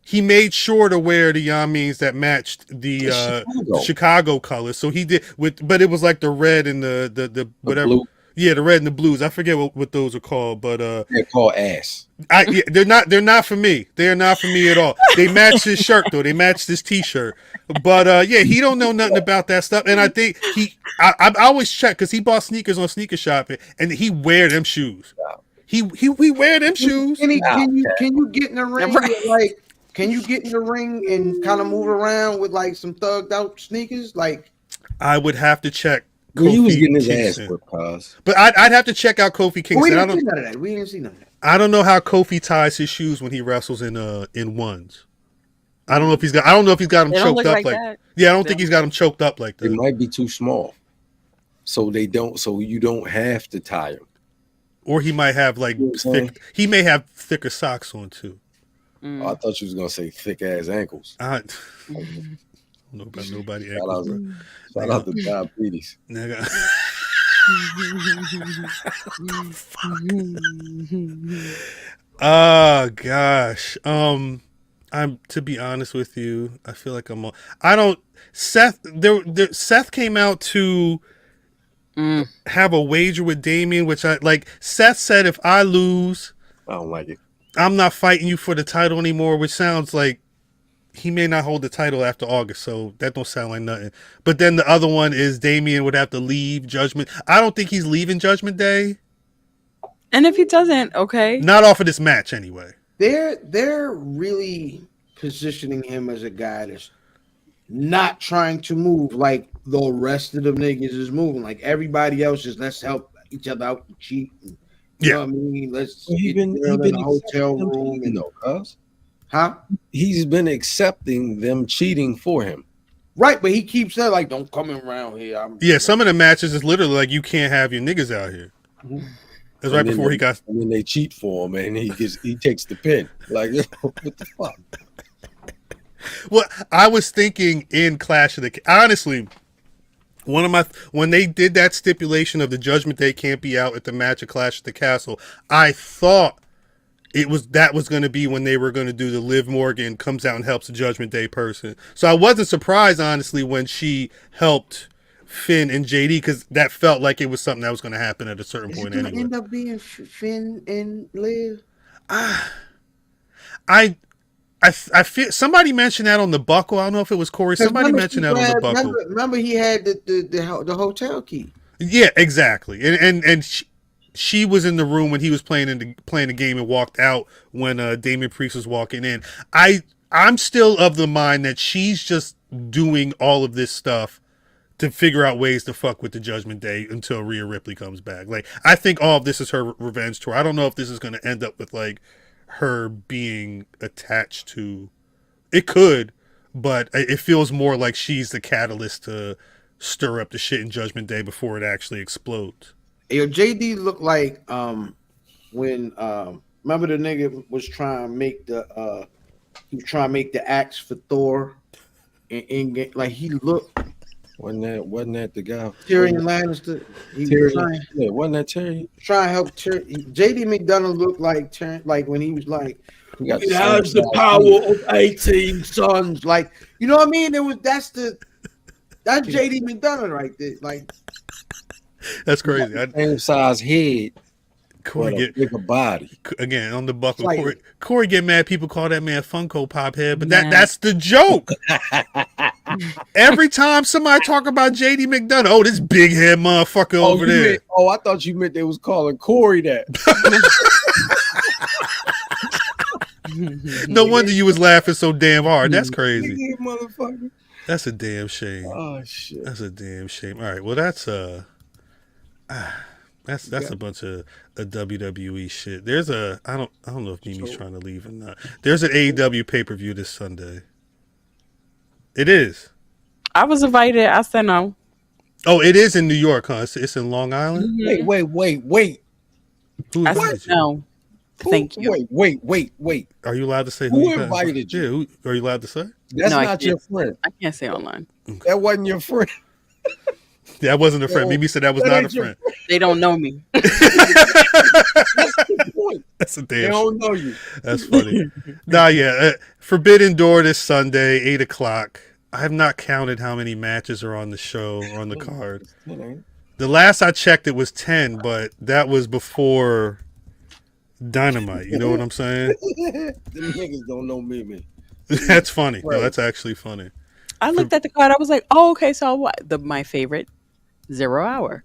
S1: He made sure to wear the Yamins that matched the Chicago colors. So he did but it was like the red and the whatever. Blue. Yeah, the red and the blues. I forget what those are called, but
S3: they're called ass.
S1: They're not for me. They are not for me at all. They match his shirt though. They matched his t-shirt. But he don't know nothing about that stuff. And I think I always check, because he bought sneakers on Sneaker Shop, and he wear them shoes. He wear them shoes.
S4: Can you get in the ring can you get in the ring and kind of move around with like some thugged out sneakers? Like,
S1: I would have to check.
S3: He was getting his ass whipped, cause.
S1: But I'd have to check out Kofi Kingston.
S4: We didn't see none of that. We didn't see none of that.
S1: I don't know how Kofi ties his shoes when he wrestles in ones. I don't know if he's got them choked up like that. Yeah, I don't think he's got them choked up like that.
S3: It might be too small, so you don't have to tie them.
S1: Or he might have he may have thicker socks on too.
S3: Oh, I thought you was gonna say thick ass ankles.
S1: Nobody
S3: ankles. Shout out to diabetes.
S1: Oh gosh. I'm, to be honest with you, I feel like Seth came out to have a wager with Damien, which I like. Seth said, if I lose,
S3: I don't like it.
S1: I'm not fighting you for the title anymore, which sounds like he may not hold the title after August, so that don't sound like nothing. But then the other one is Damien would have to leave Judgment. I don't think he's leaving Judgment Day.
S2: And if he doesn't, okay.
S1: Not off of this match anyway.
S4: They're really positioning him as a guy that's not trying to move like the rest of the niggas is moving. Like everybody else is, let's help each other out and cheat. You know what I mean? Let's
S3: He
S4: get
S3: been
S4: the girl in a hotel
S3: accepting them
S4: room.
S3: cheating, though, cuz.
S4: Huh?
S3: He's been accepting them cheating for him.
S4: Right, but he keeps saying, like, don't come around here.
S1: Yeah, some of the matches is literally like, you can't have your niggas out here. That's right before he got.
S3: And then they cheat for him, and he takes the pin. Like, what the fuck?
S1: Well, I was thinking in Clash of the honestly, when they did that stipulation of the Judgment Day can't be out at the match of Clash of the Castle, I thought that was going to be when they were going to do the Liv Morgan comes out and helps the Judgment Day person. So I wasn't surprised, honestly, when she helped Finn and JD, because that felt like it was something that was going to happen at a certain point anyway.
S4: Is it going to end up being Finn and Liv?
S1: I feel somebody mentioned that on the buckle. I don't know if it was Corey. Somebody mentioned that on the buckle.
S4: Remember he had the hotel key.
S1: Yeah, exactly. And she was in the room when he was playing the game and walked out when Damian Priest was walking in. I'm still of the mind that she's just doing all of this stuff to figure out ways to fuck with the Judgment Day until Rhea Ripley comes back. Like, I think all of this is her revenge tour. I don't know if this is going to end up with like her being attached to. It could, but it feels more like she's the catalyst to stir up the shit in Judgment Day before it actually explodes.
S4: Yo, JD looked like when remember the nigga was trying to make the axe for Thor and like he looked.
S3: Wasn't that the guy?
S4: Tyrion Lannister.
S3: Wasn't that Tyrion?
S4: Trying to help Tyrion. JD McDonough looked like Tyrion, like when he was like,
S3: he
S4: has the power of 18 sons. Like, you know what I mean? That's JD McDonough right there. Like,
S1: that's crazy.
S3: Same size head.
S1: Corey get
S3: bigger body.
S1: Again on the buckle.
S4: Like,
S1: Corey get mad. People call that man Funko Pop head, but that's the joke. Every time somebody talk about JD McDonough, oh, this big head motherfucker over there.
S3: I thought you meant they was calling Corey that.
S1: No wonder you was laughing so damn hard. That's crazy.
S3: Motherfucker.
S1: That's a damn shame.
S3: Oh shit.
S1: That's a damn shame. All right. Well, that's a bunch of WWE shit. There's I don't know if Mimi's trying to leave or not. There's an AEW pay-per-view this Sunday. It is.
S2: I was invited. I said no.
S1: Oh, it is in New York, huh? It's in Long Island?
S2: Mm-hmm.
S3: Wait.
S2: I said no. Thank you.
S3: Wait.
S1: Are you allowed to say
S3: who invited you?
S1: Yeah, are you allowed to say?
S3: That's not your friend.
S2: I can't say online.
S3: That wasn't your friend.
S1: That wasn't a friend. Mimi said that was not a friend.
S2: They don't know me.
S3: That's the point.
S1: That's a damn.
S3: They don't know you.
S1: That's funny. Forbidden Door this Sunday, 8:00. I have not counted how many matches are on the show or on the card. The last I checked, it was 10, but that was before Dynamite. You know what I'm saying?
S3: Them niggas don't know Mimi.
S1: That's funny. Right. No, that's actually funny.
S2: I looked at the card. I was like, oh, okay. So what? My favorite 0 hour.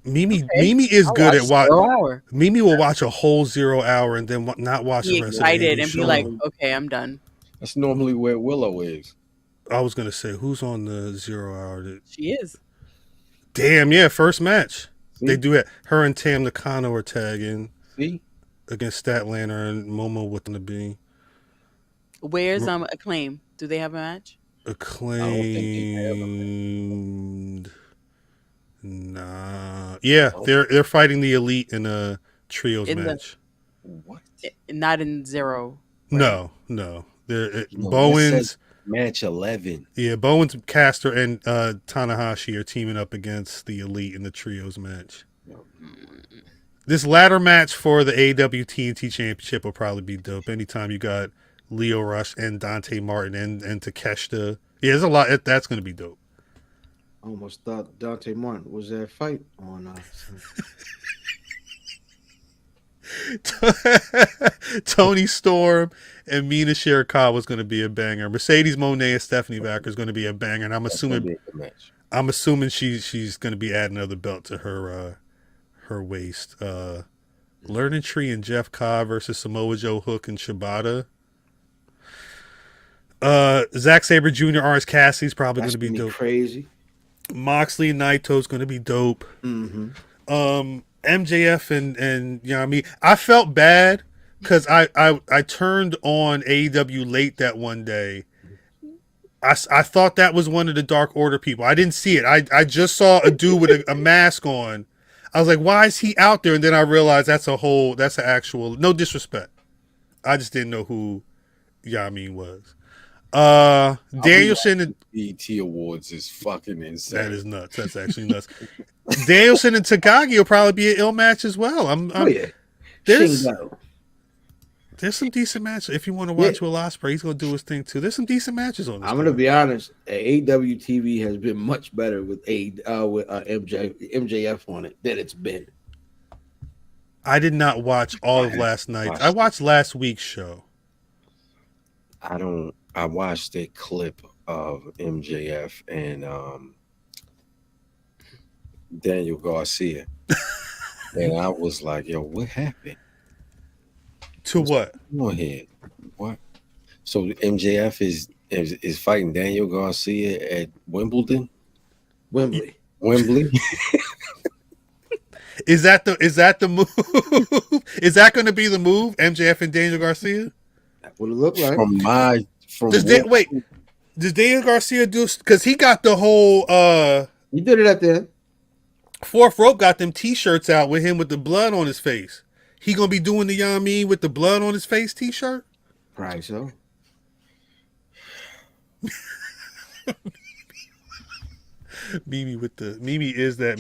S1: Mimi is good at watching. Mimi will watch a whole 0 hour and then not watch the rest of it.
S2: And be like, okay, I'm done.
S3: That's normally where Willow is.
S1: I was gonna say, who's on the 0 hour?
S2: She is.
S1: Damn, yeah, first match. See? They do it. Her and Tam Nakano are tagging.
S3: See?
S1: Against Statlander and Momo with the B.
S2: Where's Acclaim? Do they have a match?
S1: Acclaimed. Nah. Yeah, they're fighting the Elite in a trios match.
S3: What?
S2: Not in 0. Right?
S1: No. Bowens.
S3: Match 11.
S1: Yeah, Bowens, Caster, and Tanahashi are teaming up against the Elite in the trios match. This latter match for the AEW TNT Championship will probably be dope. Anytime you got Leo Rush and Dante Martin and Takeshita. Yeah, there's a lot. That's going to be dope.
S4: I almost thought Dante Martin was that fight on.
S1: Tony Storm and Mina Shirakawa was going to be a banger. Mercedes Moné and Stephanie Vacker is going to be a banger, and I'm assuming she's going to be adding another belt to her waist. Learning Tree and Jeff Cobb versus Samoa Joe, Hook, and Shibata. Zack Sabre Jr. Orange Cassidy's probably going to be dope.
S4: Crazy.
S1: Moxley and Naito's going to be dope.
S4: Mm-hmm.
S1: MJF and you know what I mean? I felt bad because I turned on AEW late that one day. I thought that was one of the Dark Order people. I didn't see it. I just saw a dude with a mask on. I was like, why is he out there? And then I realized that's an actual, no disrespect. I just didn't know who Yami was. Danielson and
S3: BET Awards is fucking insane.
S1: That is nuts. That's actually nuts. Danielson and Takagi will probably be an ill match as well. There's some decent matches. If you want to watch Will Ospreay, he's going to do his thing too. There's some decent matches on this.
S4: I'm going to be honest. AEW TV has been much better with MJF on it than it's been.
S1: I did not watch all of last night. I watched last week's show.
S3: I watched a clip of MJF and Daniel Garcia. And I was like, yo, what happened?
S1: To what?
S3: Go ahead. What? So MJF is fighting Daniel Garcia at Wembley.
S1: Is that the move? Is that going to be the move? MJF and Daniel Garcia?
S4: That would look like.
S1: Does Daniel Garcia do? Because he got the whole.
S4: He did it at the end.
S1: Fourth Rope got them T-shirts out with him with the blood on his face. He gonna be doing the Yami with the blood on his face T-shirt?
S4: Probably so.
S1: Mimi is that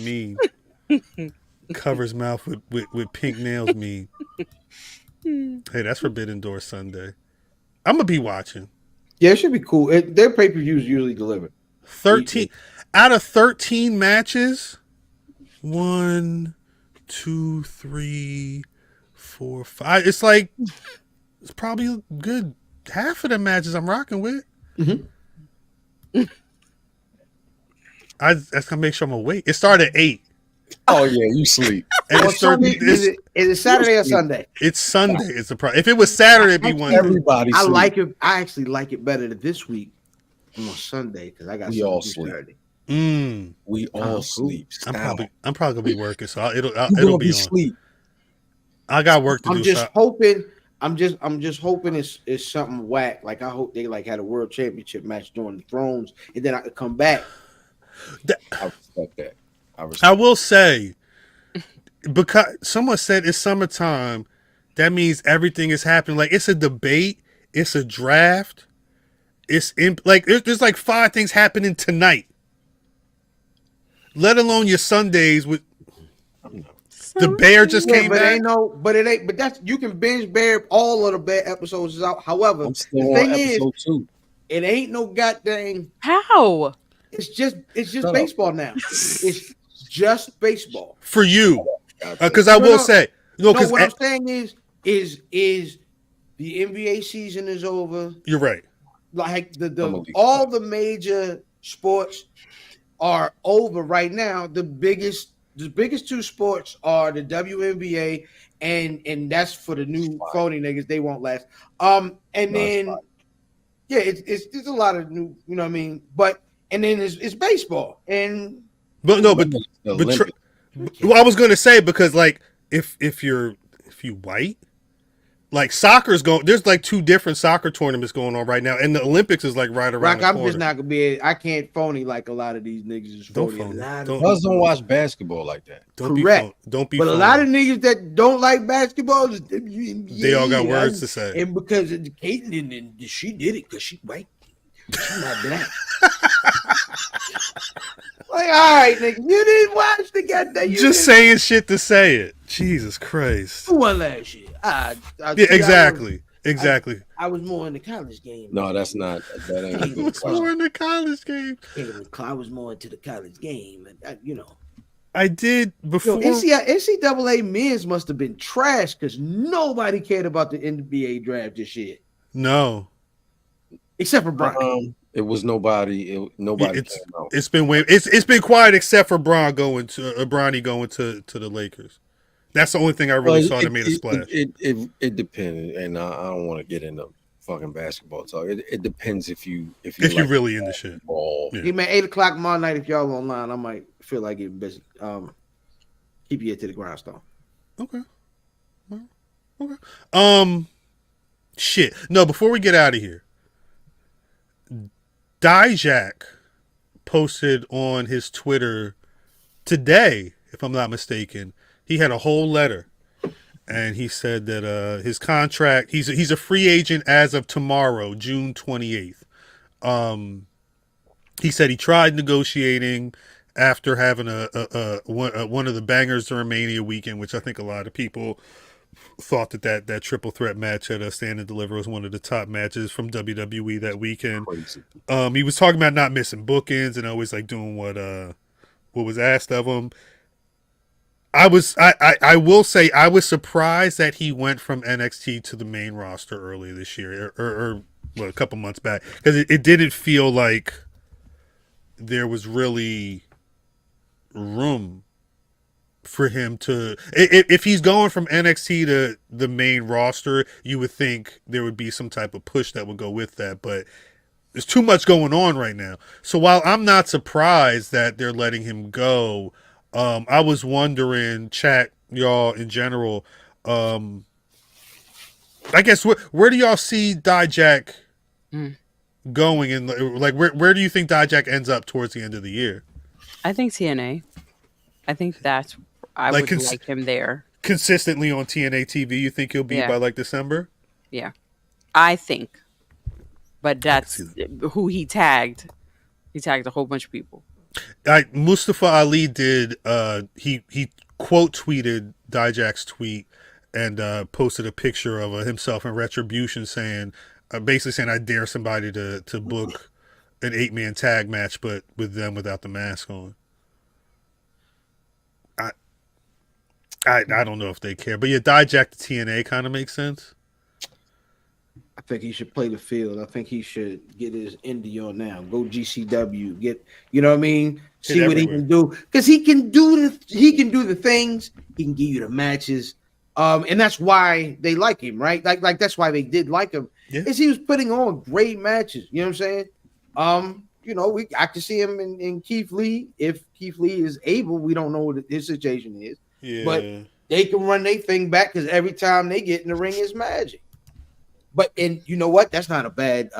S1: meme. Covers mouth with pink nails meme. Hey, that's Forbidden Door Sunday. I'm gonna be watching.
S4: Yeah, it should be cool. Their pay-per-views usually deliver.
S1: 13 out of 13 matches. 1, 2, 3, 4, 5. It's probably a good half of the matches I'm rocking with.
S4: Mm-hmm.
S1: I that's gonna make sure I'm awake. It started at 8.
S3: Oh yeah, you sleep.
S4: And is it Saturday or Sunday?
S1: It's Sunday. It's a problem. If it was Saturday, it'd be one.
S3: Everybody.
S4: I like it. I actually like it better than this week on Sunday because I got
S3: we all sleep.
S4: Saturday.
S3: We all sleep.
S1: I'm probably gonna be working, so it'll be on.
S3: Sleep.
S1: I got work to do.
S4: I'm just hoping. I'm just hoping it's something whack. Like I hope they had a world championship match during the Thrones, and then I could come back.
S3: I respect that.
S1: I will say, because someone said it's summertime, that means everything is happening. Like it's a debate, it's a draft, there's 5 things happening tonight. Let alone your Sundays with the Bear just came back.
S4: But that's you can binge Bear all of the Bear episodes is out. However, the thing is, it ain't no goddamn
S2: how.
S4: It's just baseball now. It's just baseball
S1: for you, because I will say
S4: what I'm saying is the NBA season is over.
S1: You're right.
S4: Like all the major sports are over right now. The biggest 2 sports are the WNBA and that's for the new phony niggas. They won't last. It's a lot of new. You know what I mean? But and then it's baseball and. I
S1: was going to say because like if you white, like soccer's going. There's like 2 different soccer tournaments going on right now, and the Olympics is like right around.
S4: I'm just not gonna be. I can't phony like a lot of these niggas is phony.
S3: Don't watch basketball like that.
S4: Correct.
S1: Don't be.
S4: But
S1: phony.
S4: A lot of niggas that don't like basketball,
S1: they all got words to say.
S4: And because Caitlyn and she did it because she white. She's not black. Like, all right, nigga, you didn't watch the goddamn.
S1: Just saying shit to say it. Jesus Christ.
S4: Who won last year?
S1: Exactly.
S4: I was more in the college game.
S3: No, that's not. That ain't.
S1: More in the college game.
S4: I was more into the college game, and
S1: I did before.
S4: NCAA men's must have been trash because nobody cared about the NBA draft this year.
S1: No.
S4: Except for Brian.
S3: It was nobody.
S1: It's been quiet except for Bronny going to the Lakers. That's the only thing I really saw that made a splash.
S3: It depended, and I don't want to get into fucking basketball talk. It depends if you
S1: really into shit.
S3: Ball.
S4: Yeah, man, 8:00 tomorrow night. If y'all online, I might feel like getting busy. Keep your ear to the grindstone.
S1: Okay. Okay. Shit. No, before we get out of here, Dijak posted on his Twitter today, if I'm not mistaken. He had a whole letter, and he said that his contract, he's a free agent as of tomorrow, June 28th. He said he tried negotiating after having one of the bangers during Mania weekend, which I think a lot of people thought that triple threat match at Stand and Deliver was one of the top matches from WWE that weekend. He was talking about not missing bookings and always like doing what was asked of him. I will say I was surprised that he went from NXT to the main roster earlier this year, or a couple months back, because it didn't feel like there was really room for him to. If he's going from NXT to the main roster, you would think there would be some type of push that would go with that, but there's too much going on right now. So while I'm not surprised that they're letting him go, I was wondering, chat, y'all in general, I guess where do y'all see Dijak going, and like where do you think Dijak ends up towards the end of the year?
S2: I think TNA. I think that's I would like him there
S1: consistently on TNA TV. You think he'll be by like December?
S2: Yeah, I think. But that's who he tagged. He tagged a whole bunch of people.
S1: Mustafa Ali did. He quote tweeted Dijak's tweet and posted a picture of himself in Retribution, saying, basically saying, "I dare somebody to book an 8-man tag match, but with them without the mask on." I don't know if they care, but yeah, Dijak to TNA kind of makes sense.
S4: I think he should play the field. I think he should get his indie on now. Go GCW. Get, you know what I mean? See what he can do, because he can do the things. He can give you the matches, and that's why they like him, right? Like that's why they did like him. Yeah. Is he was putting on great matches. You know what I'm saying? You know, I can see him in Keith Lee if Keith Lee is able. We don't know what his situation is, but they can run their thing back because every time they get in the ring is magic. But and you know what? That's not a bad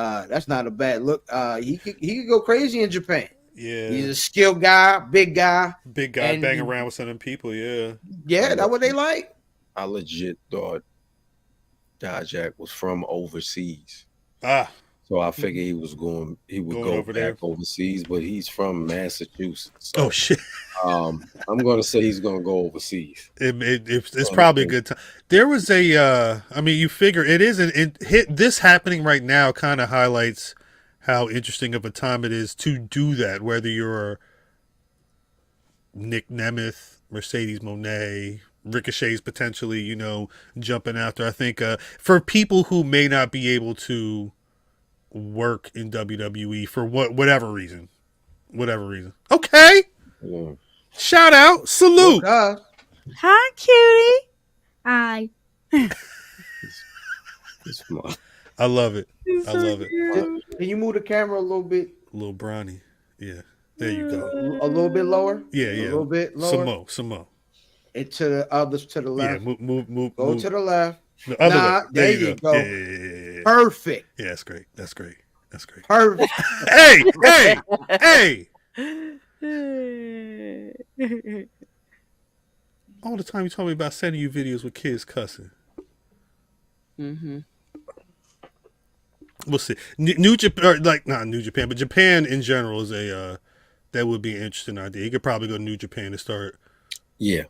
S4: look. He could go crazy in Japan.
S1: Yeah,
S4: he's a skilled guy, big guy,
S1: banging around with some of them people. Yeah,
S4: that's what they like.
S3: I legit thought Dijak was from overseas. So I figured he would go back overseas, but he's from Massachusetts. So,
S1: oh shit!
S3: I'm going to say he's going to go overseas.
S1: It's probably a good time. There was I mean, you figure it isn't. This happening right now kind of highlights how interesting of a time it is to do that. Whether you're Nick Nemeth, Mercedes Moné, Ricochet's potentially, you know, jumping after. I think for people who may not be able to work in WWE for whatever reason. Okay. Yeah. Shout out, salute.
S2: Hi, cutie.
S10: Hi.
S1: I love it. I love it.
S4: Can you move the camera a little bit?
S1: A little brownie. Yeah. There you go.
S4: A little bit lower?
S1: Yeah.
S4: A little bit lower.
S1: Some more.
S4: And to the others to the left.
S1: Yeah, move.
S4: Go to the left.
S1: The other way.
S4: There you go.
S1: Yeah.
S4: Perfect.
S1: Yeah, that's great.
S4: Perfect.
S1: Hey. All the time you told me about sending you videos with kids cussing.
S2: Mm-hmm.
S1: We'll see. New Japan, not New Japan, but Japan in general is that would be an interesting idea. You could probably go to New Japan and start.
S3: Yeah,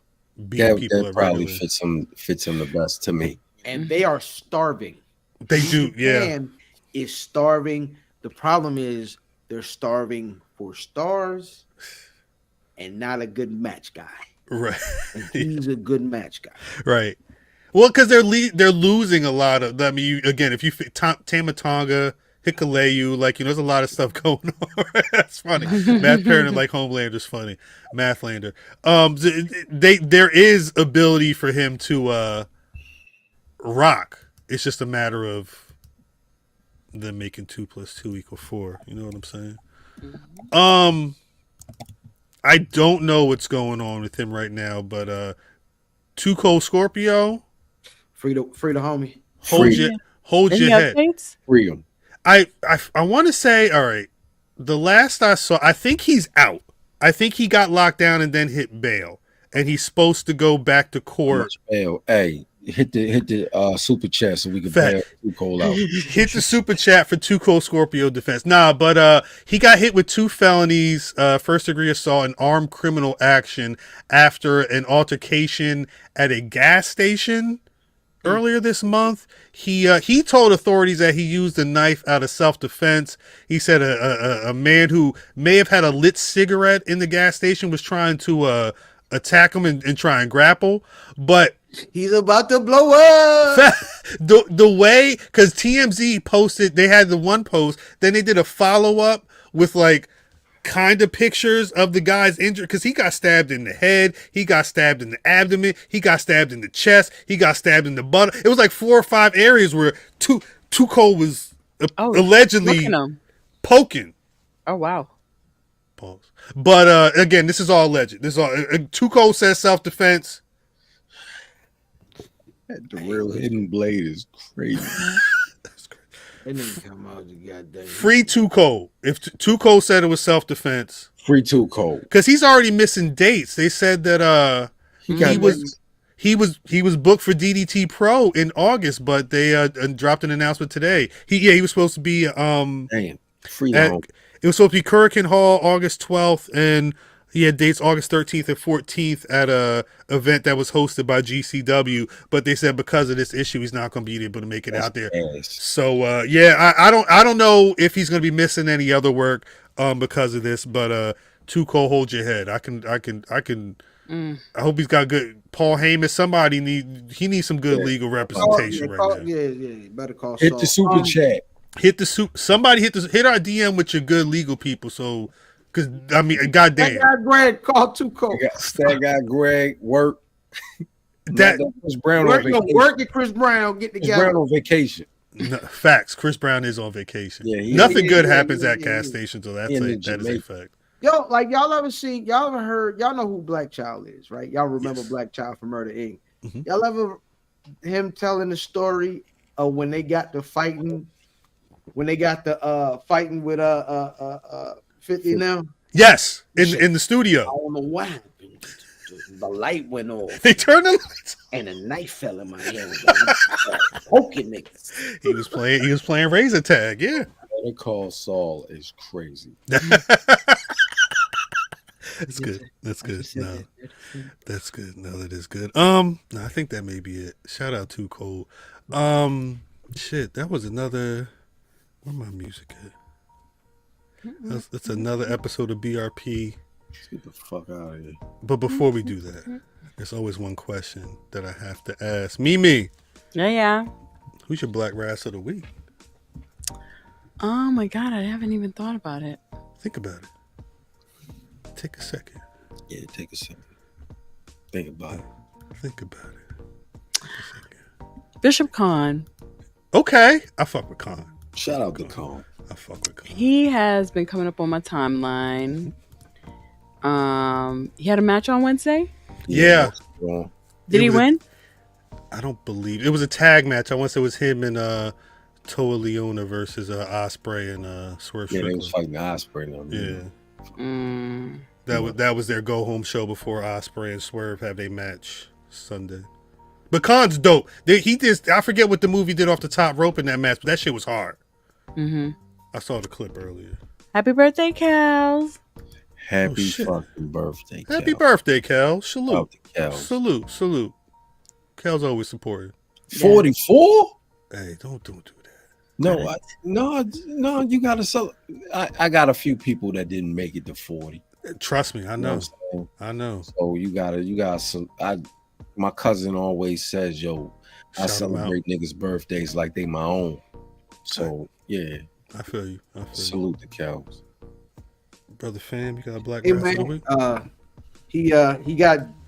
S1: beating people.
S3: That probably fits him the best to me.
S4: And they are starving.
S1: They do.
S4: Japan is starving. The problem is they're starving for stars and not a good match guy.
S1: Right.
S4: And he's a good match guy.
S1: Right. Well, because they're losing a lot of. I mean, if you Tama Tonga, Hikuleu, there's a lot of stuff going on. That's funny. Matt Perrin and Homelander's funny. Mathlander. There is ability for him to rock. It's just a matter of them making 2 + 2 = 4. You know what I'm saying? I don't know what's going on with him right now, but Too Cold Scorpio,
S4: free the homie.
S1: Hold
S2: Any
S1: your head.
S2: updates?
S3: Free him.
S1: I want to say, all right. The last I saw, I think he's out. I think he got locked down and then hit bail, and he's supposed to go back to court.
S3: Bail. Hey, hit the super chat so we can bail Too Cold out.
S1: Hit the super chat for Too Cold Scorpio defense. Nah, but he got hit with 2 felonies, first degree assault and armed criminal action after an altercation at a gas station earlier this month. He told authorities that he used a knife out of self-defense. He said a man who may have had a lit cigarette in the gas station was trying to attack him and try and grapple, but
S4: he's about to blow up.
S1: the way, because TMZ posted, they had the one post, then they did a follow-up with like kind of pictures of the guy's injured, because he got stabbed in the head, he got stabbed in the abdomen, he got stabbed in the chest, he got stabbed in the butt. It was like 4 or 5 areas where Too Cold was allegedly poking.
S2: Oh wow.
S1: Pause. But again, this is all alleged. This is all Too Cold says self-defense.
S3: The real hidden blade is crazy.
S4: It didn't come out the goddamn.
S1: Free Too Cold. If Too Cold said it was self-defense,
S3: free Too Cold,
S1: because he's already missing dates. They said that he was booked for DDT Pro in August, but they dropped an announcement today. He was supposed to be
S3: free.
S1: It was supposed to be Curriculars Hall August 12th, and he had dates August 13th and 14th at a event that was hosted by GCW, but they said because of this issue, he's not going to be able to make it out there. So I don't know if he's going to be missing any other work because of this, but Too Cold, hold your head. I hope he's got good. Paul Heyman, somebody needs some good legal representation right now.
S4: Yeah, better call.
S3: Hit the super chat.
S1: Somebody hit our DM with your good legal people. So. Because, I mean, goddamn.
S4: That guy Greg called Too Cold.
S3: That guy Greg work.
S4: Chris Brown on vacation. Work and Chris Brown get together.
S3: Chris Brown on vacation.
S1: No, facts. Chris Brown is on vacation. Nothing good happens at gas stations, so that is a fact.
S4: Yo, like y'all ever heard, y'all know who Black Child is, right? Y'all remember Black Child from Murder Inc. Mm-hmm. Y'all ever him telling the story of when they got the fighting with 50 now?
S1: Yes, in the studio.
S4: I don't know what happened. The light went off.
S1: They turned the lights,
S4: and a knife fell in my hand. Poking niggas.
S1: He was playing razor tag. Yeah.
S3: Better Call Saul is crazy.
S1: That's good. That's good. No, that's good. No, that is good. No, I think that may be it. Shout out Too Cold. Shit, that was another. Where my music at? That's another episode of BRP.
S3: Let's get the fuck out of here.
S1: But before we do that, there's always one question that I have to ask. Mimi.
S2: Yeah.
S1: Who's your Black Rasslin of the week?
S2: Oh my God, I haven't even thought about it.
S1: Think about it. Take a second.
S3: Yeah, take a second. Think about it.
S1: Think about it. Take a second.
S2: Bishop Khan.
S1: Okay. I fuck with Khan.
S3: Shout out to Khan.
S1: I fuck with Khan.
S2: He has been coming up on my timeline. He had a match on Wednesday.
S1: Yeah.
S2: Did he win?
S1: I don't believe it was a tag match. I want to say it was him and Toa Leona versus Ospreay and Swerve Strickland.
S3: Yeah, they was fighting Ospreay.
S1: That was their go home show before Ospreay and Swerve have a match Sunday. But Khan's dope. I forget what the movie did off the top rope in that match, but that shit was hard. Mm-hmm. I saw the clip earlier.
S2: Happy birthday, Kels.
S3: Happy fucking birthday, Cal.
S1: Happy birthday, Cal. Salute.
S3: Cal.
S1: Salute. Cal's always supported.
S3: 44?
S1: Hey, don't do that.
S3: No, you gotta sell. I got a few people that didn't make it to 40.
S1: Trust me, I know. I know.
S3: So you gotta. My cousin always says, "Yo, I celebrate niggas' birthdays like they my own." So yeah,
S1: I feel you.
S3: Salute the cows.
S1: Brother Fam, you got a Black Rasslin
S4: week?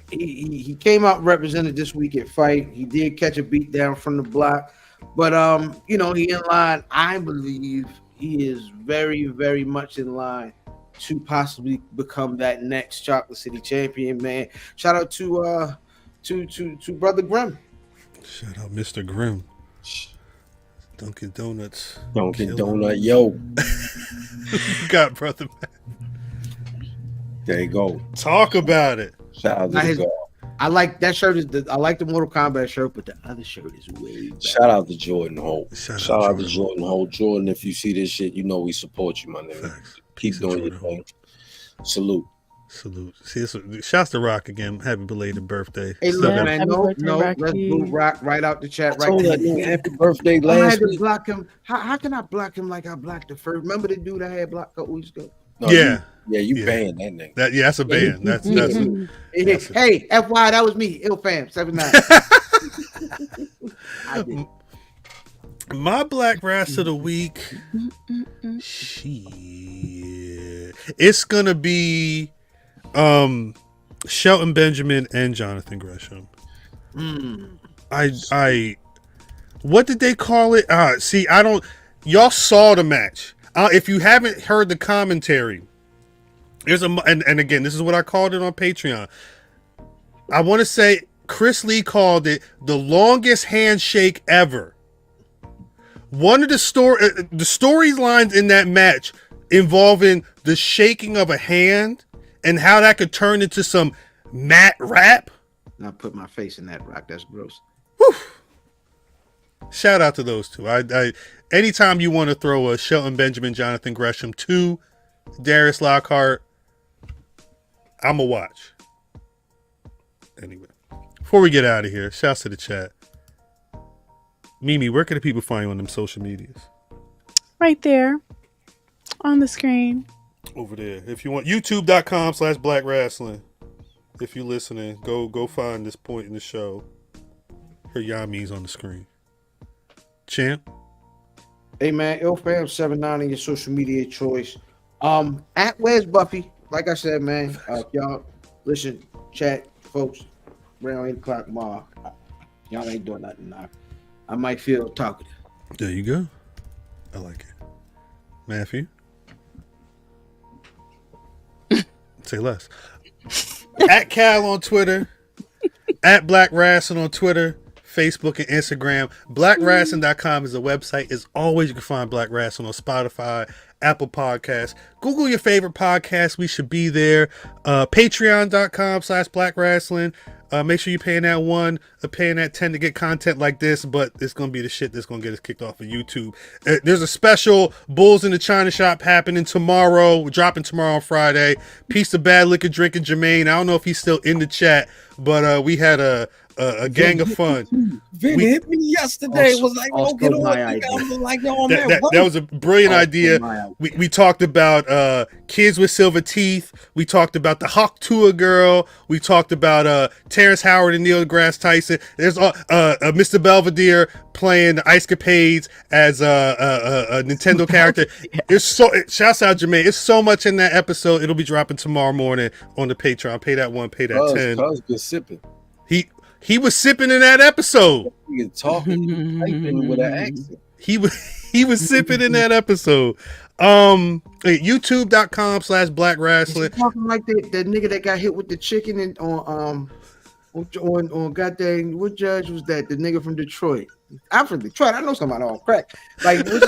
S4: He came out represented this week at Fight. He did catch a beat down from the block, but he in line. I believe he is very, very much in line to possibly become that next Chocolate City champion, man. Shout out to Brother Grimm.
S1: Shout out Mr. Grimm. Dunkin' Donuts.
S3: Dunkin' Donut, yo.
S1: You got Brother Matt.
S3: There you go.
S1: Talk about it.
S3: Shout out to the God.
S4: I like that shirt. I like the Mortal Kombat shirt, but the other shirt is way better.
S3: Shout out to Jordan Holt.
S1: Shout
S3: out to Jordan Holt. Jordan, if you see this shit, you know we support you, my nigga. Keep doing your thing. Salute.
S1: See, shouts to Rock again. Happy belated birthday.
S4: Hey, look, man. No, let's move Rock right out the chat right
S3: now. Happy birthday last
S4: I had to block him. How can I block him like I blocked the first? Remember the dude I had blocked a couple weeks ago?
S3: No, you banned that nigga.
S1: That's a ban. That's
S4: hey, FY, that was me. Ill fam 79. I did.
S1: My Black Rass of the week. Shit. It's gonna be Shelton Benjamin and Jonathan Gresham. What did they call it? Y'all saw the match. If you haven't heard the commentary, and again, this is what I called it on Patreon. I want to say Chris Lee called it the longest handshake ever. One of the storylines in that match involving the shaking of a hand and how that could turn into some mat rap.
S4: I put my face in that rock. That's gross.
S1: Whew. Shout out to those two. I anytime you want to throw a Shelton Benjamin, Jonathan Gresham to Darius Lockhart, I'm a watch. Anyway, before we get out of here, shouts to the chat. Mimi, where can the people find you on them social medias?
S2: Right there on the screen.
S1: Over there. If you want, youtube.com/Black Rasslin. If you're listening, go find this point in the show. Her Yami's on the screen. Champ.
S4: Hey man, IlFam79 in your social media choice. At Where's Buffy? Like I said, man, y'all listen, chat, folks, around 8 o'clock tomorrow. Y'all ain't doing nothing now. I might feel talkative.
S1: There you go. I like it. Matthew. Say less. At Cal on Twitter. At Black Rasslin on Twitter, Facebook, and Instagram. BlackRasslin.com is a website. As always, you can find Black Rasslin on Spotify, Apple Podcasts. Google your favorite podcast. We should be there. Patreon.com/Black Rasslin. Make sure you're paying that $1 or paying that $10 to get content like this, but it's going to be the shit that's going to get us kicked off of YouTube. There's a special Bulls in the China Shop happening tomorrow. We're dropping tomorrow on Friday. Piece of Bad Liquor Drinking Jermaine. I don't know if he's still in the chat, but we had a gang of fun.
S3: Vin hit me yesterday. Was like, "Oh, get on!"
S1: That was a brilliant idea. We talked about kids with silver teeth. We talked about the Hawk Tua girl. We talked about Terrence Howard and Neil deGrasse Tyson. There's Mr. Belvedere playing the Ice Capades as a Nintendo character. Shouts out Jermaine. It's so much in that episode. It'll be dropping tomorrow morning on the Patreon. Pay that $1, pay that $10.
S3: Cuz been sipping.
S1: He was sipping in that episode.
S3: He was talking with an accent.
S1: He was sipping in that episode. YouTube.com/Black Rasslin.
S4: Talking like that nigga that got hit with the chicken and on goddamn, what judge was that? The nigga from Detroit. I'm from Detroit. I know somebody on crack. Like
S1: Judge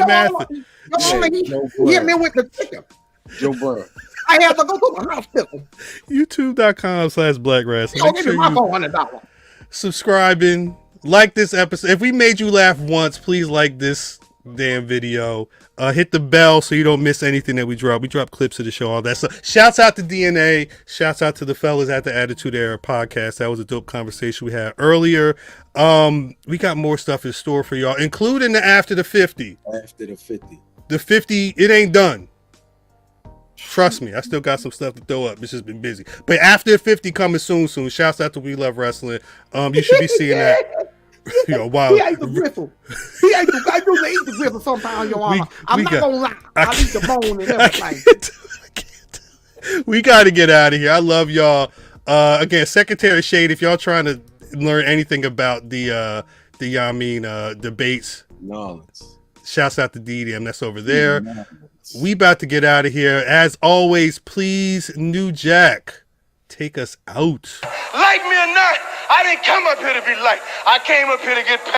S1: Mathis.
S4: He hit me with the chicken.
S3: Joe Burrow.
S4: I have to go to the hospital.
S1: YouTube.com/Black Rasslin.
S4: Make sure you $400.
S1: Subscribing, like this episode. If we made you laugh once, please like this damn video. Hit the bell so you don't miss anything that we drop. We drop clips of the show, all that stuff. Shouts out to DNA. Shouts out to the fellas at the Attitude Era podcast. That was a dope conversation we had earlier. We got more stuff in store for y'all, including the After the 50.
S3: After the 50.
S1: The 50, it ain't done. Trust me, I still got some stuff to throw up. It's just been busy. But After 50 coming soon. Shouts out to We Love Wrestling. You should be seeing that. Yo, wow.
S4: He ate the griffle. I do eat the griffle sometimes, your mama. I'm not gonna lie. I'll eat the bone and everything.
S1: We got to get out of here. I love y'all. Again, Secretary Shade, if y'all trying to learn anything about the Yamin debates,
S3: knowledge.
S1: Shouts out to DDM. That's over there. We about to get out of here. As always, please, New Jack, take us out.
S9: Like me or not, I didn't come up here to be liked. I came up here to get paid.